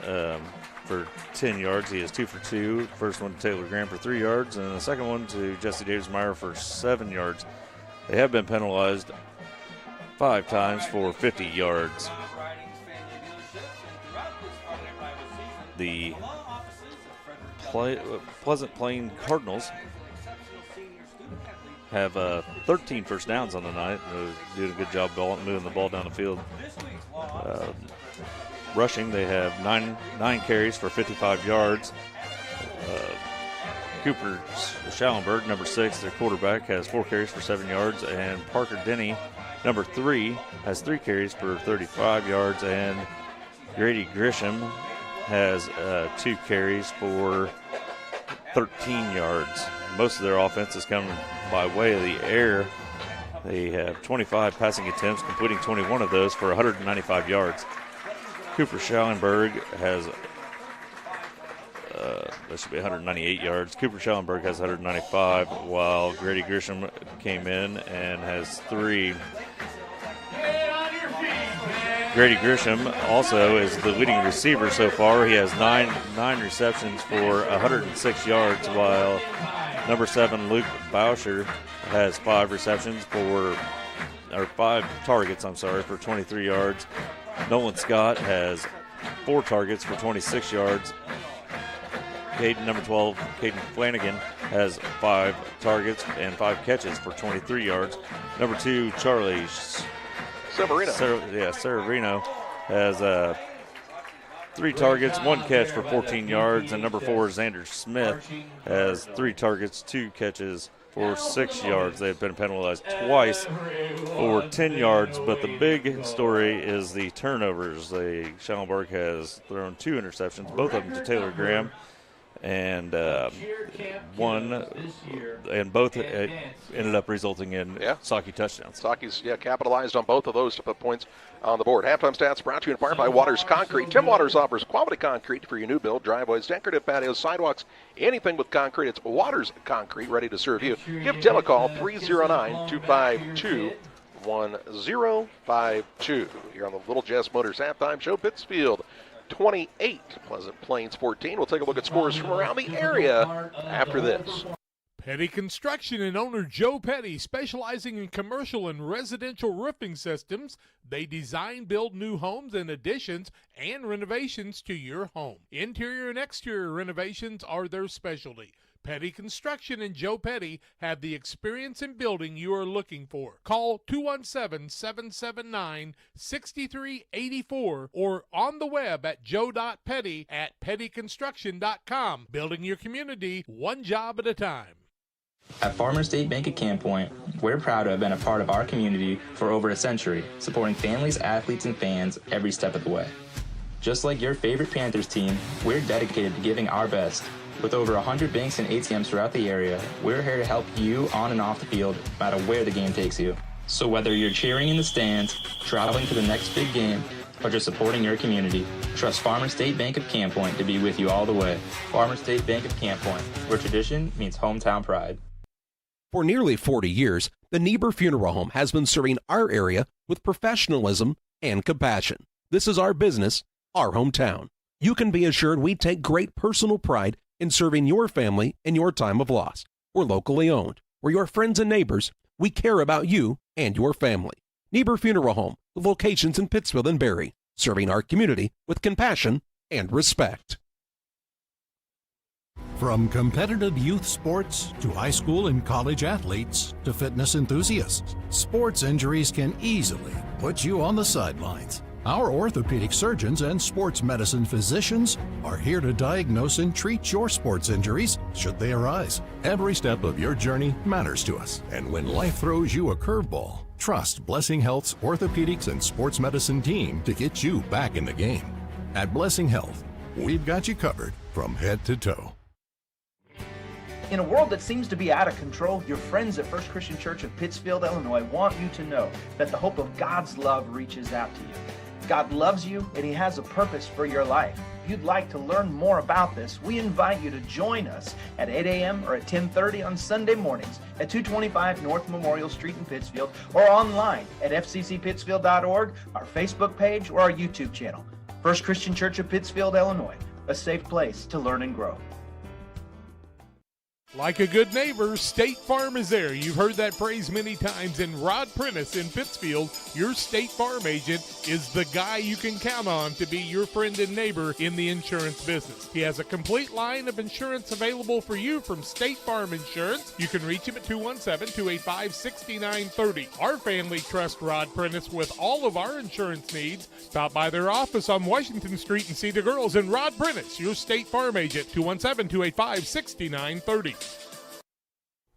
for 10 yards. He is 2 for 2. First one to Taylor Graham for 3 yards, and the second one to Jesse Davidsmeyer for 7 yards. They have been penalized 5 times for 50 yards. The Pleasant Plain Cardinals have 13 first downs on the night. They're doing a good job moving the ball down the field. Rushing, they have 9 carries for 55 yards. Cooper Schallenberg, number 6, their quarterback, has 4 carries for 7 yards. And Parker Denny, number 3, has 3 carries for 35 yards. And Grady Grisham has 2 carries for 13 yards. Most of their offense is coming by way of the air. They have 25 passing attempts, completing 21 of those for 195 yards. Cooper Schallenberg has, that should be 198 yards. Cooper Schallenberg has 195, while Grady Grisham came in and has 3. Grady Grisham also is the leading receiver so far. He has 9 receptions for 106 yards, while number 7, Luke Bauscher, has 5 targets, for 23 yards. Nolan Scott has 4 targets for 26 yards. Number 12, Caden Flanagan, has 5 targets and 5 catches for 23 yards. Number 2, Charlie Severino has 3 targets, 1 catch for 14 yards. And number 4, Xander Smith, has 3 targets, 2 catches for 6 yards. They've been penalized twice for 10 yards, but the big story is the turnovers. Schallenberg has thrown 2 interceptions, both of them to Taylor Graham, and both ended up resulting in Sauke touchdowns. Sauke's capitalized on both of those to put points on the board. Halftime stats brought to you in part by Waters Concrete. Tim Waters offers quality concrete for your new build, driveways, decorative patios, sidewalks, anything with concrete. It's Waters Concrete, ready to serve you. Give Tim a call, 309-252-1052. Here on the Little Jess Motors halftime show. Pittsfield 28, Pleasant Plains 14. We'll take a look at scores from around the area after this. Petty Construction and owner Joe Petty, specializing in commercial and residential roofing systems. They design, build new homes and additions and renovations to your home. Interior and exterior renovations are their specialty. Petty Construction and Joe Petty have the experience in building you are looking for. Call 217-779-6384 or on the web at joe.petty@pettyconstruction.com. Building your community one job at a time. At Farmers State Bank at Camp Point, we're proud to have been a part of our community for over a century, supporting families, athletes, and fans every step of the way. Just like your favorite Panthers team, we're dedicated to giving our best. With over 100 banks and ATMs throughout the area, we're here to help you on and off the field, no matter where the game takes you. So whether you're cheering in the stands, traveling to the next big game, or just supporting your community, trust Farmers State Bank of Camp Point to be with you all the way. Farmers State Bank of Camp Point, where tradition meets hometown pride. For nearly 40 years, the Niebuhr Funeral Home has been serving our area with professionalism and compassion. This is our business, our hometown. You can be assured we take great personal pride in serving your family in your time of loss. We're locally owned. We're your friends and neighbors. We care about you and your family. Niebuhr Funeral Home, with locations in Pittsfield and Barry, serving our community with compassion and respect. From competitive youth sports to high school and college athletes to fitness enthusiasts, sports injuries can easily put you on the sidelines. Our orthopedic surgeons and sports medicine physicians are here to diagnose and treat your sports injuries should they arise. Every step of your journey matters to us, and when life throws you a curveball, trust Blessing Health's orthopedics and sports medicine team to get you back in the game. At Blessing Health, we've got you covered from head to toe. In a world that seems to be out of control, your friends at First Christian Church of Pittsfield, Illinois want you to know that the hope of God's love reaches out to you. God loves you and He has a purpose for your life. If you'd like to learn more about this, we invite you to join us at 8 a.m. or at 10:30 on Sunday mornings at 225 North Memorial Street in Pittsfield, or online at fccpittsfield.org, our Facebook page, or our YouTube channel. First Christian Church of Pittsfield, Illinois, a safe place to learn and grow. Like a good neighbor, State Farm is there. You've heard that phrase many times, and Rod Prentice in Pittsfield, your State Farm agent, is the guy you can count on to be your friend and neighbor in the insurance business. He has a complete line of insurance available for you from State Farm Insurance. You can reach him at 217-285-6930. Our family trusts Rod Prentice with all of our insurance needs. Stop by their office on Washington Street and see the girls. And Rod Prentice, your State Farm agent, 217-285-6930.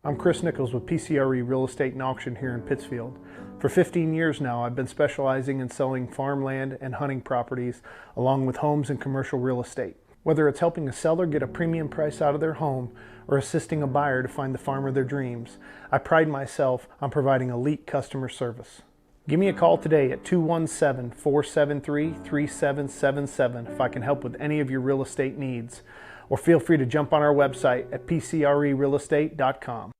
I'm Chris Nichols with PCRE Real Estate and Auction here in Pittsfield. For 15 years now, I've been specializing in selling farmland and hunting properties, along with homes and commercial real estate. Whether it's helping a seller get a premium price out of their home or assisting a buyer to find the farm of their dreams, I pride myself on providing elite customer service. Give me a call today at 217-473-3777 if I can help with any of your real estate needs. Or feel free to jump on our website at pcrerealestate.com.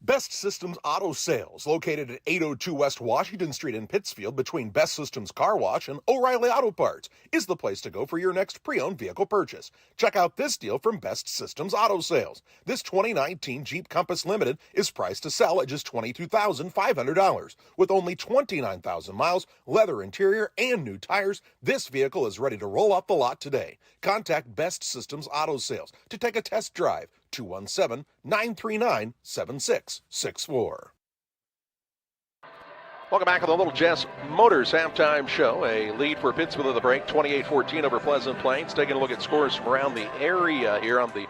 Best Systems Auto Sales, located at 802 West Washington Street in Pittsfield between Best Systems Car Wash and O'Reilly Auto Parts, is the place to go for your next pre-owned vehicle purchase. Check out this deal from Best Systems Auto Sales. This 2019 Jeep Compass Limited is priced to sell at just $22,500. With only 29,000 miles, leather interior, and new tires, this vehicle is ready to roll off the lot today. Contact Best Systems Auto Sales to take a test drive. 217-939-7664. Welcome back to the Little Jess Motors halftime show. A lead for Pittsfield at the break, 28-14 over Pleasant Plains. Taking a look at scores from around the area here on the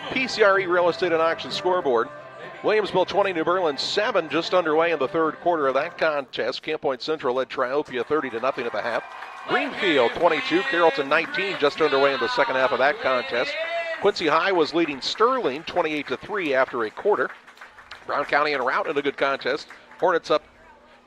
PCRE Real Estate and Auction scoreboard. Williamsville 20, New Berlin 7, just underway in the third quarter of that contest. Camp Point Central led Triopia 30-0 at the half. Greenfield 22, Carrollton 19, just underway in the second half of that contest. Quincy High was leading Sterling 28-3 after a quarter. Brown County en route in a good contest. Hornets up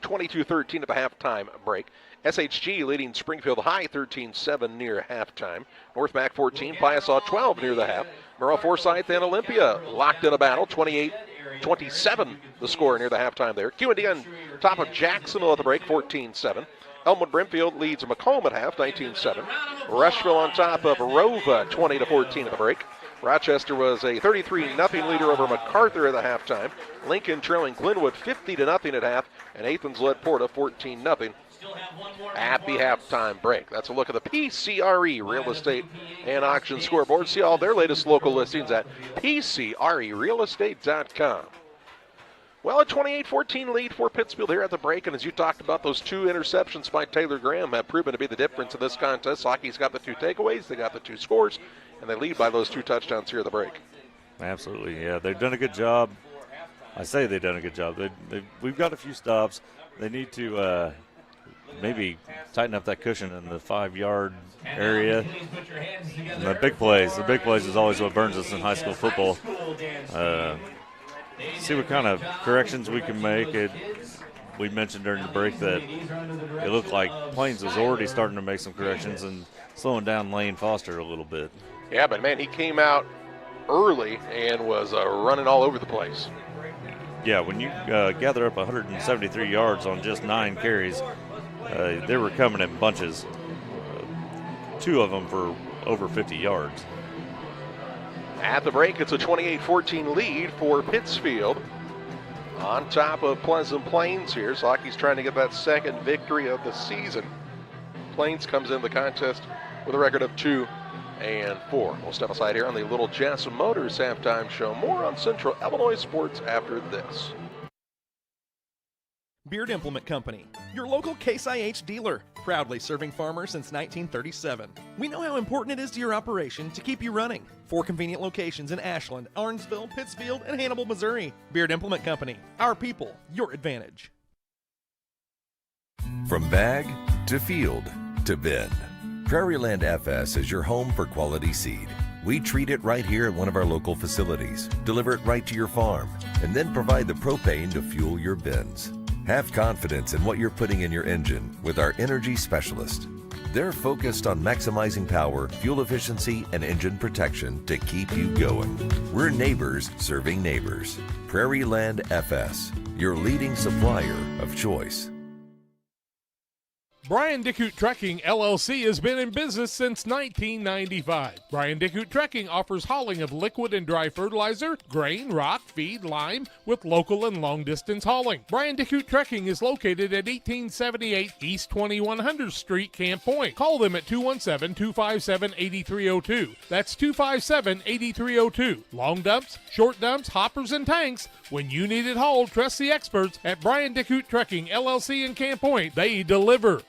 22-13 at the halftime break. SHG leading Springfield High 13-7 near halftime. North Mac 14, Piasaw 12 near the half. Merrill Forsyth and Olympia locked in a battle, 28-27 the score near the halftime there. QD on top of Jacksonville at the break, 14-7. Elmwood Brimfield leads Macomb at half, 19-7. Rushville on top of Rova, 20-14 at the break. Rochester was a 33-0 leader over MacArthur at the halftime. Lincoln trailing Glenwood 50-0 at half, and Athens led Porta 14-0 at the halftime break. That's a look at the PCRE Real Estate and Auction scoreboard. See all their latest local listings at PCRERealestate.com. Well, a 28-14 lead for Pittsfield here at the break, and as you talked about, those 2 interceptions by Taylor Graham have proven to be the difference in this contest. Hockey's got the 2 takeaways, they got the 2 scores, and they lead by those 2 touchdowns here at the break. Absolutely, yeah. They've done a good job. I say they've done a good job. We've got a few stops. They need to maybe tighten up that cushion in the 5-yard area. And the big plays is always what burns us in high school football. See what kind of corrections we can make. We mentioned during the break that it looked like Plains was already starting to make some corrections and slowing down Lane Foster a little bit. Yeah, but man, he came out early and was running all over the place. Yeah, when you gather up 173 yards on just 9 carries, they were coming in bunches. 2 of them for over 50 yards. At the break, it's a 28-14 lead for Pittsfield. On top of Pleasant Plains here. Saucky's trying to get that second victory of the season. Plains comes in the contest with a record of 2-4. We'll step aside here on the Little Jess Motors halftime show. More on Central Illinois sports after this. Beard Implement Company, your local Case IH dealer, proudly serving farmers since 1937. We know how important it is to your operation to keep you running. 4 convenient locations in Ashland, Arnsville, Pittsfield, and Hannibal, Missouri. Beard Implement Company, our people, your advantage. From bag to field to bin, Prairieland FS is your home for quality seed. We treat it right here at one of our local facilities, deliver it right to your farm, and then provide the propane to fuel your bins. Have confidence in what you're putting in your engine with our energy specialist. They're focused on maximizing power, fuel efficiency, and engine protection to keep you going. We're neighbors serving neighbors. Prairieland FS, your leading supplier of choice. Brian Dickut Trekking, LLC has been in business since 1995. Brian Dickut Trekking offers hauling of liquid and dry fertilizer, grain, rock, feed, lime, with local and long-distance hauling. Brian Dickut Trekking is located at 1878 East 2100 Street, Camp Point. Call them at 217-257-8302. That's 257-8302. Long dumps, short dumps, hoppers, and tanks. When you need it hauled, trust the experts at Brian Dickut Trekking, LLC in Camp Point. They deliver.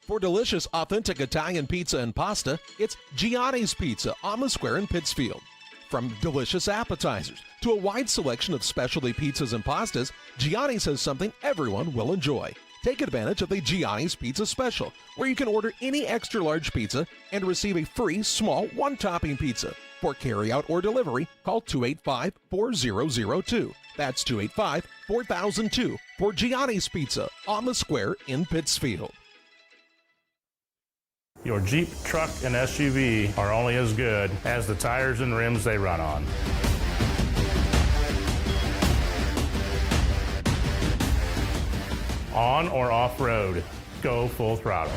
For delicious, authentic Italian pizza and pasta, it's Gianni's Pizza on the Square in Pittsfield. From delicious appetizers to a wide selection of specialty pizzas and pastas, Gianni's has something everyone will enjoy. Take advantage of the Gianni's Pizza Special, where you can order any extra large pizza and receive a free small one-topping pizza. For carryout or delivery, call 285-4002. That's 285-4002 for Gianni's Pizza on the Square in Pittsfield. Your Jeep, truck, and SUV are only as good as the tires and rims they run on. On or off-road, go full throttle.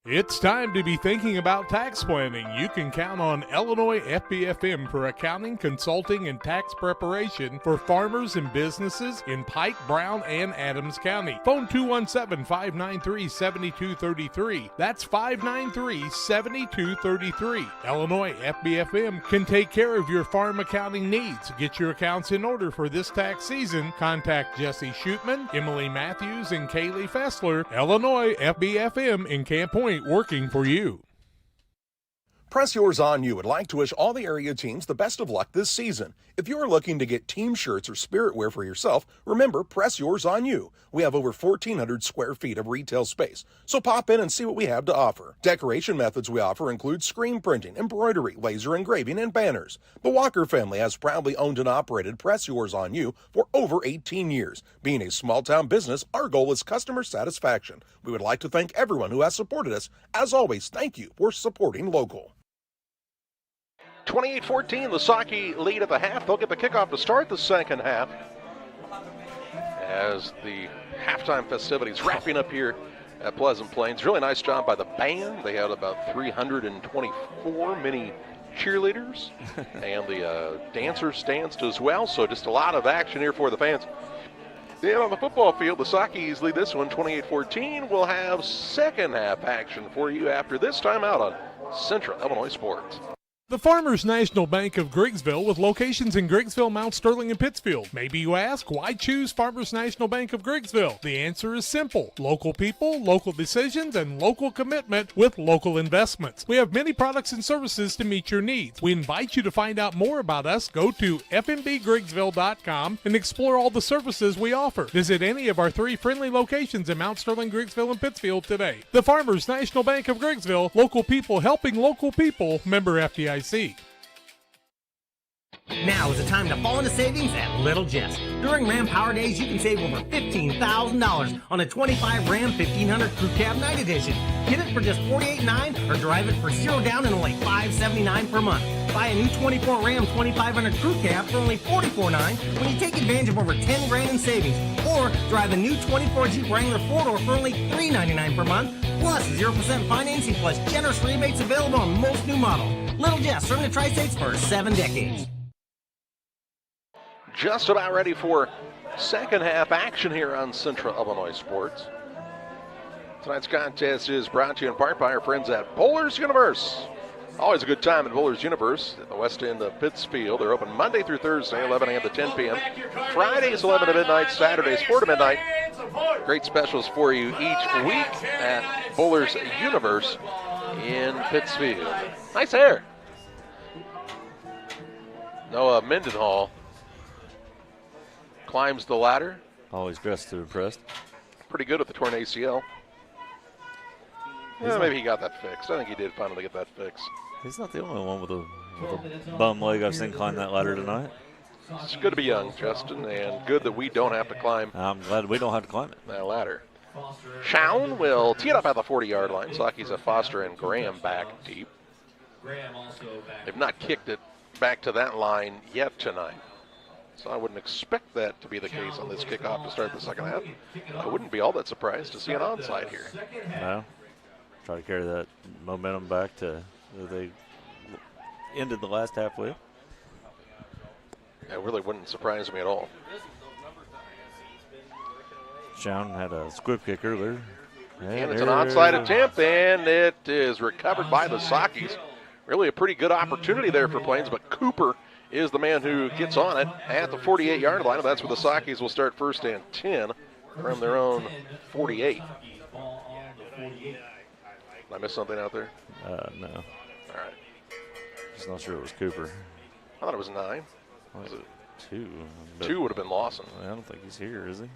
It's time to be thinking about tax planning. You can count on Illinois FBFM for accounting, consulting, and tax preparation for farmers and businesses in Pike, Brown, and Adams County. Phone 217-593-7233. That's 593-7233. Illinois FBFM can take care of your farm accounting needs. Get your accounts in order for this tax season. Contact Jesse Shootman, Emily Matthews, and Kaylee Fessler. Illinois FBFM in Camp Point, working for you. Press Yours On You would like to wish all the area teams the best of luck this season. If you're looking to get team shirts or spirit wear for yourself, remember Press Yours On You. We have over 1,400 square feet of retail space, so pop in and see what we have to offer. Decoration methods we offer include screen printing, embroidery, laser engraving, and banners. The Walker family has proudly owned and operated Press Yours On You for over 18 years. Being a small-town business, our goal is customer satisfaction. We would like to thank everyone who has supported us. As always, thank you for supporting local. 28-14, the Saukey lead at the half. They'll get the kickoff to start the second half as the halftime festivities wrapping up here at Pleasant Plains. Really nice job by the band. They had about 324 mini cheerleaders, and the dancers danced as well, so just a lot of action here for the fans. Then on the football field, the Sockies lead this one 28-14. We'll have second half action for you after this time out on Central Illinois Sports. The Farmers National Bank of Griggsville, with locations in Griggsville, Mount Sterling, and Pittsfield. Maybe you ask, why choose Farmers National Bank of Griggsville? The answer is simple. Local people, local decisions, and local commitment with local investments. We have many products and services to meet your needs. We invite you to find out more about us. Go to fmbgriggsville.com and explore all the services we offer. Visit any of our 3 friendly locations in Mount Sterling, Griggsville, and Pittsfield today. The Farmers National Bank of Griggsville, local people helping local people, member FDIC. Now is the time to fall into savings at Little Jess. During Ram Power Days, you can save over $15,000 on a 25 Ram 1500 Crew Cab Night Edition. Get it for just $48.9 or drive it for $0 down and only $579 per month. Buy a new 24 Ram 2500 Crew Cab for only $44.9 when you take advantage of over $10,000 in savings. Or drive a new 24 Jeep Wrangler 4-door for only $399 per month. Plus 0% financing plus generous rebates available on most new models. Little Jess, serving the Tri-States for 7 decades. Just about ready for second half action here on Central Illinois Sports. Tonight's contest is brought to you in part by our friends at Bowlers Universe. Always a good time at Bowlers Universe at the west end of Pittsfield. They're open Monday through Thursday, 11 a.m. to 10 p.m. Fridays, 11 to midnight. Saturdays, 4 to midnight. Great specials for you each week at Bowlers Universe in Pittsfield. Nice hair. Noah Mendenhall climbs the ladder. Always dressed to impress. Pretty good with the torn ACL. Yeah, maybe he got that fixed. I think he did finally get that fixed. He's not the only one with a bum leg I've seen climb that ladder tonight. It's good to be young, Justin, and good that we don't have to climb. I'm glad we don't have to climb it. That ladder. Chown will tee it up at the 40-yard line. Sockies have Foster and Graham back deep. They've not kicked it back to that line yet tonight. So I wouldn't expect that to be the case on this kickoff to start the second half. I wouldn't be all that surprised to see an onside here. No. Try to carry that momentum back to where they ended the last half with. It really wouldn't surprise me at all. Chown had a squib kick earlier. And it's an onside attempt, and it is recovered by the Sockies. Really a pretty good opportunity there for Plains, but Cooper is the man who gets on it at the 48-yard line. And that's where the Sockies will start first and 10 from their own 48. Did I miss something out there? No. All right. Just not sure it was Cooper. I thought it was 9. Was it 2? 2 would have been Lawson. I don't think he's here, is he?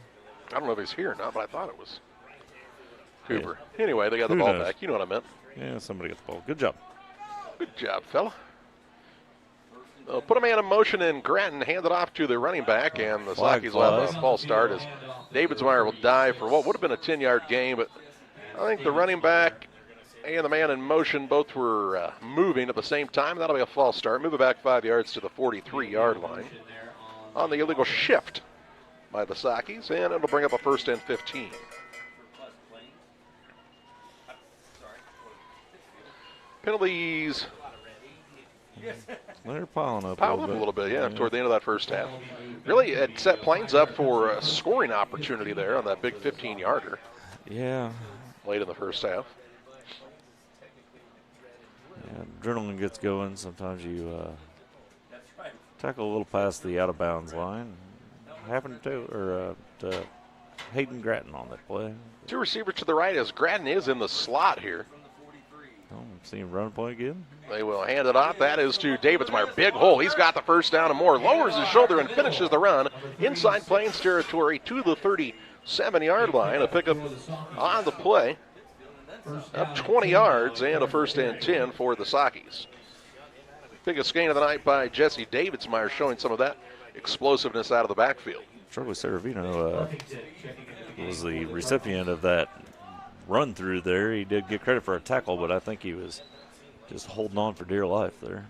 I don't know if he's here or not, but I thought it was Cooper. Yeah. Anyway, they got the ball back. You know what I meant. Yeah, somebody got the ball. Good job. Good job, fella. They'll put a man in motion, and Grattan hand it off to the running back, and the Sockies will have a false start as Davidsmeyer will dive for what would have been a 10-yard gain, but I think the running back and the man in motion both were moving at the same time. That'll be a false start. Move it back 5 yards to the 43-yard line on the illegal shift by the Sockies, and it'll bring up a first and 15. Penalties. They're piling up a little bit, yeah, toward the end of that first half. Really, it set Plains up for a scoring opportunity there on that big 15-yarder. Yeah. Late in the first half. Yeah, adrenaline gets going. Sometimes you tackle a little past the out-of-bounds line. Happened to Hayden Grattan on that play. 2 receivers to the right as Grattan is in the slot here. Oh, see him run play again. They will hand it off. That is to Davidsmeyer. Big hole. He's got the first down and more. Lowers his shoulder and finishes the run inside Plains territory to the 37-yard line. A pickup on the play. Up 20 yards and a first and 10 for the Sockies. Biggest gain of the night by Jesse Davidsmeyer, showing some of that explosiveness out of the backfield. Charlie Saravino was the recipient of that run through there. He did get credit for a tackle, but I think he was just holding on for dear life there.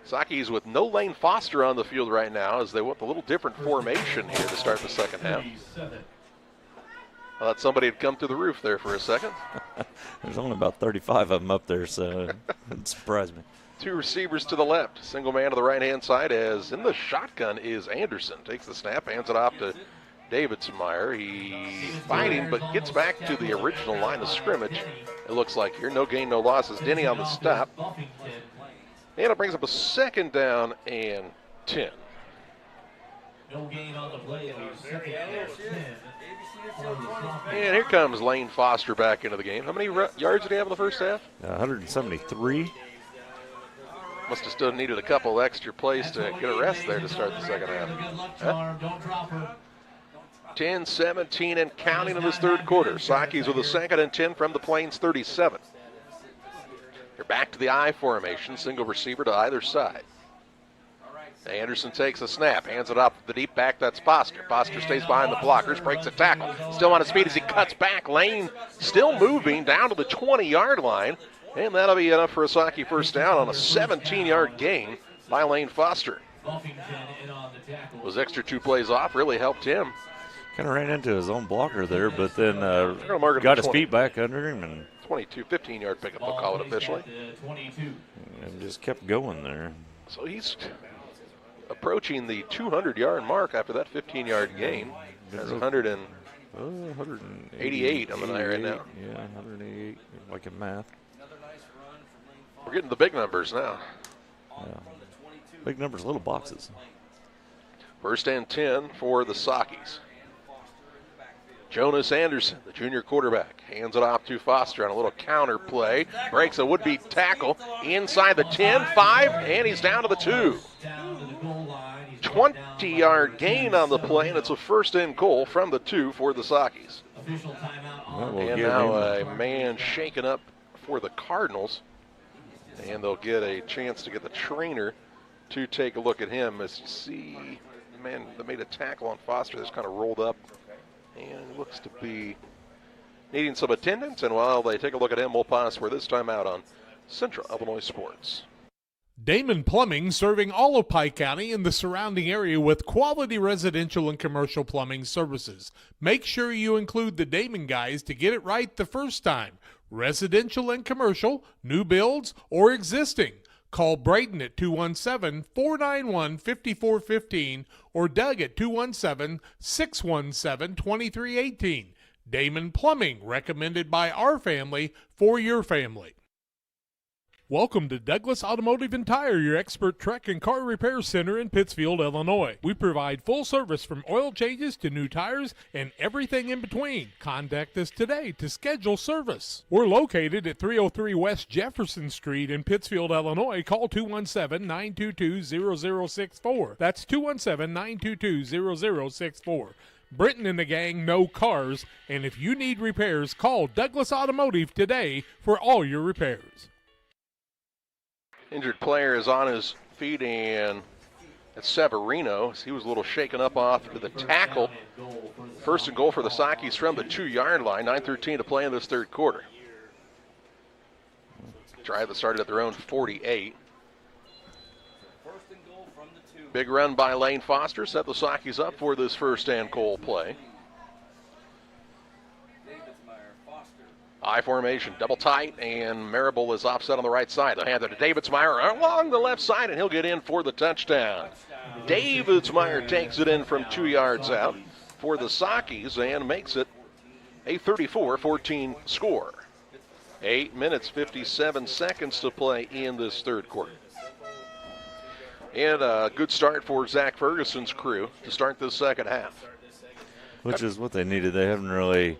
Sockies with no Lane Foster on the field right now as they want a little different formation here to start the second half. I thought somebody had come to the roof there for a second. There's only about 35 of them up there, so it surprised me. 2 receivers to the left. Single man to the right-hand side as in the shotgun is Anderson. Takes the snap, hands it off to Davidsmeyer. He's fighting, but gets back to the original line of scrimmage. It looks like here. No gain, no losses. Denny on the stop. And it brings up a 2nd down and 10. No gain on the play. Second and 10. And here comes Lane Foster back into the game. How many yards did he have in the first half? 173. Must have still needed a couple extra plays to get a rest there to start the second half. 10-17 and counting in this third quarter. Sakis with a 2nd and 10 from the Plains 37. They're back to the I formation, single receiver to either side. Anderson takes a snap, hands it off the deep back, that's Foster. Foster stays behind the blockers, breaks a tackle. Still on his feet as he cuts back. Lane still moving down to the 20-yard line. And that'll be enough for a Saki first down on a 17-yard gain by Lane Foster. Those extra 2 plays off really helped him. Kind of ran into his own blocker there, but then got his feet back under him. And 15-yard pickup, they'll call it officially. And just kept going there. So he's approaching the 200-yard mark after that 15-yard gain. That's 188 on the night right now. Yeah, 188, like in math. We're getting the big numbers now. Yeah. Big numbers, little boxes. 1st and 10 for the Sakis. Jonas Anderson, the junior quarterback, hands it off to Foster on a little counter play. Breaks a would-be tackle inside the 10, 5, and he's down to the 2. 20-yard gain on the play, and it's a 1st and goal from the 2 for the Sakis. And now a man shaken up for the Cardinals. And they'll get a chance to get the trainer to take a look at him. As you see, the man that made a tackle on Foster that's kind of rolled up and looks to be needing some attendance. And while they take a look at him, we'll pause for this time out on Central Illinois Sports. Damon Plumbing, serving all of Pike County and the surrounding area with quality residential and commercial plumbing services. Make sure you include the Damon guys to get it right the first time. Residential and commercial, new builds, or existing. Call Braden at 217-491-5415 or Doug at 217-617-2318. Damon Plumbing, recommended by our family for your family. Welcome to Douglas Automotive and Tire, your expert truck and car repair center in Pittsfield, Illinois. We provide full service from oil changes to new tires and everything in between. Contact us today to schedule service. We're located at 303 West Jefferson Street in Pittsfield, Illinois. Call 217-922-0064. That's 217-922-0064. Britton and the gang know cars, and if you need repairs, call Douglas Automotive today for all your repairs. Injured player is on his feet, and it's Severino. He was a little shaken up off to the tackle. 1st and goal for the Sakis from the 2-yard line. 9:13 to play in this third quarter. Drive that started at their own 48. Big run by Lane Foster set the Sakis up for this 1st and goal play. I formation, double tight, and Marable is offset on the right side. They'll hand it to Davidsmeyer along the left side, and he'll get in for the touchdown. Davidsmeyer takes it in from 2 yards out for the Sakis and makes it a 34-14 score. 8 minutes, 57 seconds to play in this third quarter. And a good start for Zach Ferguson's crew to start this second half. Which is what they needed. They haven't really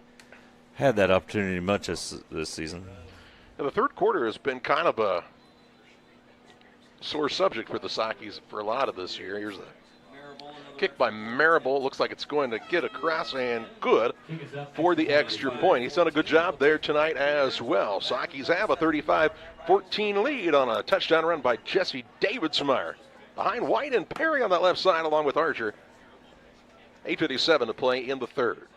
had that opportunity much this season. Now, the third quarter has been kind of a sore subject for the Sakis for a lot of this year. Here's the kick by Marable. Looks like it's going to get across and good for the extra point. He's done a good job there tonight as well. Sakis have a 35-14 lead on a touchdown run by Jesse Davidsmeyer. Behind White and Perry on that left side along with Archer. 8:57 to play in the third.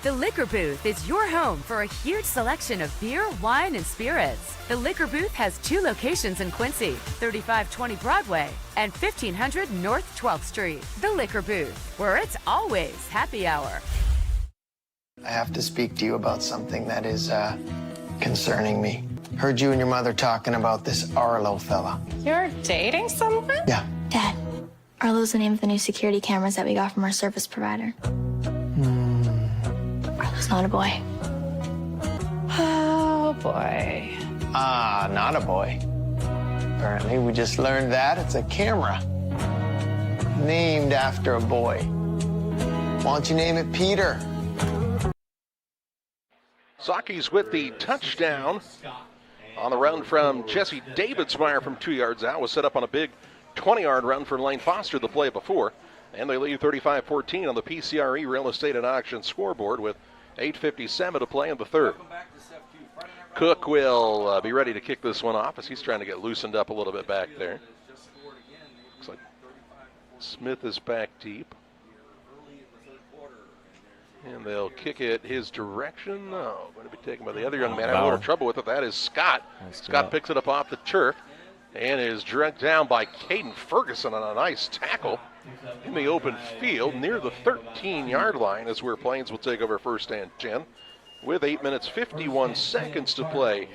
The Liquor Booth is your home for a huge selection of beer, wine, and spirits. The Liquor Booth has 2 locations in Quincy, 3520 Broadway and 1500 North 12th Street. The Liquor Booth, where it's always happy hour. I have to speak to you about something that is concerning me. Heard you and your mother talking about this Arlo fella. You're dating someone? Yeah. Dad, Arlo's the name of the new security cameras that we got from our service provider. Arlo's not a boy. Oh, boy. Not a boy. Apparently, we just learned that it's a camera named after a boy. Why don't you name it Peter? Saki's with the touchdown on the run from Jesse Davidsmeyer from 2 yards out. Was set up on a big 20-yard run for Lane Foster the play before. And they lead 35-14 on the PCRE Real Estate and Auction scoreboard with 8:57 to play in the third. Cook will be ready to kick this one off as he's trying to get loosened up a little bit back there. Looks like Smith is back deep. And they'll kick it his direction. No, going to be taken by the other young man. Having a little trouble with it. That is Scott. Scott picks it up off the turf and is dragged down by Caden Ferguson on a nice tackle in the open field near the 13-yard line is where Plains will take over first and 10 with 8 minutes 51 seconds to play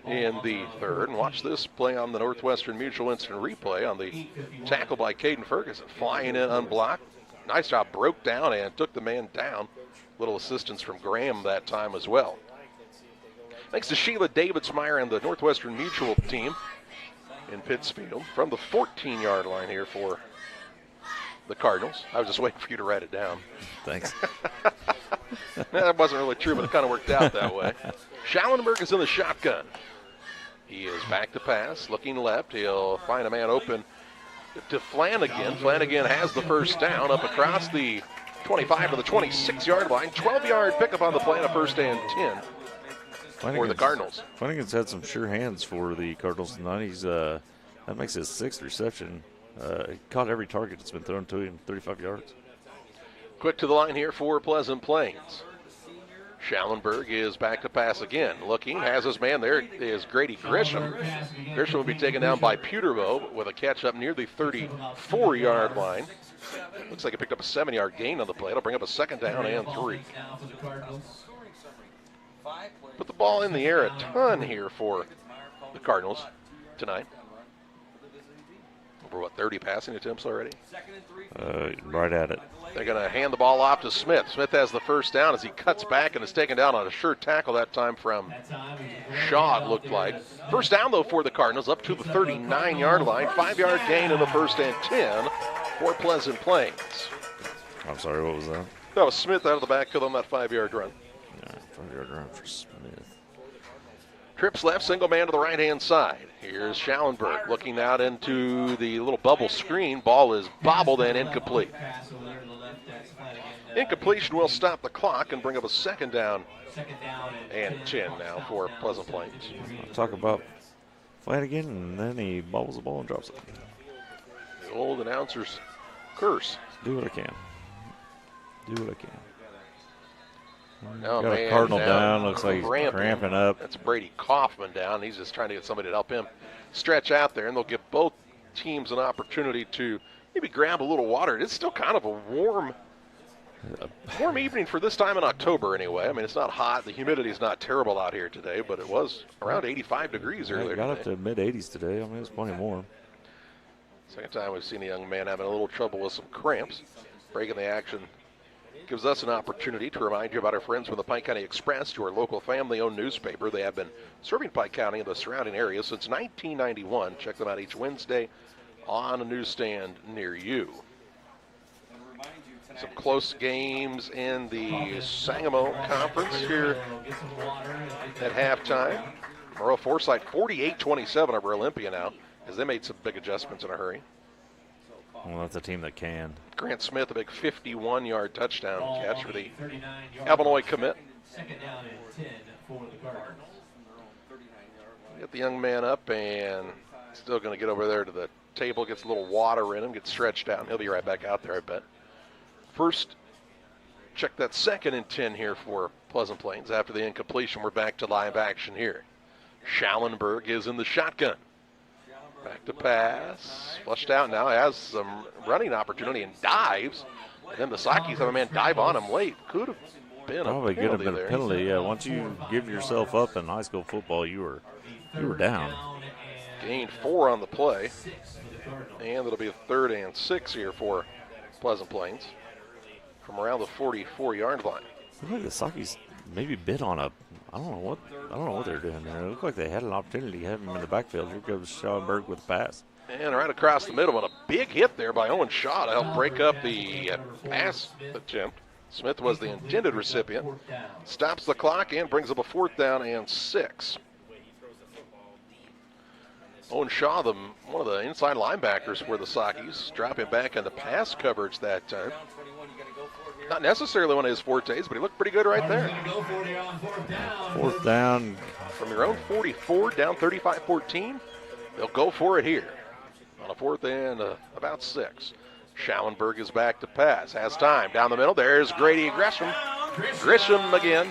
in the third. And watch this play on the Northwestern Mutual Instant Replay on the tackle by Caden Ferguson. Flying in unblocked. Nice job, broke down and took the man down. Little assistance from Graham that time as well. Thanks to Sheila Davidsmeyer and the Northwestern Mutual team in Pittsfield from the 14-yard line here for the Cardinals. I was just waiting for you to write it down. Thanks. That wasn't really true, but it kind of worked out that way. Schallenberg is in the shotgun. He is back to pass, looking left. He'll find a man open to Flanagan. Flanagan has the first down up across the 25 to the 26-yard line. 12-yard pickup on the play, and a first and 10 for the Cardinals. Flanagan's had some sure hands for the Cardinals tonight. He's that makes his 6th reception. He caught every target that's been thrown to him, 35 yards. Quick to the line here for Pleasant Plains. Schallenberg is back to pass again. Looking, has his man there is Grady Grisham. Grisham will be taken down by Peterbo with a catch up near the 34-yard line. Looks like he picked up a 7-yard gain on the play. It'll bring up a second down and 3. Put the ball in the air a ton here for the Cardinals tonight. Over, 30 passing attempts already? Right at it. They're going to hand the ball off to Smith. Smith has the first down as he cuts back and is taken down on a sure tackle that time from Shaw, it looked like. First down, though, for the Cardinals, up to the 39-yard line. 5-yard gain in the first and 10 for Pleasant Plains. I'm sorry, what was that? That was Smith out of the backfield on that 5-yard run. Yeah, 5-yard run for Smith. Trips left, single man to the right-hand side. Here's Schallenberg looking out into the little bubble screen. Ball is bobbled and incomplete. Incompletion will stop the clock and bring up a second down and 10 now for Pleasant Plains. Talk about Flanagan, and then he bobbles the ball and drops it. The old announcer's curse. Do what I can. Do what I can. No, got man, a Cardinal down. Looks like he's cramping up. That's Brady Kaufman down. He's just trying to get somebody to help him stretch out there, and they'll give both teams an opportunity to maybe grab a little water. It's still kind of a warm evening for this time in October anyway. I mean, it's not hot. The humidity is not terrible out here today, but it was around 85 degrees earlier It got today. up to mid-80s today. I mean, it was plenty warm. Second time we've seen a young man having a little trouble with some cramps. Breaking the action gives us an opportunity to remind you about our friends from the Pike County Express, your local family-owned newspaper. They have been serving Pike County and the surrounding area since 1991. Check them out each Wednesday on a newsstand near you. Some close games in the Sangamo Conference here at halftime. Moreau Forsyth 48-27 over Olympia now, as they made some big adjustments in a hurry. Well, that's a team that can. Grant Smith, a big 51-yard touchdown catch for the Illinois commit. Second down and 10 for the Cardinals. Get the young man up and still going to get over there to the table, gets a little water in him, gets stretched out, and he'll be right back out there, I bet. First, check that second and 10 here for Pleasant Plains. After the incompletion, we're back to live action here. Schallenberg is in the shotgun. Back to pass. Flushed out now. Has some running opportunity and dives. And then the Sakis have a man dive on him late. Could have been Probably a could have penalty been there. a penalty. Yeah, once you give yourself up in high school football, you were down. Gained 4 on the play. And it'll be a 3rd and 6 here for Pleasant Plains from around the 44-yard line. Look like the Sakis maybe bit on a, I don't know what they're doing there. It looked like they had an opportunity to have him in the backfield. Here goes Schauenberg with the pass. And right across the middle, and a big hit there by Owen Shaw to help break up the pass attempt. Smith was the intended recipient. Stops the clock and brings up a 4th down and 6. Owen Shaw, one of the inside linebackers for the Sakis, dropping back into pass coverage that time. Not necessarily one of his fortes, but he looked pretty good right there. 4th down. From your own 44, down 35-14. They'll go for it here on a 4th and about 6. Schauenberg is back to pass. Has time. Down the middle, there's Grady Gresham. Gresham again.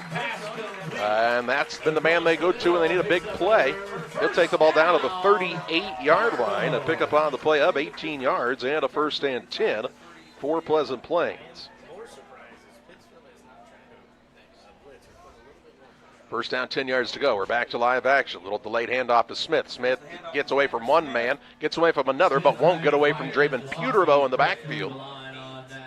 And that's been the man they go to when they need a big play. He'll take the ball down to the 38-yard line and pick up on the play of 18 yards and a 1st and 10 for Pleasant Plains. First down, 10 yards to go. We're back to live action. Little delayed handoff to Smith. Smith gets away from one man, gets away from another, but won't get away from Draven Puterbo in the backfield.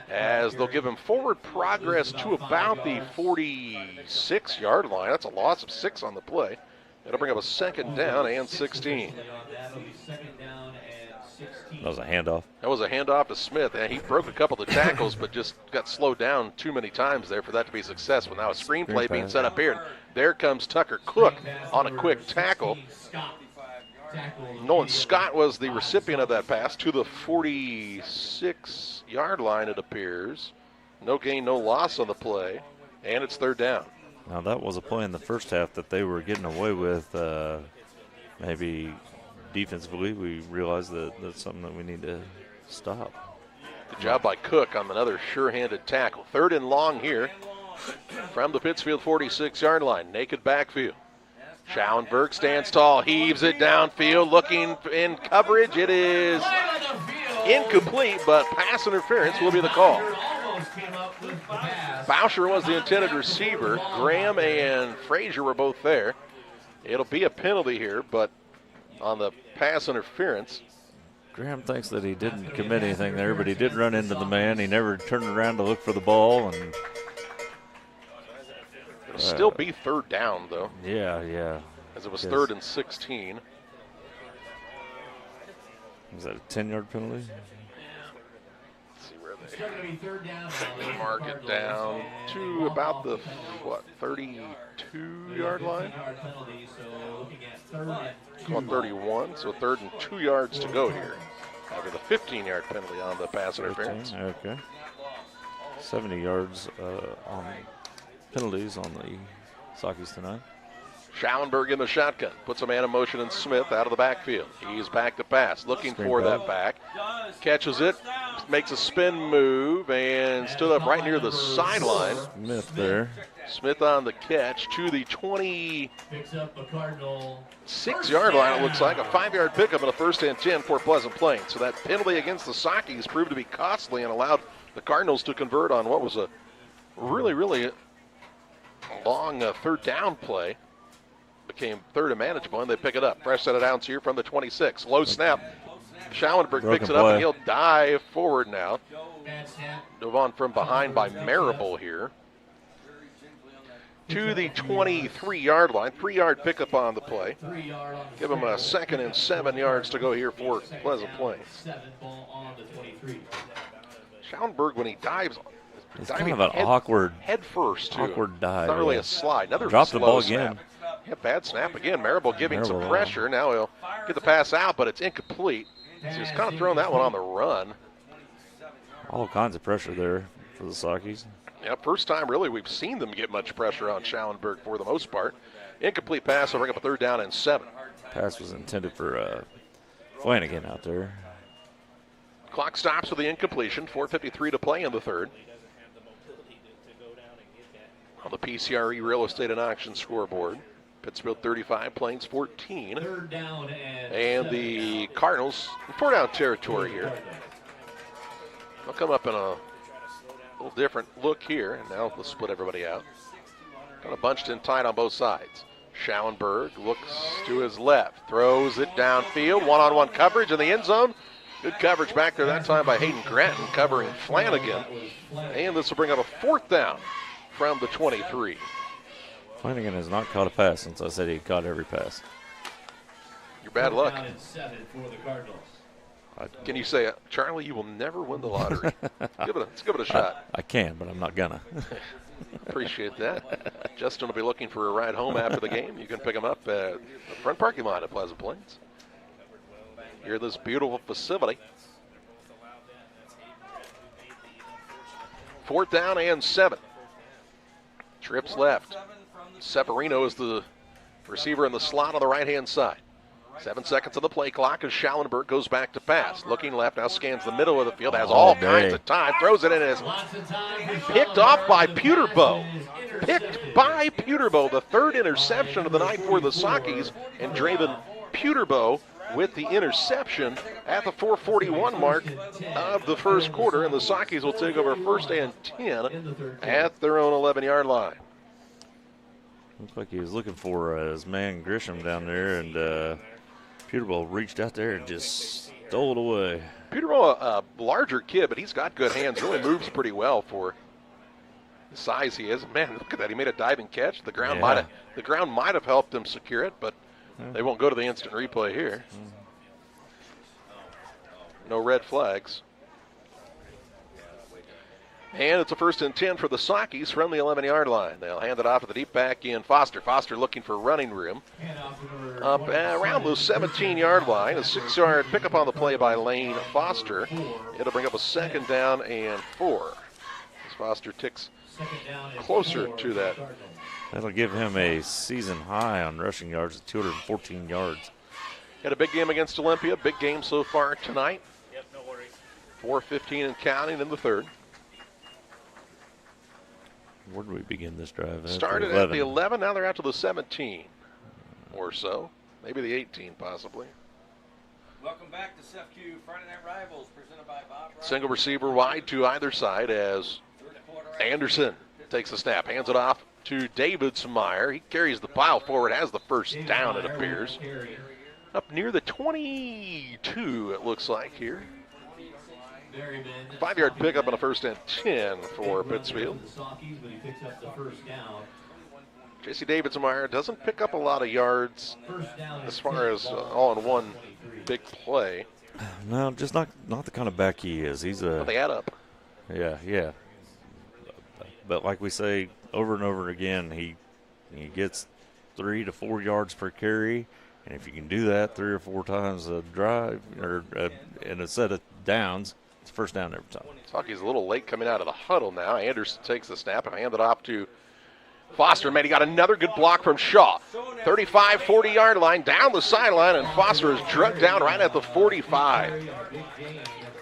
As they'll give him forward progress to about the 46-yard line. That's a loss of 6 on the play. It'll bring up a 2nd down and 16. That was a handoff. That was a handoff to Smith, and he broke a couple of tackles, but just got slowed down too many times there for that to be successful. Now a screen play being set up here, and there comes Tucker Cook on a quick tackle. Nolan Scott was the recipient of that pass to the 46-yard line, it appears. No gain, no loss on the play, and it's 3rd down. Now that was a play in the first half that they were getting away with. Maybe defensively, we realized that that's something that we need to stop. Good job by Cook on another sure-handed tackle. 3rd and long here from the Pittsfield 46-yard line. Naked backfield. Schauenberg stands tall, heaves it downfield, looking in coverage. It is incomplete, but pass interference will be the call. Bauscher was the intended receiver. Graham and Frazier were both there. It'll be a penalty here, but on the pass interference. Graham thinks that he didn't commit anything there, but he did run into the man. He never turned around to look for the ball. And it'll still be 3rd down, though. Yeah. As it was 3rd and 16. Was that a 10-yard penalty? Let's see where they mark it down to about the, 32-yard line? Call it 31, so 3rd and 2 yards to go here. After the 15-yard penalty on the pass interference. Okay. 70 yards on penalties on the Sakis tonight. Schauenberg in the shotgun. Puts a man in motion in Smith out of the backfield. He's back to pass. Looking for that back. Catches it. Makes a spin move and stood up right near the sideline. Smith there. Smith on the catch to the 26-yard line, it looks like. A 5-yard pickup and a 1st and 10 for Pleasant Plains. So that penalty against the Sakis proved to be costly and allowed the Cardinals to convert on what was a really, really long 3rd down play. Became 3rd and manageable, and they pick it up. Fresh set of downs here from the 26. Low snap. Schauenberg picks it up, and he'll dive forward now. Dove on from behind by Marable here. To the 23-yard line. 3-yard pickup on the play. Give him a 2nd and 7 yards to go here for Pleasant Plains. Schauenberg, when he dives, it's kind of an awkward head first, too. Awkward dive. Not really a slide. Another dropped the ball snap. again. Yeah, bad snap again. Marable giving some pressure. Now he'll get the pass out, but it's incomplete. So he's kind of throwing that one on the run. All kinds of pressure there for the Sakis. Yeah, first time really we've seen them get much pressure on Schauenberg for the most part. Incomplete pass will bring up a 3rd down and 7. Pass was intended for Flanagan out there. Clock stops with the incompletion. 4:53 to play in the 3rd. On the PCRE Real Estate and Auction scoreboard. Pittsfield 35, Plains 14. 3rd down and the Cardinals in 4-down territory here. They'll come up in a A little different look here, and now they'll split everybody out. Kind of bunched in tight on both sides. Schallenberg looks to his left, throws it downfield, one-on-one coverage in the end zone. Good coverage back there that time by Hayden Gratton covering Flanagan. And this will bring up a 4th down from the 23. Flanagan has not caught a pass since I said he caught every pass. Your bad luck. Can you say, Charlie, you will never win the lottery? Let's give it a shot. I can, but I'm not gonna. Appreciate that. Justin will be looking for a ride home after the game. You can pick him up at the front parking lot at Pleasant Plains. Here at this beautiful facility. 4th down and 7. Trips left. Severino is the receiver in the slot on the right-hand side. 7 seconds on the play clock as Schallenberg goes back to pass. Looking left, now scans the middle of the field, has all kinds of time, throws it in, and is picked off by Peterbow. Picked by Peterbow, the 3rd interception of the night for the Sockies, and Draven Peterbow with the interception at the 4:41 mark of the first quarter, and the Sockies will take over 1st and 10 at their own 11-yard line. Looks like he was looking for his man Grisham down there, and Peterbow reached out there and just stole it away. Peterbow, a larger kid, but he's got good hands. Really moves pretty well for the size he is. Man, look at that! He made a diving catch. The ground might have helped him secure it, but they won't go to the instant replay here. No red flags. And it's a 1st and 10 for the Sockies from the 11-yard line. They'll hand it off to the deep back in Foster. Foster looking for running room. Up around the 17-yard line. A 6-yard pickup on the play by Lane Foster. It'll bring up a 2nd down and 4. As Foster ticks closer to that. That'll give him a season high on rushing yards at 214 yards. Had a big game against Olympia. Big game so far tonight. 4:15 and counting in the 3rd. Where did we begin this drive? Started at the 11, now they're out to the 17 or so. Maybe the 18 possibly. Welcome back to SEFQ Friday Night Rivals presented by Bob. Single receiver wide to either side as Anderson takes the snap, hands it off to Davidsmeyer. He carries the pile forward, has the 1st down it appears. Up near the 22 it looks like here. 5-yard pickup and a 1st and 10 for Pittsfield. J.C. Davidsmeyer doesn't pick up a lot of yards as far as all in one big play. No, just not the kind of back he is. But they add up. Yeah. But like we say over and over again, he gets 3 to 4 yards per carry, and if you can do that 3 or 4 times a drive or in a set of downs, it's 1st down every time. Socky's a little late coming out of the huddle now. Anderson takes the snap and hand it off to Foster. Man, he got another good block from Shaw. 35, 40-yard line, down the sideline, and Foster is drugged down right at the 45.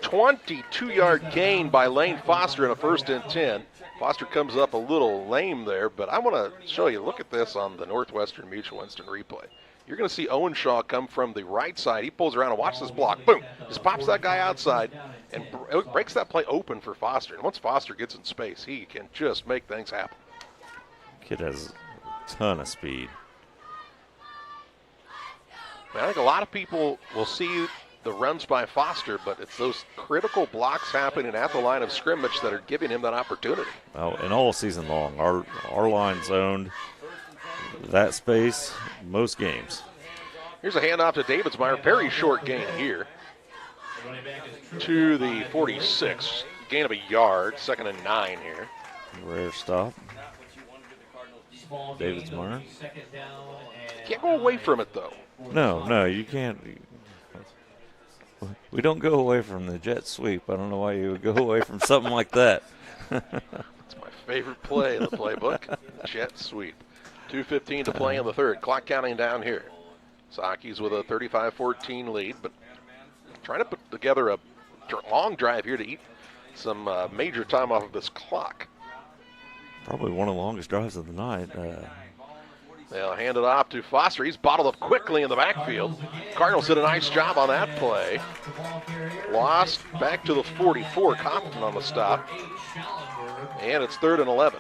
22-yard gain by Lane Foster in a 1st and 10. Foster comes up a little lame there, but I want to show you, look at this on the Northwestern Mutual instant replay. You're going to see Owen Shaw come from the right side. He pulls around and watch this block. Boom. Just pops that guy outside and breaks that play open for Foster. And once Foster gets in space, he can just make things happen. Kid has a ton of speed. I think a lot of people will see the runs by Foster, but it's those critical blocks happening at the line of scrimmage that are giving him that opportunity. Well, and all season long, our line's owned that space most games. Here's a handoff to Davidsmeyer. Very short gain here to the 46. Gain of a yard. 2nd and 9 here. Rare stop. Davidsmeyer. Can't go away from it, though. No, you can't. We don't go away from the jet sweep. I don't know why you would go away from something like that. It's my favorite play in the playbook. Jet sweep. 2:15 to play in the 3rd. Clock counting down here. Sockies with a 35-14 lead, but trying to put together a long drive here to eat some major time off of this clock. Probably one of the longest drives of the night. They'll hand it off to Foster. He's bottled up quickly in the backfield. Cardinals did a nice job on that play. Lost back to the 44. Compton on the stop. And it's 3rd and 11.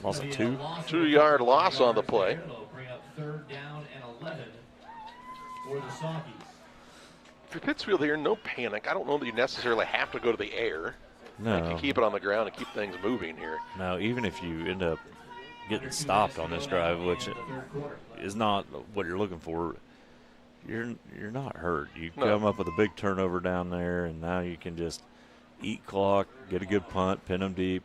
Loss of 2. 2-yard loss on the play. Bring up 3rd down and 11 for the Sockies. For Pittsfield here, no panic. I don't know that you necessarily have to go to the air. No. You can keep it on the ground and keep things moving here. Now, even if you end up getting stopped on this drive, which is not what you're looking for, you're not hurt. You come up with a big turnover down there, and now you can just eat clock, get a good punt, pin them deep.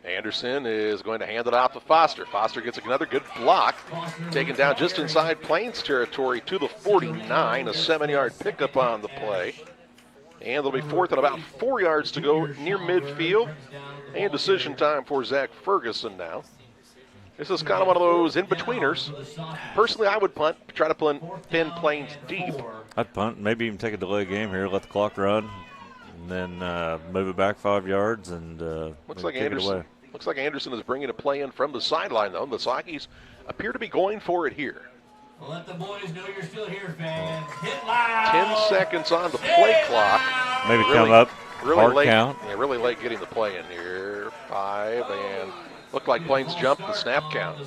Anderson is going to hand it off to Foster. Foster gets another good block, taken down just inside Plains territory to the 49, a 7-yard pickup on the play. And there'll be 4th and about 4 yards to go near midfield. And decision time for Zach Ferguson now. This is kind of one of those in-betweeners. Personally, I would punt, try to pin Plains deep. I'd punt, maybe even take a delay game here, let the clock run, and then move it back 5 yards and Looks like kick it away. Looks like Anderson is bringing a play in from the sideline, though. The Sockies appear to be going for it here. Let the boys know you're still here, fans. Hit loud. 10 seconds on the play clock. Maybe come up, hard late, count. Yeah, really late getting the play in here. 5, and looked like Plains jumped the snap count.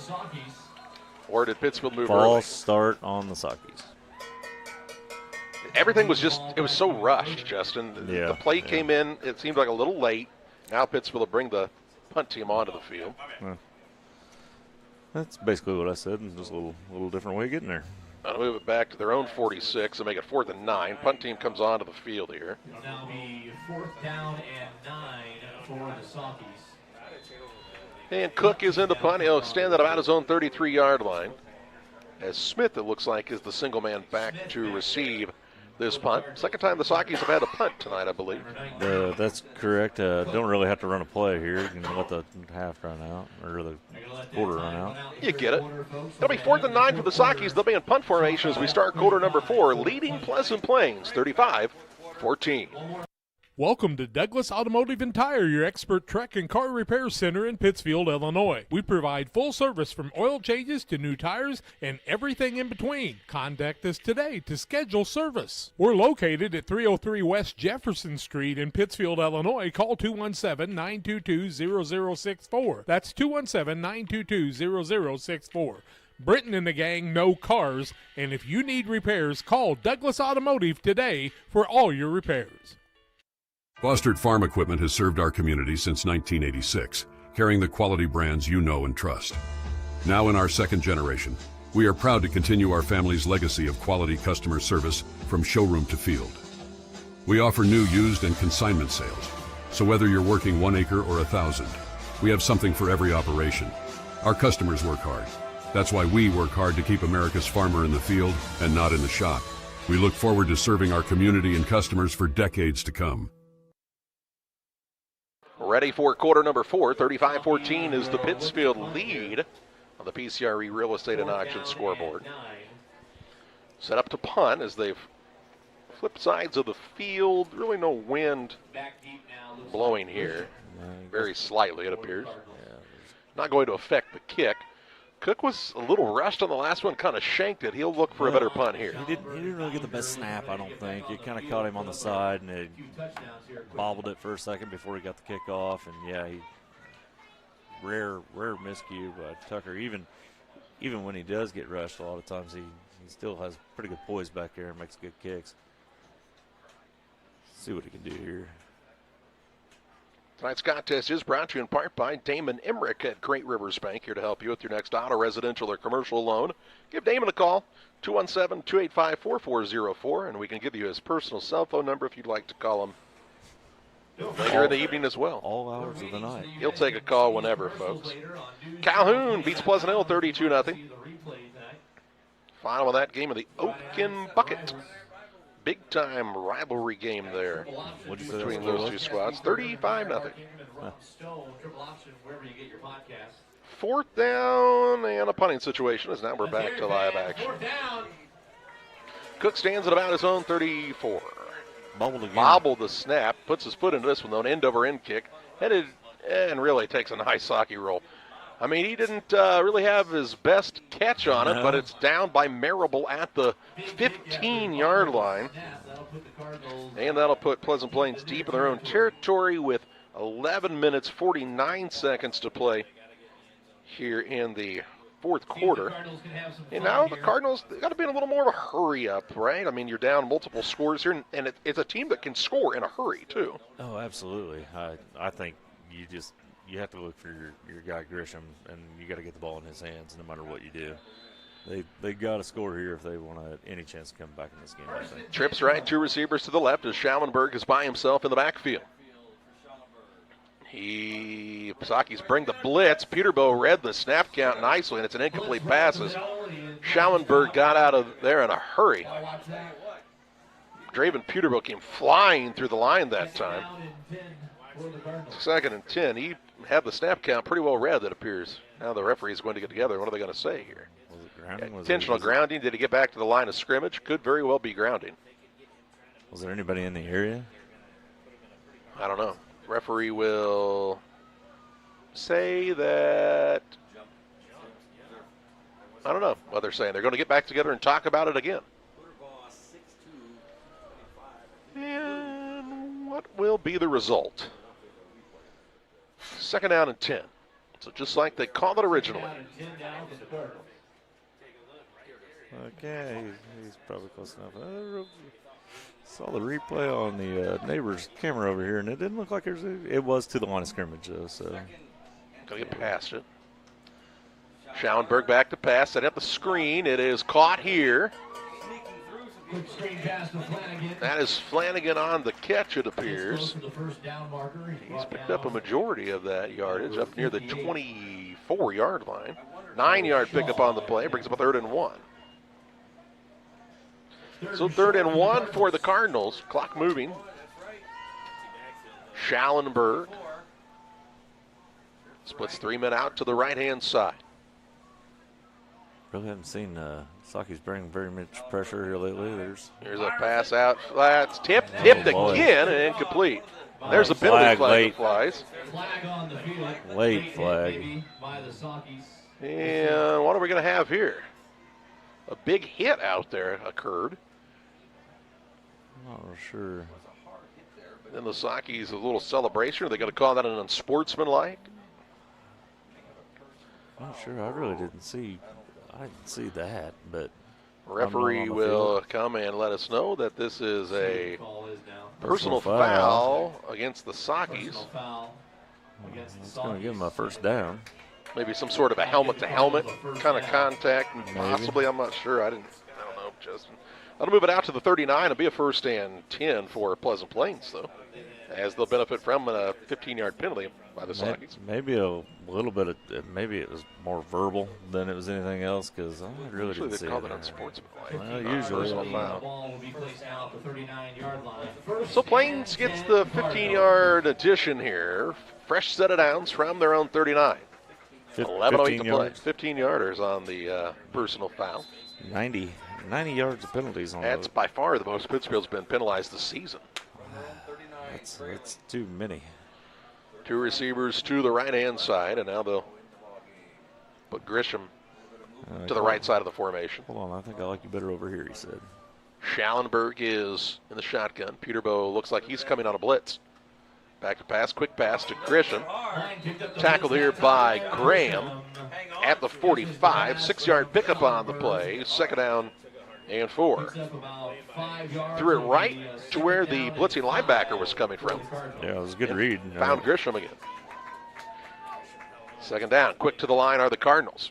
Or did Pittsfield move early? False start on the Sockies. Everything was it was so rushed, Justin. Yeah, the play came in, it seemed like a little late. Now Pittsfield will bring the punt team onto the field. That's basically what I said, and just a little different way of getting there. I'll move it back to their own 46 and make it 4th and 9. Punt team comes onto the field here. It'll now be 4th down and 9 for the Sockies. And Cook is in the punt. He'll stand at about his own 33-yard line. As Smith, it looks like, is the single man back to receive this punt. Second time the Sockies have had a punt tonight, I believe. That's correct. Don't really have to run a play here. You can let the half run out, or the quarter run out. You get it. It'll be 4th and 9 for the Sockies. They'll be in punt formation as we start quarter number 4, leading Pleasant Plains 35-14. Welcome to Douglas Automotive and Tire, your expert truck and car repair center in Pittsfield, Illinois. We provide full service from oil changes to new tires and everything in between. Contact us today to schedule service. We're located at 303 West Jefferson Street in Pittsfield, Illinois. Call 217-922-0064. That's 217-922-0064. Britton and the gang know cars, and if you need repairs, call Douglas Automotive today for all your repairs. Fostered Farm Equipment has served our community since 1986, carrying the quality brands you know and trust. Now in our second generation, we are proud to continue our family's legacy of quality customer service from showroom to field. We offer new, used, and consignment sales, so whether you're working 1 acre or 1,000, we have something for every operation. Our customers work hard. That's why we work hard to keep America's farmer in the field and not in the shop. We look forward to serving our community and customers for decades to come. Ready for quarter number 4. 35-14 is the Pittsfield lead on the PCRE Real Estate and Auction scoreboard. Set up to punt as they've flipped sides of the field. Really no wind blowing here. Very slightly, it appears. Not going to affect the kick. Cook was a little rushed on the last one, kind of shanked it. He'll look for a better punt here. He didn't really get the best snap, I don't think. It kind of caught him on the side, and it bobbled it for a second before he got the kick off. And, yeah, rare miscue by Tucker. Even when he does get rushed, a lot of times he still has pretty good poise back there and makes good kicks. Let's see what he can do here. Tonight's contest is brought to you in part by Damon Emmerich at Great Rivers Bank, here to help you with your next auto, residential, or commercial loan. Give Damon a call, 217-285-4404, and we can give you his personal cell phone number if you'd like to call him later in the evening as well. All hours of the night. He'll take a call whenever, folks. Calhoun beats Pleasant Hill 32-0. Final of that game of the Oaken Bucket. Big-time rivalry game there between those two squads. 35-0. Fourth down and a punting situation as now we're back to live action. Cook stands at about his own 34. Bobbled the snap, puts his foot into this one though, an end-over-end kick. Headed and really takes a nice hockey roll. I mean, he didn't really have his best catch on it, but it's down by Marable at the 15-yard line. And that'll put Pleasant Plains deep in their own territory with 11 minutes, 49 seconds to play here in the fourth quarter. And now the Cardinals, they got to be in a little more of a hurry up, right? I mean, you're down multiple scores here, and it's a team that can score in a hurry, too. Oh, absolutely. I think you have to look for your guy Grisham, and you got to get the ball in his hands no matter what you do. They got to score here if they want any chance to come back in this game, I think. Trips right, 2 receivers to the left as Schallenberg is by himself in the backfield. Psaki's bring the blitz. Peterbilt read the snap count nicely, and it's an incomplete pass as Schallenberg got out of there in a hurry. Draven Peterbilt came flying through the line that time. 2nd and 10. He had the snap count pretty well read, it appears. Now the referee is going to get together. What are they going to say here? Was it grounding? Intentional grounding. Did he get back to the line of scrimmage? Could very well be grounding. Was there anybody in the area? I don't know. Referee will say that. I don't know what they're saying. They're going to get back together and talk about it again. And what will be the result? 2nd down and 10. So just like they called it originally. Okay, he's probably close enough. Saw the replay on the neighbor's camera over here, and it didn't look like it was to the line of scrimmage, though. So going to get past it. Schallenberg back to pass, set up the screen. It is caught here. That is Flanagan on the catch, it appears. He's picked up a majority of that yardage up near the 24-yard line. 9-yard pickup on the play, brings up a 3rd and 1. So 3rd and 1 for the Cardinals. Clock moving. Schallenberg splits 3 men out to the right-hand side. Really haven't seen Psaki's bring very much pressure here lately. Here's a pass out. That's tipped again and incomplete. There's a penalty flag that flies. Late flag. And what are we going to have here? A big hit out there occurred. Not sure. Then the Psaki's a little celebration. Are they going to call that an unsportsmanlike? Not sure. I really didn't see. I didn't see that, but referee will come and let us know that this is a personal foul against the Psaki's. It's going to give him a 1st down. Maybe some sort of a helmet-to-helmet kind of contact, possibly. I'm not sure. I don't know, Justin. That'll move it out to the 39. It'll be a 1st and 10 for Pleasant Plains, though, as they'll benefit from a 15-yard penalty by the Psaki's. Maybe a little bit of, maybe it was more verbal than it was anything else, because I really didn't see it. Usually they call it unsportsmanlike. Well, usually. So Plains gets the 15-yard addition here. Fresh set of downs from their own 39. 11:08 to play. 15-yarders on the personal foul. 90 yards of penalties on That's by far the most Pittsfield's been penalized this season. That's too many. 2 receivers to the right-hand side, and now they'll put Grisham to the right side of the formation. Hold on, I think I like you better over here, he said. Schallenberg is in the shotgun. Peterbilt looks like he's coming on a blitz. Back to pass, quick pass to Grisham. Tackled here by Graham at the 45. 6-yard pickup on the play. 2nd down and 4. Threw it right to where the blitzing linebacker was coming from. Yeah, it was a good read. Found Grisham again. 2nd down. Quick to the line are the Cardinals.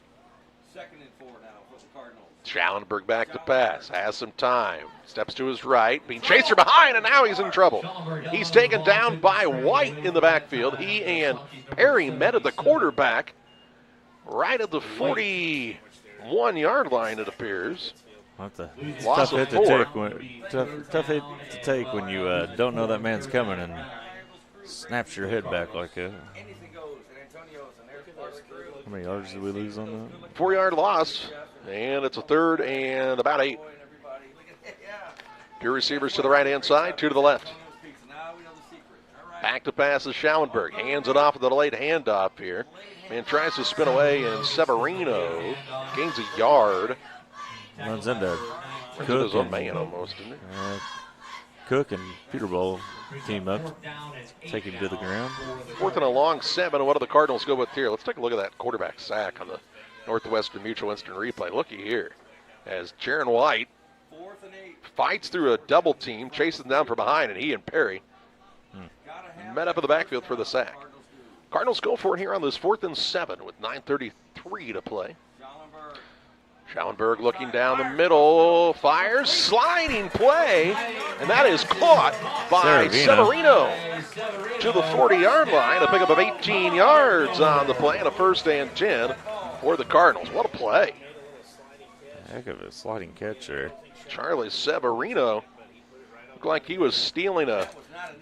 2nd and 4 now for the Cardinals. Schallenberg back to pass. Has some time. Steps to his right. Being chased from behind, and now he's in trouble. He's taken down by White in the backfield. He and Perry met at the quarterback right at the 41-yard line, it appears. Tough hit to take when you don't know that man's coming and snaps your head back like that. How many yards did we lose on that? 4-yard loss, and it's a 3rd and about 8. 2 receivers to the right-hand side, 2 to the left. Back to pass is Schallenberg. Hands it off with a late handoff here. Man tries to spin away, and Severino gains a yard. Runs into his own man almost, didn't he? Cook and Peterbilt team up, take him to the ground. 4th and a long 7. What do the Cardinals go with here? Let's take a look at that quarterback sack on the Northwestern Mutual instant replay. Looky here as Jaron White fights through a double team, chases them down from behind, and he and Perry met up in the backfield for the sack. Cardinals go for it here on this 4th and 7 with 9:33 to play. Schallenberg looking down the middle, fires, sliding play, and that is caught by Severino to the 40-yard line, a pickup of 18 yards on the play, and a 1st and 10 for the Cardinals. What a play. Heck of a sliding catch there. Charlie Severino looked like he was stealing a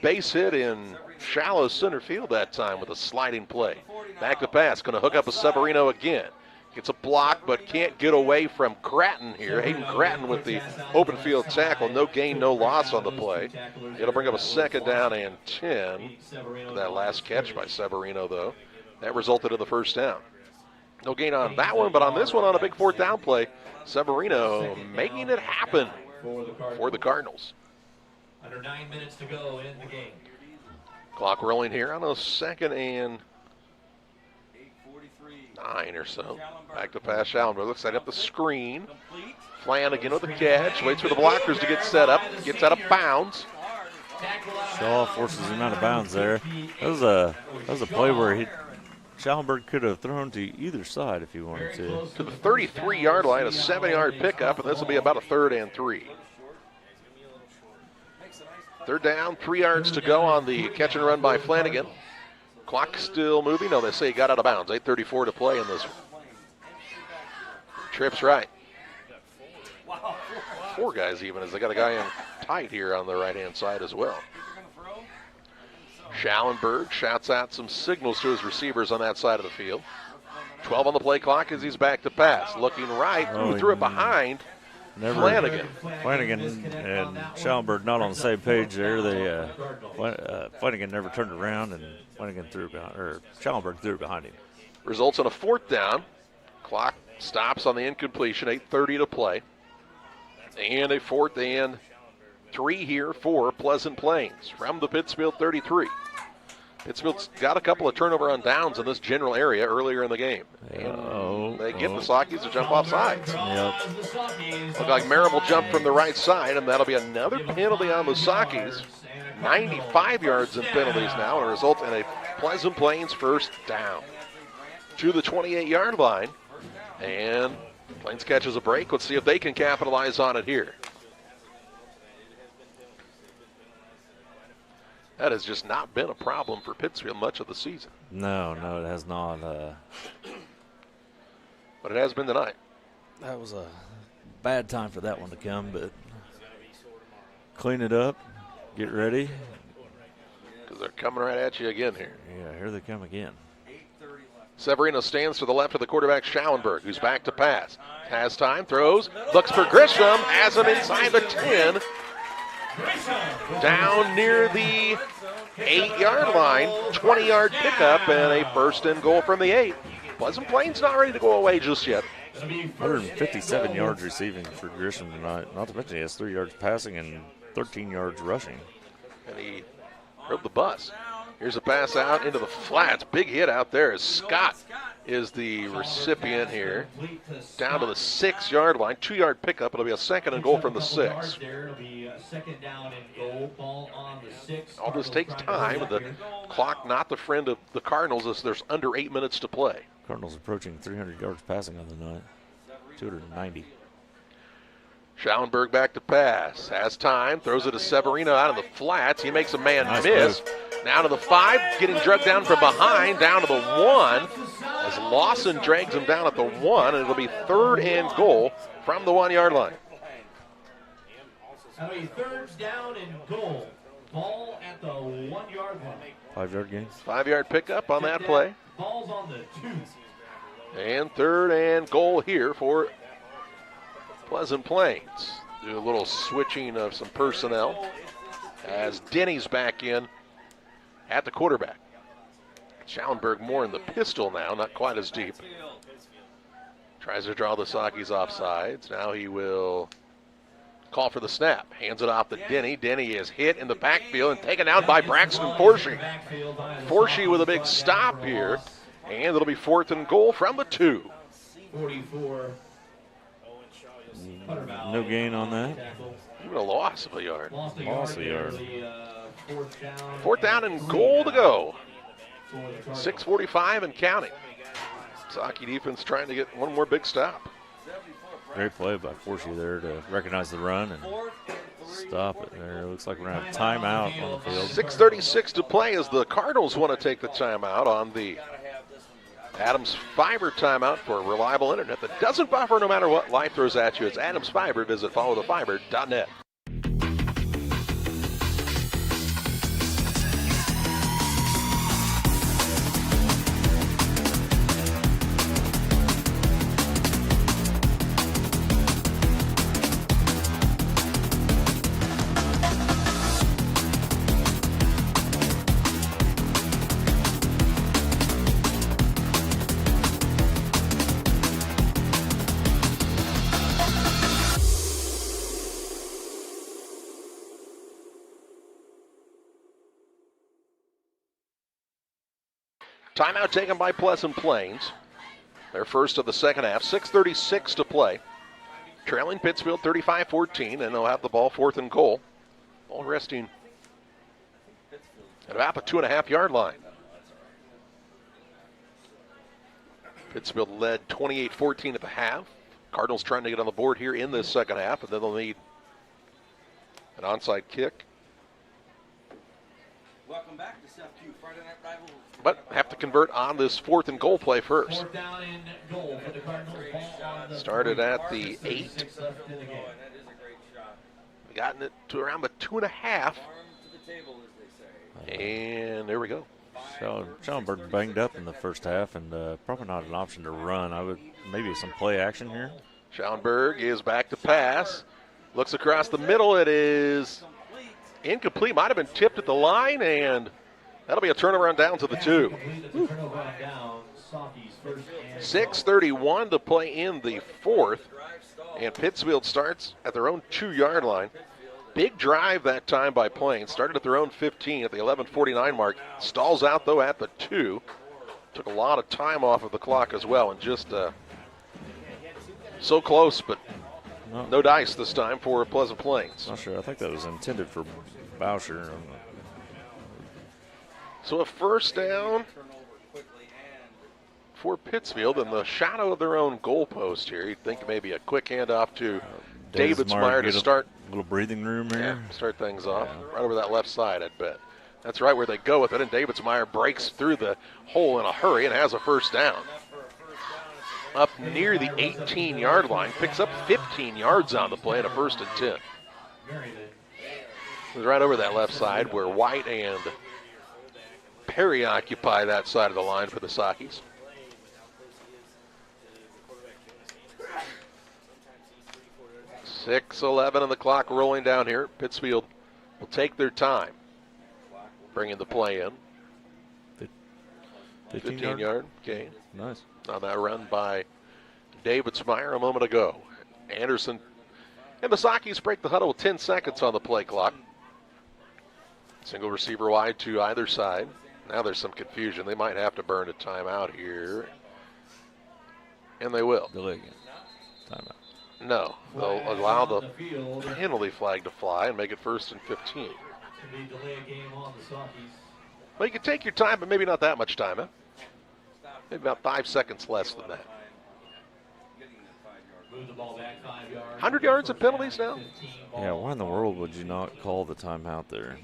base hit in shallow center field that time with a sliding play. Back to pass, going to hook up with Severino again. Gets a block, but can't get away from Gratton here. Hayden Gratton with the open field tackle. No gain, no loss on the play. It'll bring up a 2nd down and 10. That last catch by Severino, though, that resulted in the 1st down. No gain on that one, but on this one, on a big 4th down play, Severino making it happen for the Cardinals. Under 9 minutes to go in the game. Clock rolling here on a 2nd and 9 or so. Back to pass, Schallenberg looks set up the screen. Flanagan with the catch, waits for the blockers to get set up, gets out of bounds. Shaw forces him out of bounds there. That was a play where Schallenberg could have thrown to either side if he wanted to. To the 33-yard line, a 7-yard pickup, and this will be about a 3rd and 3. 3rd down, 3 yards to go on the catch and run by Flanagan. Clock still moving. No, they say he got out of bounds. 8:34 to play in this one. Trips right. 4 guys even, as they got a guy in tight here on the right-hand side as well. Schallenberg shouts out some signals to his receivers on that side of the field. 12 on the play clock as he's back to pass. Looking right, threw it behind Flanagan. Flanagan and Schallenberg not on the same page there. Flanagan never turned around, and Flanagan threw behind, or Schallenberg threw behind him. Results in a 4th down. Clock stops on the incompletion. 8:30 to play, and a 4th and 3 here for Pleasant Plains from the Pittsfield 33. Pittsfield's got a couple of turnover on downs in this general area earlier in the game. And they get the Sockies to jump off sides. Look like Marable jumped from the right side, and that'll be another penalty on the Sockies. 95 yards in penalties now, and a result in a Pleasant Plains 1st down. To the 28-yard line, and Plains catches a break. Let's see if they can capitalize on it here. That has just not been a problem for Pittsfield much of the season. No, it has not. But it has been tonight. That was a bad time for that one to come, but clean it up, get ready. Because they're coming right at you again here. Yeah, here they come again. Severino stands to the left of the quarterback, Schallenberg, who's back to pass. Has time, throws, looks for Grisham, has him inside the 10. Down near the 8-yard line, 20-yard pickup, and a 1st and goal from the 8. Pleasant Plains not ready to go away just yet. 157 yards receiving for Grisham tonight. Not to mention he has 3 yards passing and 13 yards rushing. And he rode the bus. Here's a pass out into the flats. Big hit out there as Scott is the recipient here. Down to the 6-yard line, 2-yard pickup. It'll be a 2nd and goal from the 6. All this takes time, and the clock not the friend of the Cardinals as there's under 8 minutes to play. Cardinals approaching 300 yards passing on the night, 290. Schallenberg back to pass. Has time. Throws it to Severino out of the flats. He makes a man miss. Now to the 5. Getting drugged down from behind. Down to the 1. As Lawson drags him down at the 1. And it'll be 3rd and goal from the 1-yard line. That'll be 3rd down and goal. Ball at the 1-yard line. 5-yard gain. 5-yard pickup on that play. Ball's on the 2. And 3rd and goal here for Pleasant Plains. Do a little switching of some personnel as Denny's back in at the quarterback. Schallenberg more in the pistol now, not quite as deep. Tries to draw the Sockies off sides. Now he will Call for the snap. Hands it off to Denny. Denny is hit in the backfield and taken down by Braxton Forshee. Forshee with a big stop here. And it'll be 4th and goal from the 2. 44. No gain on that. Even a loss of a yard. Loss a yard. 4th down and goal to go. 6:45 and counting. Saki defense trying to get one more big stop. Great play by Forshee there to recognize the run and stop it there. It looks like we're going to have timeout on the field. 6:36 to play as the Cardinals want to take the timeout on the Adams Fiber timeout for reliable internet that doesn't buffer no matter what life throws at you. It's Adams Fiber. Visit followthefiber.net. Timeout taken by Pleasant Plains. Their first of the second half. 6:36 to play. Trailing Pittsfield 35-14, and they'll have the ball 4th and goal. Ball resting at about the 2.5-yard line. Pittsfield led 28-14 at the half. Cardinals trying to get on the board here in this second half, and then they'll need an onside kick. Welcome back to South Q Friday Night Rivals. But have to convert on this 4th and goal play first. 4th down and goal for the Cardinals. Started at the 8. We've gotten it to around the 2.5. And there we go. Schellenberg banged up in the first half, and probably not an option to run. I would maybe some play action here. Schellenberg is back to pass. Looks across the middle. It is incomplete. Might have been tipped at the line, and that'll be a turnaround down to the 2. 6:31 to play in the 4th, and Pittsfield starts at their own 2-yard line. Big drive that time by Plains. Started at their own 15 at the 11:49 mark. Stalls out, though, at the 2. Took a lot of time off of the clock as well, and just so close, but no dice this time for Pleasant Plains. Not sure. I think that was intended for Boucher. So a first down for Pittsfield in the shadow of their own goalpost here. You'd think maybe a quick handoff to Davidsmeyer to start. A little breathing room here. Yeah, start things off. Right over that left side, I'd bet. That's right where they go with it, and Davidsmeyer breaks through the hole in a hurry and has a first down. Up near the 18-yard line, picks up 15 yards on the play and a 1st and 10. It was right over that left side where White and Perry occupy that side of the line for the Sakis. .6:11 on the clock rolling down here. Pittsfield will take their time, bringing the play in. 15-yard gain. Nice. On that run by Davidsmeyer a moment ago. Anderson and the Sakis break the huddle with 10 seconds on the play clock. Single receiver wide to either side. Now there's some confusion. They might have to burn a timeout here. And they will. Delay again. Timeout. No. They'll allow the penalty flag to fly and make it 1st and 15. Well, you can take your time, but maybe not that much time, huh? Maybe about 5 seconds less than that. 100 yards of penalties now? Yeah, why in the world would you not call the timeout there?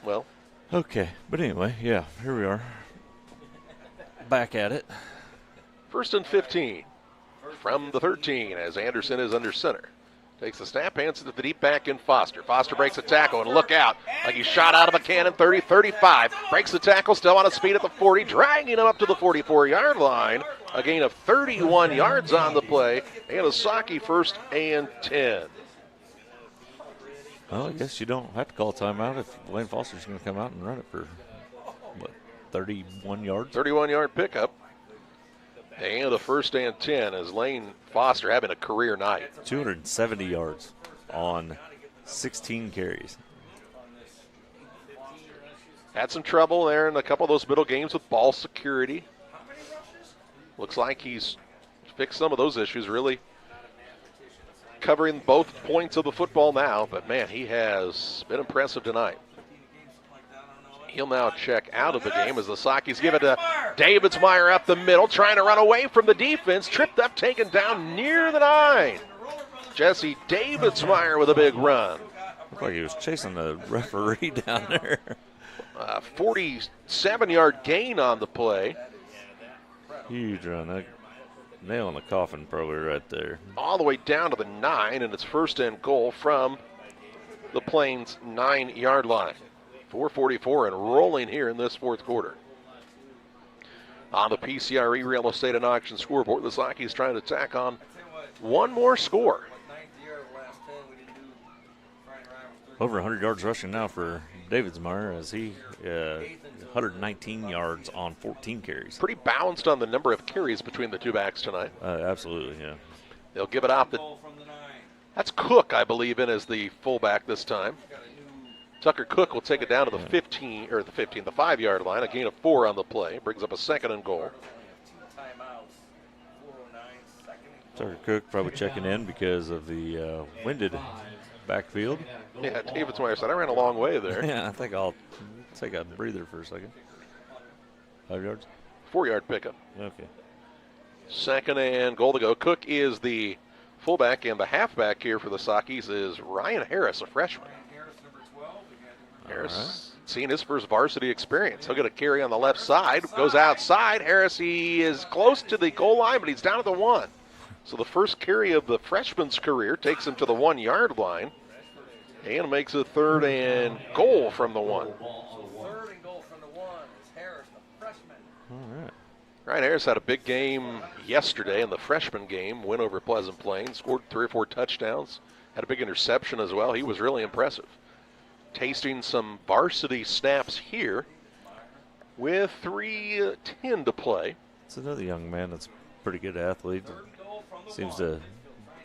Well. Okay, but anyway, yeah, here we are. Back at it. 1st and 15 from the 13 as Anderson is under center. Takes the snap, hands it to the deep back in Foster. Foster breaks a tackle, and look out. Like he shot out of a cannon, 30-35. Breaks the tackle, still on his feet at the 40, dragging him up to the 44-yard line. A gain of 31 yards on the play, and a Saki 1st and 10. Well, I guess you don't have to call timeout if Lane Foster's going to come out and run it for, what, 31 yards? 31-yard pickup. And the first and 10 is Lane Foster having a career night. 270 yards on 16 carries. Had some trouble there in a couple of those middle games with ball security. Looks like he's fixed some of those issues, really covering both points of the football now. But, man, he has been impressive tonight. He'll now check out of the game as the Sockies give it to Davidsmeyer up the middle, trying to run away from the defense. Tripped up, taken down near the 9. Jesse Davidsmeyer with a big run. Looked like he was chasing the referee down there. 47-yard gain on the play. Huge run. That nail in the coffin probably right there. All the way down to the 9, and it's first and goal from the Plains 9-yard line. 4:44 and rolling here in this fourth quarter. On the PCRE Real Estate and Auction scoreboard, the Sockies trying to tack on one more score. Over 100 yards rushing now for Davidsmeyer as he 119 yards on 14 carries. Pretty balanced on the number of carries between the two backs tonight. Absolutely, yeah. They'll give it off. That's Cook, I believe, in as the fullback this time. Tucker Cook will take it down to the 5-yard line. A gain of 4 on the play. Brings up a second and goal. Tucker Cook probably checking in because of the winded backfield. Yeah, Davidsmeyer said, I ran a long way there. Yeah, I think I'll take a breather for a second. 5 yards? 4-yard pickup. Okay. Second and goal to go. Cook is the fullback, and the halfback here for the Sockies is Ryan Harris, a freshman. Harris seeing his first varsity experience. He'll get a carry on the left side. Goes outside. Harris, he is close to the goal line, but he's down at the 1. So the first carry of the freshman's career takes him to the 1-yard line and makes a third and goal from the 1. Third and goal from the 1 is Harris, the freshman. All right. Ryan Harris had a big game yesterday in the freshman game, win over Pleasant Plains, scored 3 or 4 touchdowns, had a big interception as well. He was really impressive. Tasting some varsity snaps here with 3:10 to play. It's another young man that's a pretty good athlete. Seems to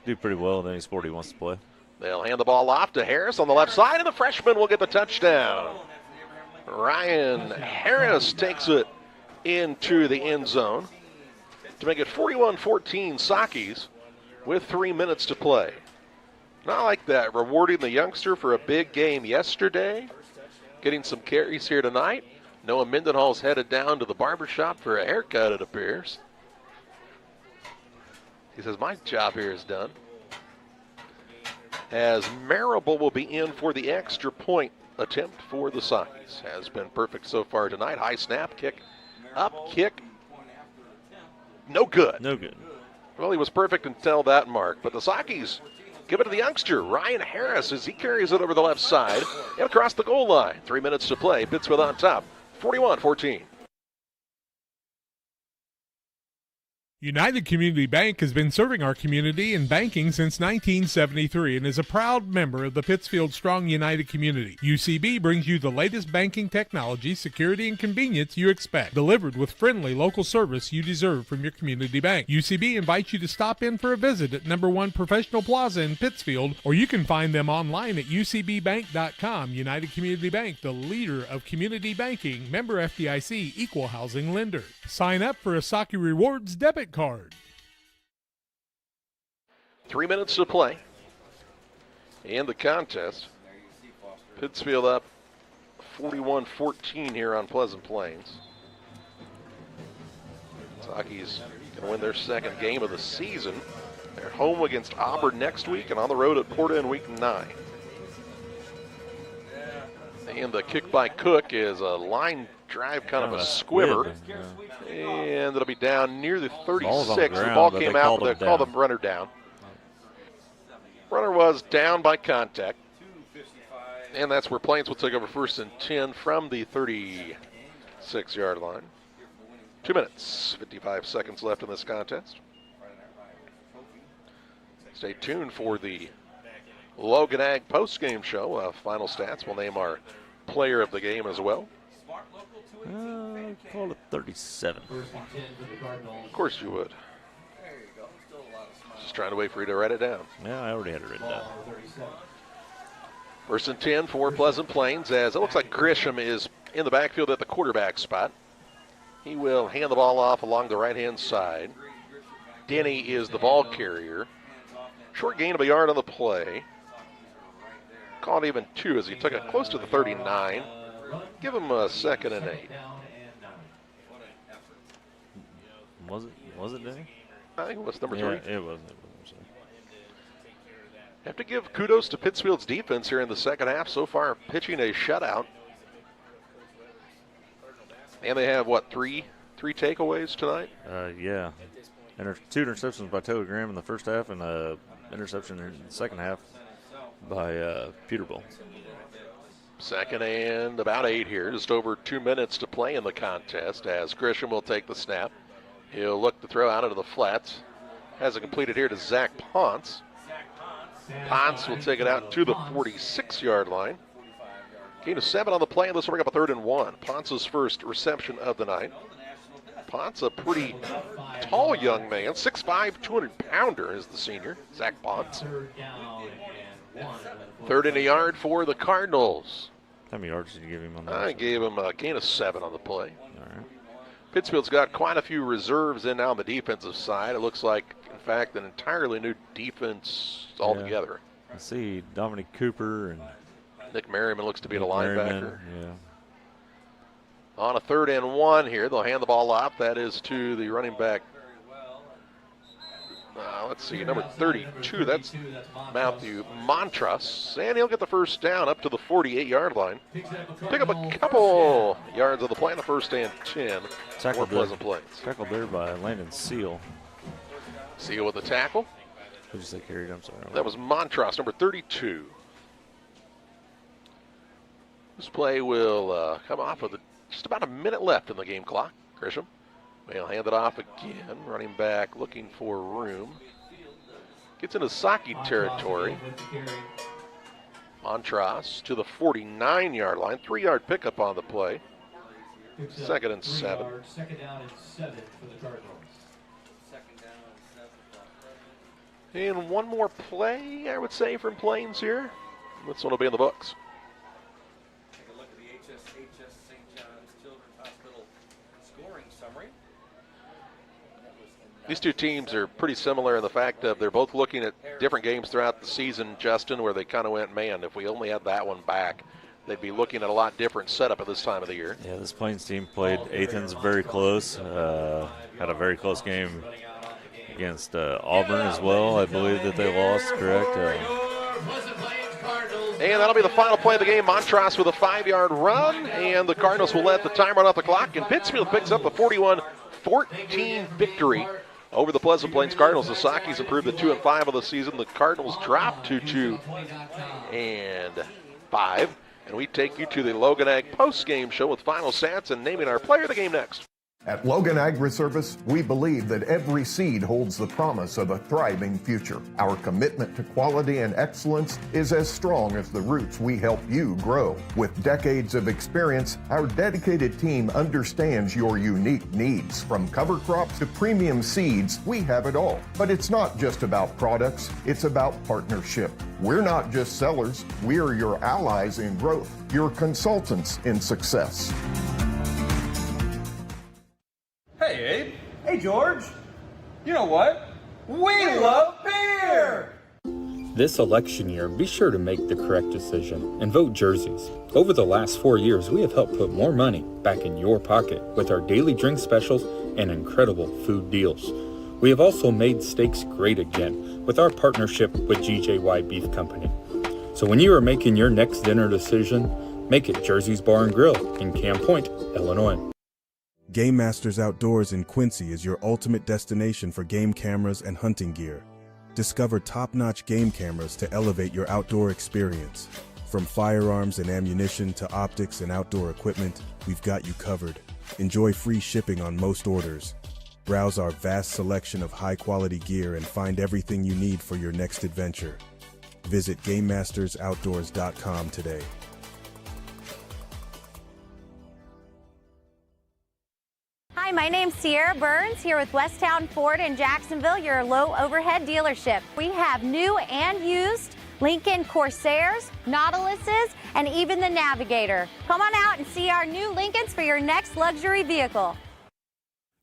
do pretty well in any sport he wants to play. They'll hand the ball off to Harris on the left side, and the freshman will get the touchdown. Ryan Harris takes it into the end zone to make it 41-14 Sockies with 3 minutes to play. Not like that, rewarding the youngster for a big game yesterday, getting some carries here tonight. Noah Mendenhall's headed down to the barbershop for a haircut, it appears. He says, my job here is done. As Marable will be in for the extra point attempt for the Sockies. Has been perfect so far tonight. High snap, kick, up, kick. No good. No good. Well, he was perfect until that mark, but the Sockies give it to the youngster, Ryan Harris, as he carries it over the left side and across the goal line. 3 minutes to play. Pittsfield on top, 41-14. United Community Bank has been serving our community in banking since 1973 and is a proud member of the Pittsfield Strong United community. UCB brings you the latest banking technology, security, and convenience you expect, delivered with friendly local service you deserve from your community bank. UCB invites you to stop in for a visit at number 1 Professional Plaza in Pittsfield, or you can find them online at ucbbank.com. United Community Bank, the leader of community banking, member FDIC, equal housing lender. Sign up for a Saki Rewards debit card. 3 minutes to play in the contest. Pittsfield up 41-14 here on Pleasant Plains. Sockies going to win their second game of the season. They're home against Auburn next week and on the road at Porta in week 9. And the kick by Cook is a line drive, kind of a squibber. And it'll be down near the 36. The ball came out, but they called the runner down. Runner was down by contact. And that's where Plains will take over first and 10 from the 36-yard line. 2 minutes, 55 seconds left in this contest. Stay tuned for the Logan Ag post-game show. Final stats will name our player of the game as well. Call it 37. Of course you would. Just trying to wait for you to write it down. Yeah, I already had it written down. 1st and 10 for Pleasant Plains, as it looks like Grisham is in the backfield at the quarterback spot. He will hand the ball off along the right-hand side. Denny is the ball carrier. Short gain of a yard on the play. Caught even 2 as he took it close to the 39. Give him a 2nd and 8. Was it Denny? I think it was number 3. Yeah, it was. Have to give kudos to Pittsfield's defense here in the second half. So far, pitching a shutout. And they have, what, three takeaways tonight? Yeah. 2 interceptions by Taylor Graham in the first half and an interception in the second half by Peterbilt. 2nd and about 8 here. Just over 2 minutes to play in the contest as Grisham will take the snap. He'll look to throw out into the flats. Has it completed here to Zach Ponce. Ponce will take it out to the 46-yard line. Gain of 7 on the play, and this will bring up a 3rd and 1. Ponce's first reception of the night. Ponce, a pretty tall young man, 6'5", 200-pounder is the senior, Zach Ponce. 3rd and a yard for the Cardinals. How many yards did you give him on that? I gave him a gain of 7 on the play. All right. Pittsfield's got quite a few reserves in now on the defensive side. It looks like, in fact, an entirely new defense altogether. I see Dominic Cooper and Nick Merriman looks to be a linebacker. Yeah. On a 3rd and 1 here, they'll hand the ball off. That is to the running back. Let's see, number 32. That's Matthew Montrus. And he'll get the first down up to the 48-yard line. Pick up a couple yards on the play on the 1st and 10 for Pleasant Plains. Tackled there by Landon Seal. Seal with the tackle. Who did you say carried? I'm sorry. That was Montrus, number 32. This play will come off with just about a minute left in the game clock. Grisham will hand it off again. Running back looking for room. Gets into Saki territory. Montrose to the 49-yard line. 3-yard pickup on the play. 2nd and 7. 2nd down and 7 for the Cardinals. And one more play, I would say, from Plains here. This one will be in the books. Take a look at the IHSA St. John's Children's Hospital scoring summary. These two teams are pretty similar in the fact that they're both looking at different games throughout the season, Justin, where they kind of went, man, if we only had that one back, they'd be looking at a lot different setup at this time of the year. Yeah, this Plains team played Athens very close. Had a very close game against Auburn as well. I believe that they lost, correct? And that'll be the final play of the game. Montrose with a 5-yard run, and the Cardinals will let the time run off the clock, and Pittsfield picks up the 41-14 victory over the Pleasant Plains Cardinals. The Sakis improved to 2-5 of the season. The Cardinals dropped to 2-5. And we take you to the Logan Ag post-game show with final stats and naming our player of the game next. At Logan Agri-Service, we believe that every seed holds the promise of a thriving future. Our commitment to quality and excellence is as strong as the roots we help you grow. With decades of experience, our dedicated team understands your unique needs. From cover crops to premium seeds, we have it all. But it's not just about products, it's about partnership. We're not just sellers, we're your allies in growth, your consultants in success. Hey, Abe. Hey, George. You know what? We love beer! This election year, be sure to make the correct decision and vote jerseys. Over the last 4 years, we have helped put more money back in your pocket with our daily drink specials and incredible food deals. We have also made steaks great again with our partnership with GJY Beef Company. So when you are making your next dinner decision, make it Jersey's Bar and Grill in Camp Point, Illinois. Game Masters Outdoors in Quincy is your ultimate destination for game cameras and hunting gear. Discover top-notch game cameras to elevate your outdoor experience. From firearms and ammunition to optics and outdoor equipment, we've got you covered. Enjoy free shipping on most orders. Browse our vast selection of high-quality gear and find everything you need for your next adventure. Visit GameMastersOutdoors.com today. my name's Sierra Burns here with Westtown Ford in Jacksonville, your low overhead dealership. We have new and used Lincoln Corsairs, Nautiluses, and even the Navigator. Come on out and see our new Lincolns for your next luxury vehicle.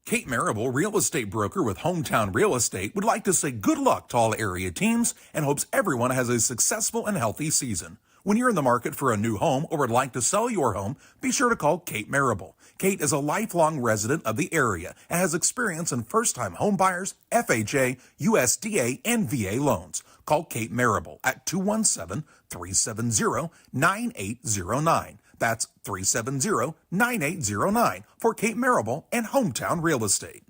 Kate Marable, real estate broker with Hometown Real Estate, would like to say good luck to all area teams and hopes everyone has a successful and healthy season. When you're in the market for a new home or would like to sell your home, be sure to call Kate Marable. Kate is a lifelong resident of the area and has experience in first-time home buyers, FHA, USDA, and VA loans. Call Kate Marable at 217-370-9809. That's 370-9809 for Kate Marable and Hometown Real Estate.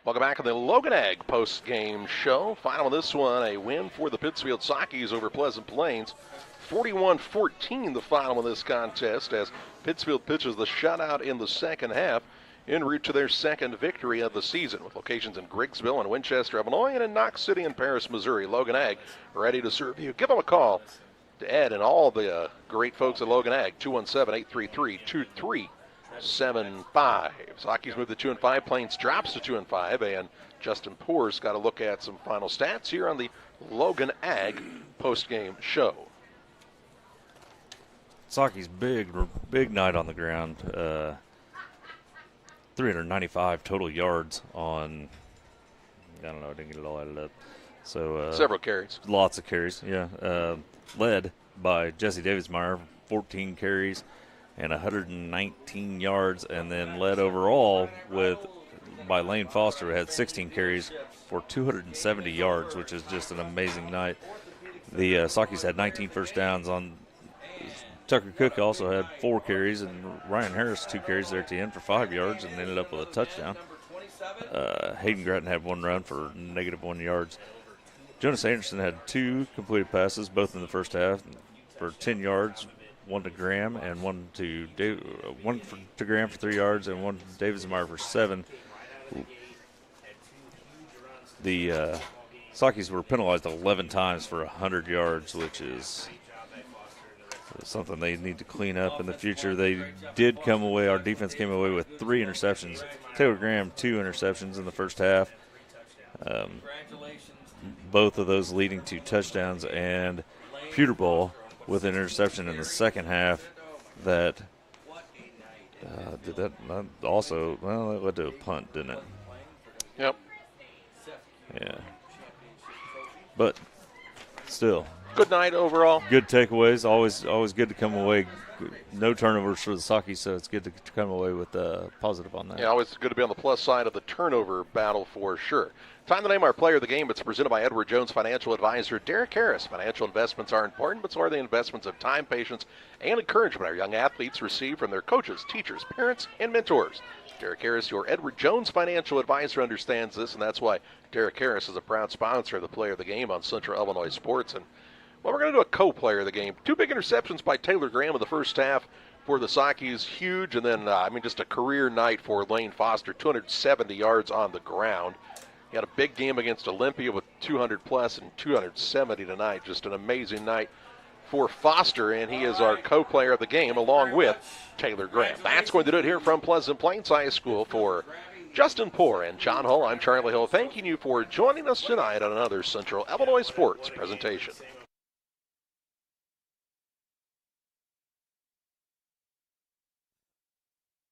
Welcome back to the Logan Ag post-game show. Final of this one, a win for the Pittsfield Sockies over Pleasant Plains. 41-14 the final of this contest as Pittsfield pitches the shutout in the second half en route to their second victory of the season with locations in Griggsville and Winchester, Illinois, and in Knox City and Paris, Missouri. Logan Ag ready to serve you. Give them a call to Ed and all the great folks at Logan Ag, 217-833-2375. Sockies move to 2-5. Plains drops to 2-5, and Justin Poor's got to look at some final stats here on the Logan Ag post-game show. Sockies big night on the ground. 395 total yards on. I don't know. I didn't get it all added up. So several carries. Lots of carries. Yeah. Led by Jesse Davidsmeyer, 14 carries and 119 yards, and then led overall by Lane Foster, who had 16 carries for 270 yards, which is just an amazing night. The Sockies had 19 first downs. On Tucker Cook also had 4 carries, and Ryan Harris 2 carries there at the end for 5 yards and ended up with a touchdown. Hayden Grattan had 1 run for -1 yards. Jonas Anderson had 2 completed passes, both in the first half, for 10 yards. 1 to Graham and 1 to Graham for 3 yards, and 1 to Davidsmeyer for 7. The Sockies were penalized 11 times for 100 yards, which is something they need to clean up in the future. They did come away. Our defense came away with 3 interceptions. Taylor Graham 2 interceptions in the first half. Both of those leading to touchdowns, and Peterball with an interception in the second half that did that also, well, that led to a punt, didn't it? Yep. Yeah. But still. Good night overall. Good takeaways. Always good to come away. No turnovers for the Sockies, so it's good to come away with positive on that. Yeah, always good to be on the plus side of the turnover battle for sure. Time to name our player of the game. It's presented by Edward Jones Financial Advisor Derek Harris. Financial investments are important, but so are the investments of time, patience, and encouragement our young athletes receive from their coaches, teachers, parents, and mentors. Derek Harris, your Edward Jones Financial Advisor, understands this, and that's why Derek Harris is a proud sponsor of the player of the game on Central Illinois Sports. And well, we're going to do a co-player of the game. 2 big interceptions by Taylor Graham in the first half for the Sockies, huge. And then, just a career night for Lane Foster, 270 yards on the ground. He had a big game against Olympia with 200-plus and 270 tonight. Just an amazing night for Foster, and he is our co-player of the game along with Taylor Graham. That's going to do it here from Pleasant Plains High School. For Justin Poor and John Hull, I'm Charlie Hill, thanking you for joining us tonight on another Central Illinois Sports presentation.